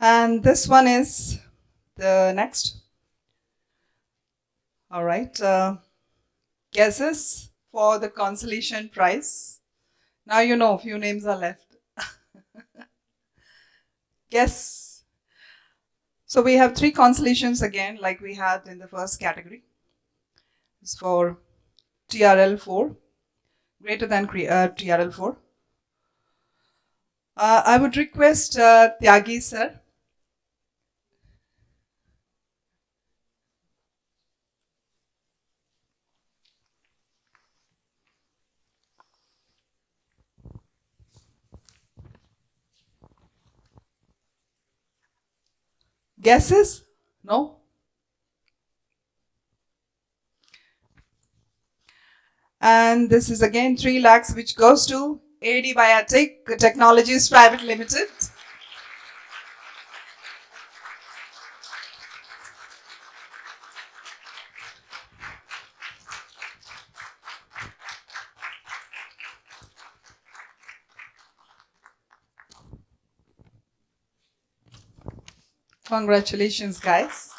And this one is the next. All right. Guesses for the consolation prize. Now you know, few names are left. Guess. So we have 3 consolations again, like we had in the first category. It's for TRL4, greater than TRL4. I would request Tyagi sir. Guesses? No? And this is again 3 lakhs, which goes to AD Biotech Technologies Private Limited. Congratulations, guys.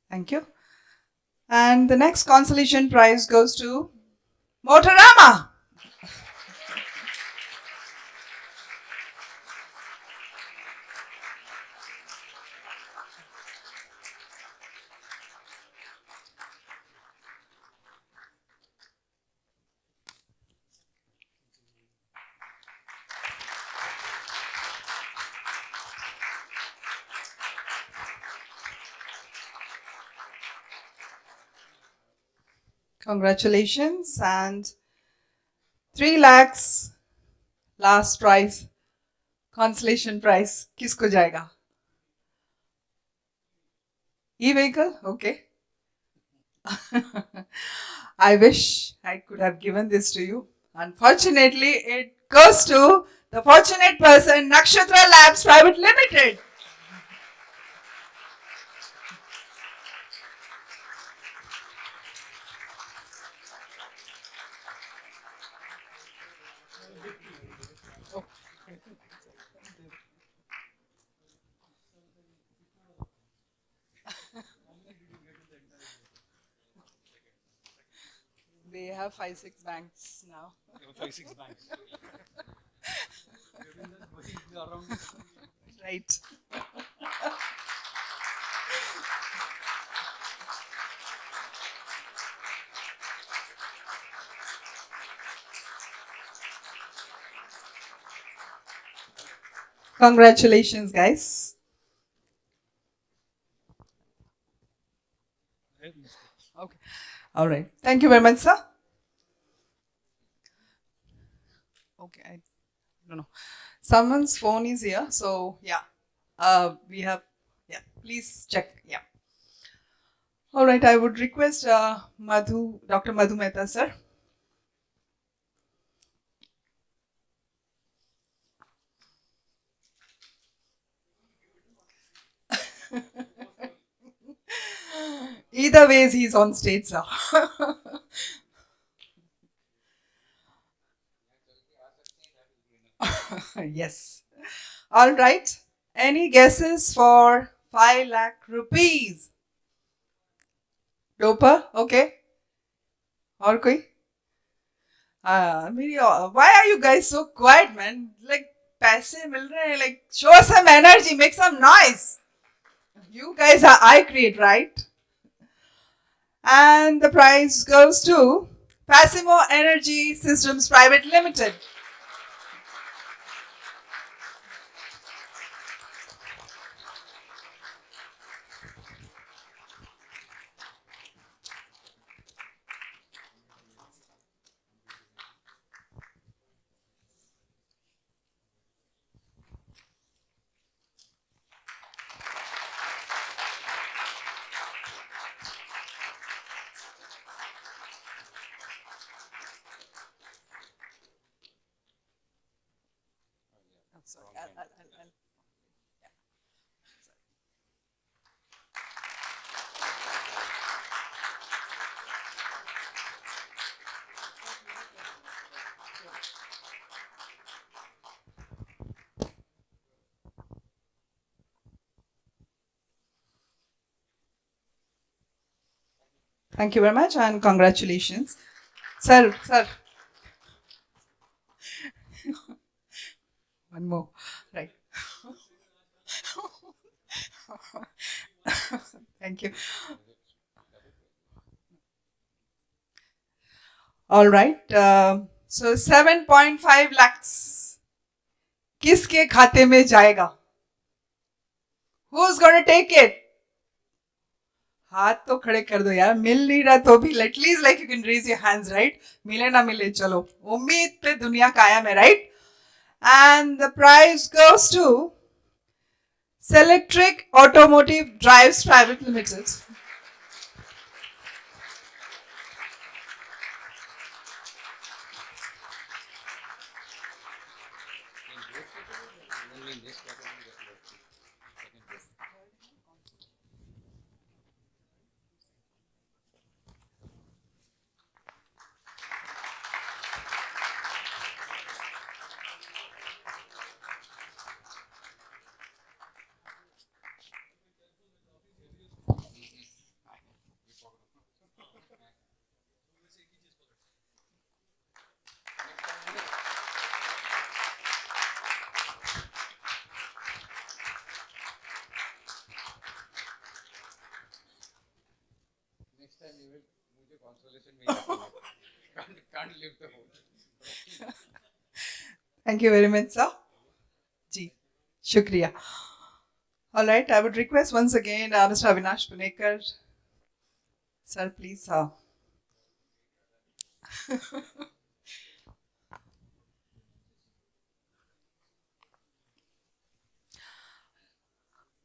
Thank you. And the next consolation prize goes to Motorama. Congratulations. And 3 lakhs last prize, consolation prize. Kisko jayega? E-vehicle? Okay. I wish I could have given this to you. Unfortunately, it goes to the fortunate person, Nakshatra Labs Private Limited. They have 5-6 banks now. 5-6 banks. Right. Congratulations, guys. Okay. All right. Thank you very much, sir. Okay. I don't know. Someone's phone is here. So, yeah. We have, yeah, please check. Yeah. All right. I would request Dr. Madhu Mehta, sir. Either ways, he's on stage, sir. Yes. All right. Any guesses for 5 lakh rupees? Dopa? Okay. Or koi? Why are you guys so quiet, man? Like, paise mil rahe hain. Like, show some energy, make some noise. You guys are iCreate, right? And the prize goes to Passimo Energy Systems Private Limited. Sorry, Thank you very much and congratulations. Sir. One more. Right. Thank you. All right. So 7.5 lakhs. किसके खाते में जाएगा? Who's going to take it? हाथ तो खड़े कर दो यार. मिल नहीं रहा तो भी at least like you can raise your hands, right? मिले ना मिले चलो. उम्मीद पे दुनिया कायम है, right? And the prize goes to Selectric Automotive Drives Private Limited. Next time you will मुझे consolation में can't live the whole. Thank you very much, sir. Ji, shukriya. All right, I would request once again Mr. Avinash Punekar. Sir, please.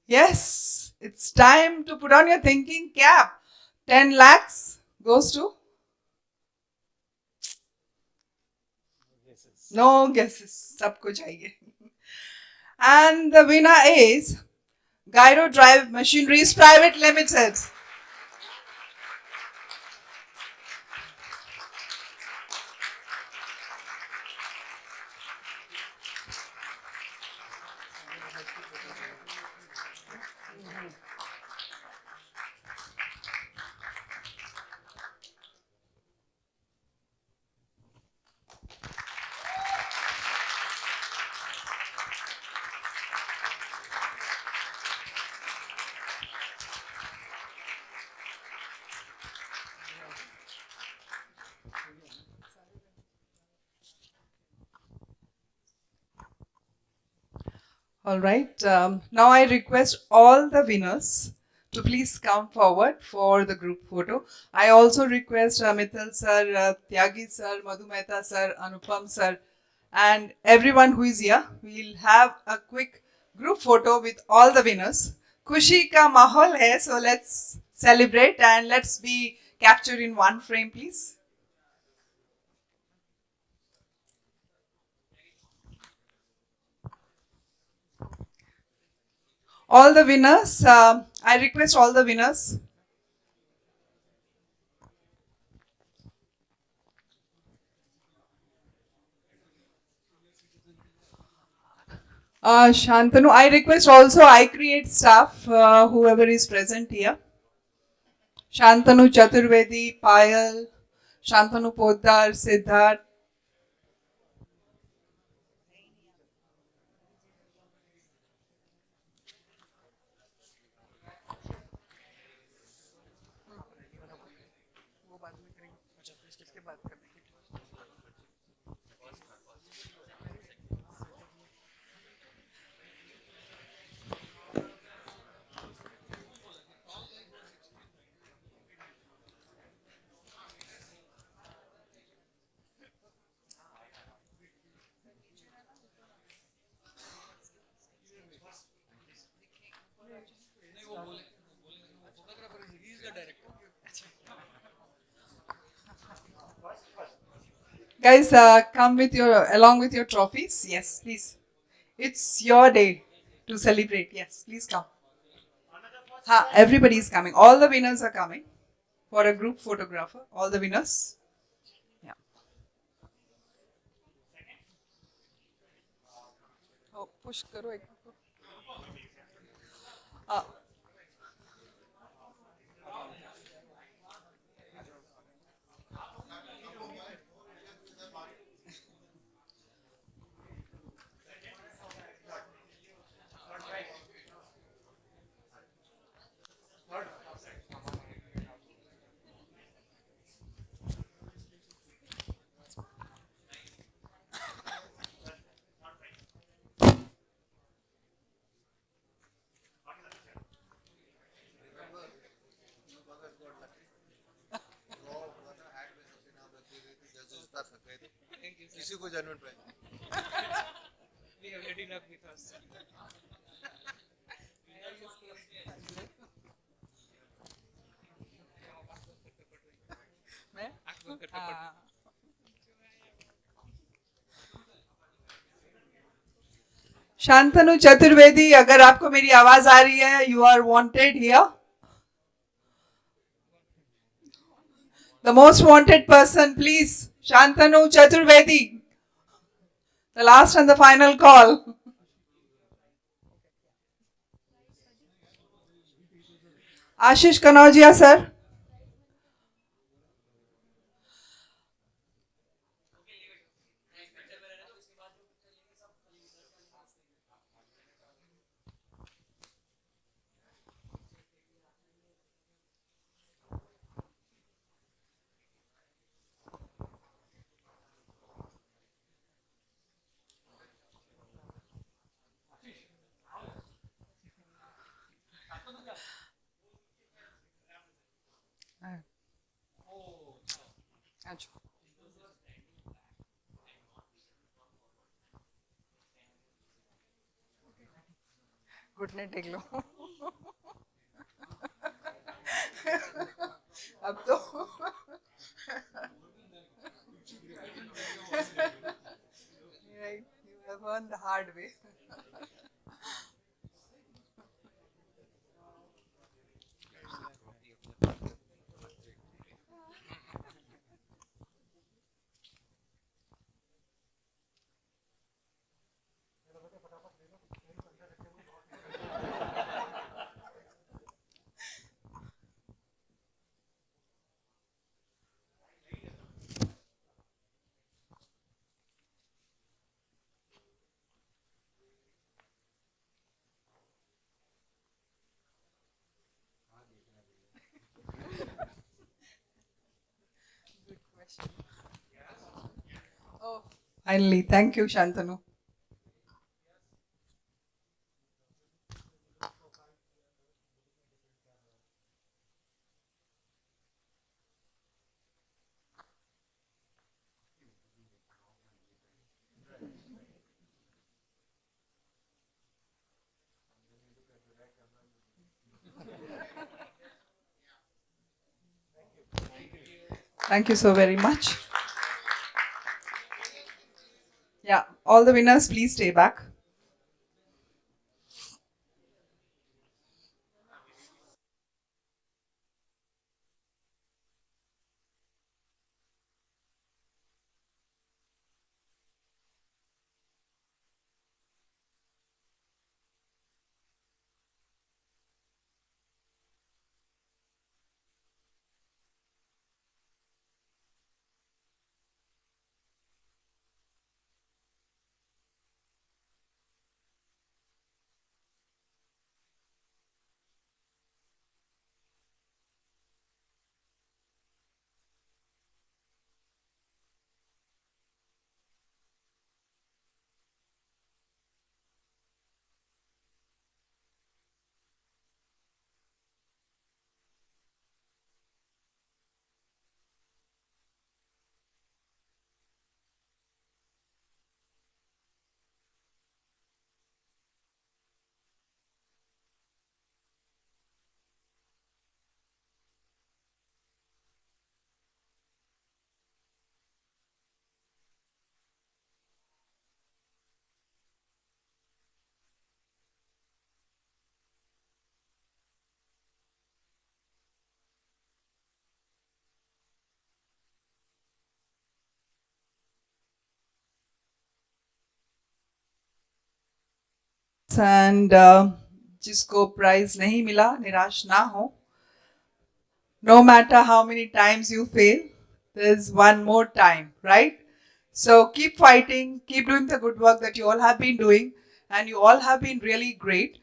Yes, it's time to put on your thinking cap. 10 lakhs goes to? No guesses. Sabko chahiye. And the winner is Gyro Drive Machineries Private Limited. All right. Now I request all the winners to please come forward for the group photo. I also request Mithal sir, Tyagi sir, Madhu Mehta sir, Anupam sir, and everyone who is here. We'll have a quick group photo with all the winners. Kushi ka mahol hai, so let's celebrate and let's be captured in one frame, please. All the winners, I request all the winners. Shantanu, I request also iCreate staff, whoever is present here. Shantanu Chaturvedi, Payal, Shantanu Poddar, Siddharth. Guys, come with along with your trophies. Yes, please. It's your day to celebrate. Yes, please come. Everybody is coming. All the winners are coming for a group photographer. All the winners. Yeah. Oh, push karo ek. किसी को genuine prize we have ready luck with us मैं शांतनु चतुर्वेदी, अगर आपको मेरी आवाज आ रही है, you are wanted here. The most wanted person, please. Shantanu Chaturvedi. The last and the final call. Ashish Kanojia, sir. घुटने टेक लो अब तो right, you have learned the hard way. Oh, finally, thank you, Shantanu. Thank you so very much. Yeah, all the winners, please stay back. And जिसको prize नहीं मिला निराश ना हो. No matter how many times you fail, there's one more time, right? So keep fighting, keep doing the good work that you all have been doing, and you all have been really great.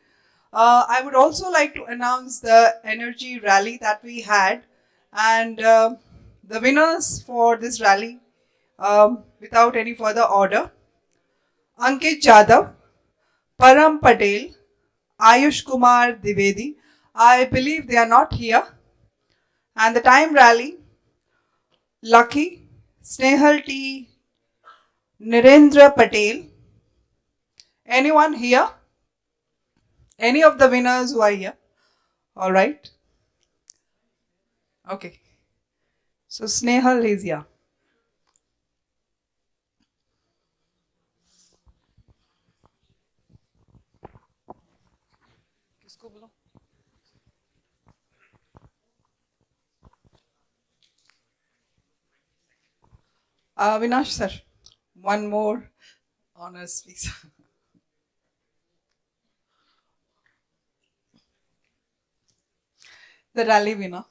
I would also like to announce the energy rally that we had, and the winners for this rally, without any further order: Ankit Jadhav, Param Patel, Ayush Kumar Divedi. I believe they are not here. And the time rally: Lucky, Snehal T, Nirendra Patel. Anyone here? Any of the winners who are here? All right. Okay. So Snehal is here. Vinash sir, one more honors, please. The rally winner.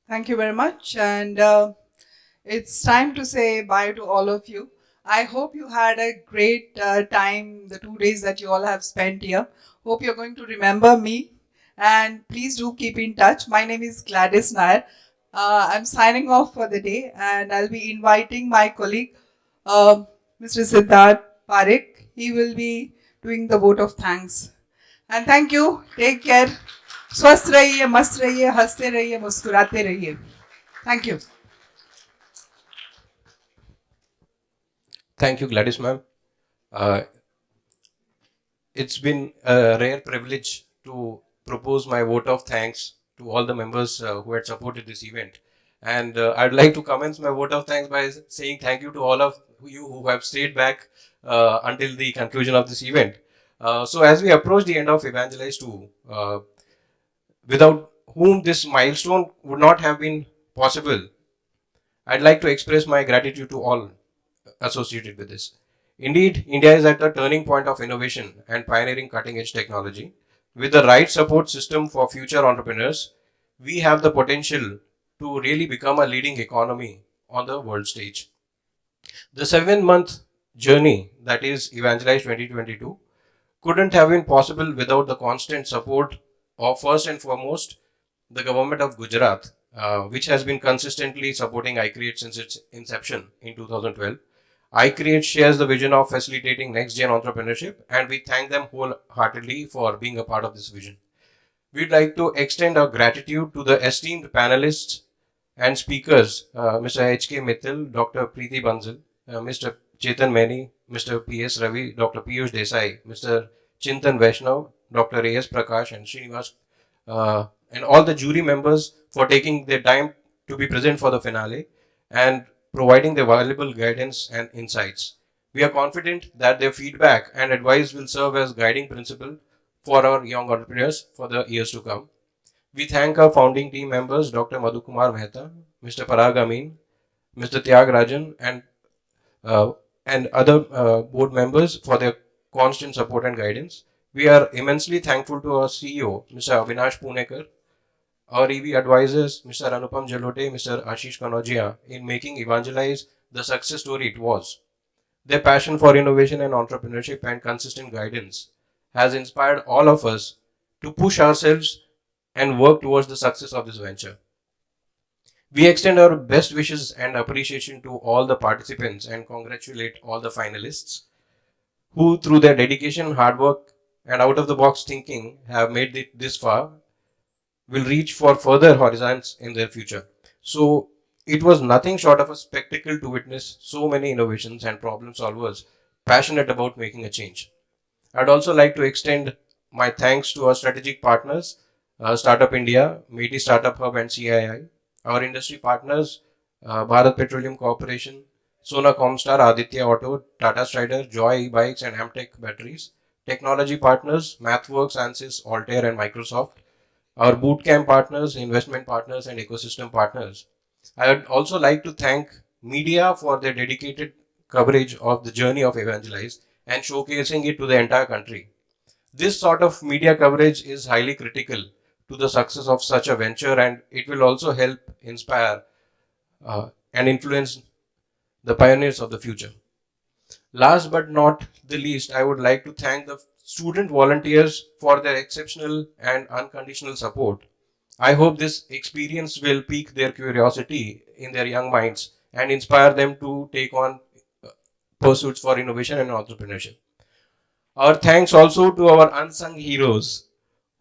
Thank you very much. And it's time to say bye to all of you. I hope you had a great time the 2 days that you all have spent here. Hope you're going to remember me. And please do keep in touch. My name is Gladys Nair. I'm signing off for the day, and I'll be inviting my colleague, Mr. Siddharth Parekh. He will be doing the vote of thanks. And thank you. Take care. स्वस्थ रहिए, मस्त रहिए, हंसते रहिए, मुस्कुराते रहिए. Thank you. Thank you, Gladys ma'am. It's been a rare privilege to propose my vote of thanks to all the members who had supported this event. And I'd like to commence my vote of thanks by saying thank you to all of you who have stayed back until the conclusion of this event. So as we approach the end of EVangelise 2, without whom this milestone would not have been possible, I'd like to express my gratitude to all associated with this. Indeed, India is at the turning point of innovation and pioneering cutting-edge technology. With the right support system for future entrepreneurs, we have the potential to really become a leading economy on the world stage. The 7-month journey, that is EVangelise 2022, couldn't have been possible without the constant support of, first and foremost, the government of Gujarat, which has been consistently supporting iCreate since its inception in 2012. iCreate shares the vision of facilitating next-gen entrepreneurship, and we thank them wholeheartedly for being a part of this vision. we'd like to extend our gratitude to the esteemed panelists and speakers, Mr. H.K. Mittal, Dr. Preeti Bansal, Mr. Chetan Meni, Mr. P.S. Ravi, Dr. Piyush Desai, Mr. Chintan Vaishnav, Dr. A.S. Prakash, and Srinivas, and all the jury members for taking their time to be present for the finale and providing their valuable guidance and insights. We are confident that their feedback and advice will serve as guiding principle for our young entrepreneurs for the years to come. We thank our founding team members, Dr. Madhukumar Mehta, Mr. Parag Amin, Mr. Tyag Rajan, and other board members for their constant support and guidance. We are immensely thankful to our CEO, Mr. Avinash Punekar, our EV advisors, Mr. Anupam Jalote, Mr. Ashish Kanodia, in making EVangelise the success story it was. Their passion for innovation and entrepreneurship and consistent guidance has inspired all of us to push ourselves and work towards the success of this venture. We extend our best wishes and appreciation to all the participants and congratulate all the finalists who, through their dedication, hard work, and out-of-the-box thinking, have made it this far, will reach for further horizons in their future. So, it was nothing short of a spectacle to witness so many innovations and problem solvers passionate about making a change. I'd also like to extend my thanks to our strategic partners, Startup India, Meeti Startup Hub and CII, our industry partners, Bharat Petroleum Corporation, Sona Comstar, Aditya Auto, Tata Strider, Joy E-Bikes and Amtech Batteries, technology partners, MathWorks, Ansys, Altair and Microsoft, our bootcamp partners, investment partners and ecosystem partners. I would also like to thank media for their dedicated coverage of the journey of EVangelise and showcasing it to the entire country. This sort of media coverage is highly critical to the success of such a venture, and it will also help inspire and influence the pioneers of the future. Last but not the least, I would like to thank the student volunteers for their exceptional and unconditional support. I hope this experience will pique their curiosity in their young minds and inspire them to take on pursuits for innovation and entrepreneurship. Our thanks also to our unsung heroes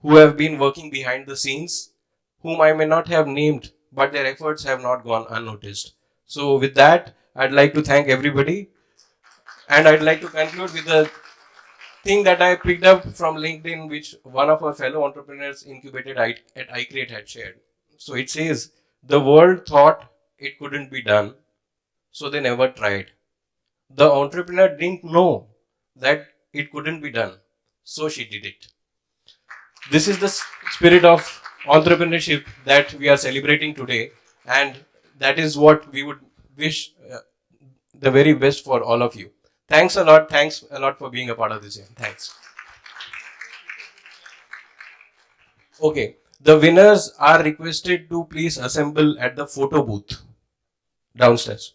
who have been working behind the scenes, whom I may not have named, but their efforts have not gone unnoticed. So with that, I'd like to thank everybody, and I'd like to conclude with a thing that I picked up from LinkedIn, which one of our fellow entrepreneurs incubated at iCreate had shared. So it says, the world thought it couldn't be done, so they never tried. The entrepreneur didn't know that it couldn't be done, so she did it. This is the spirit of entrepreneurship that we are celebrating today, and that is what we would wish the very best for all of you. Thanks a lot. Thanks a lot for being a part of this event. Thanks. Okay, the winners are requested to please assemble at the photo booth downstairs.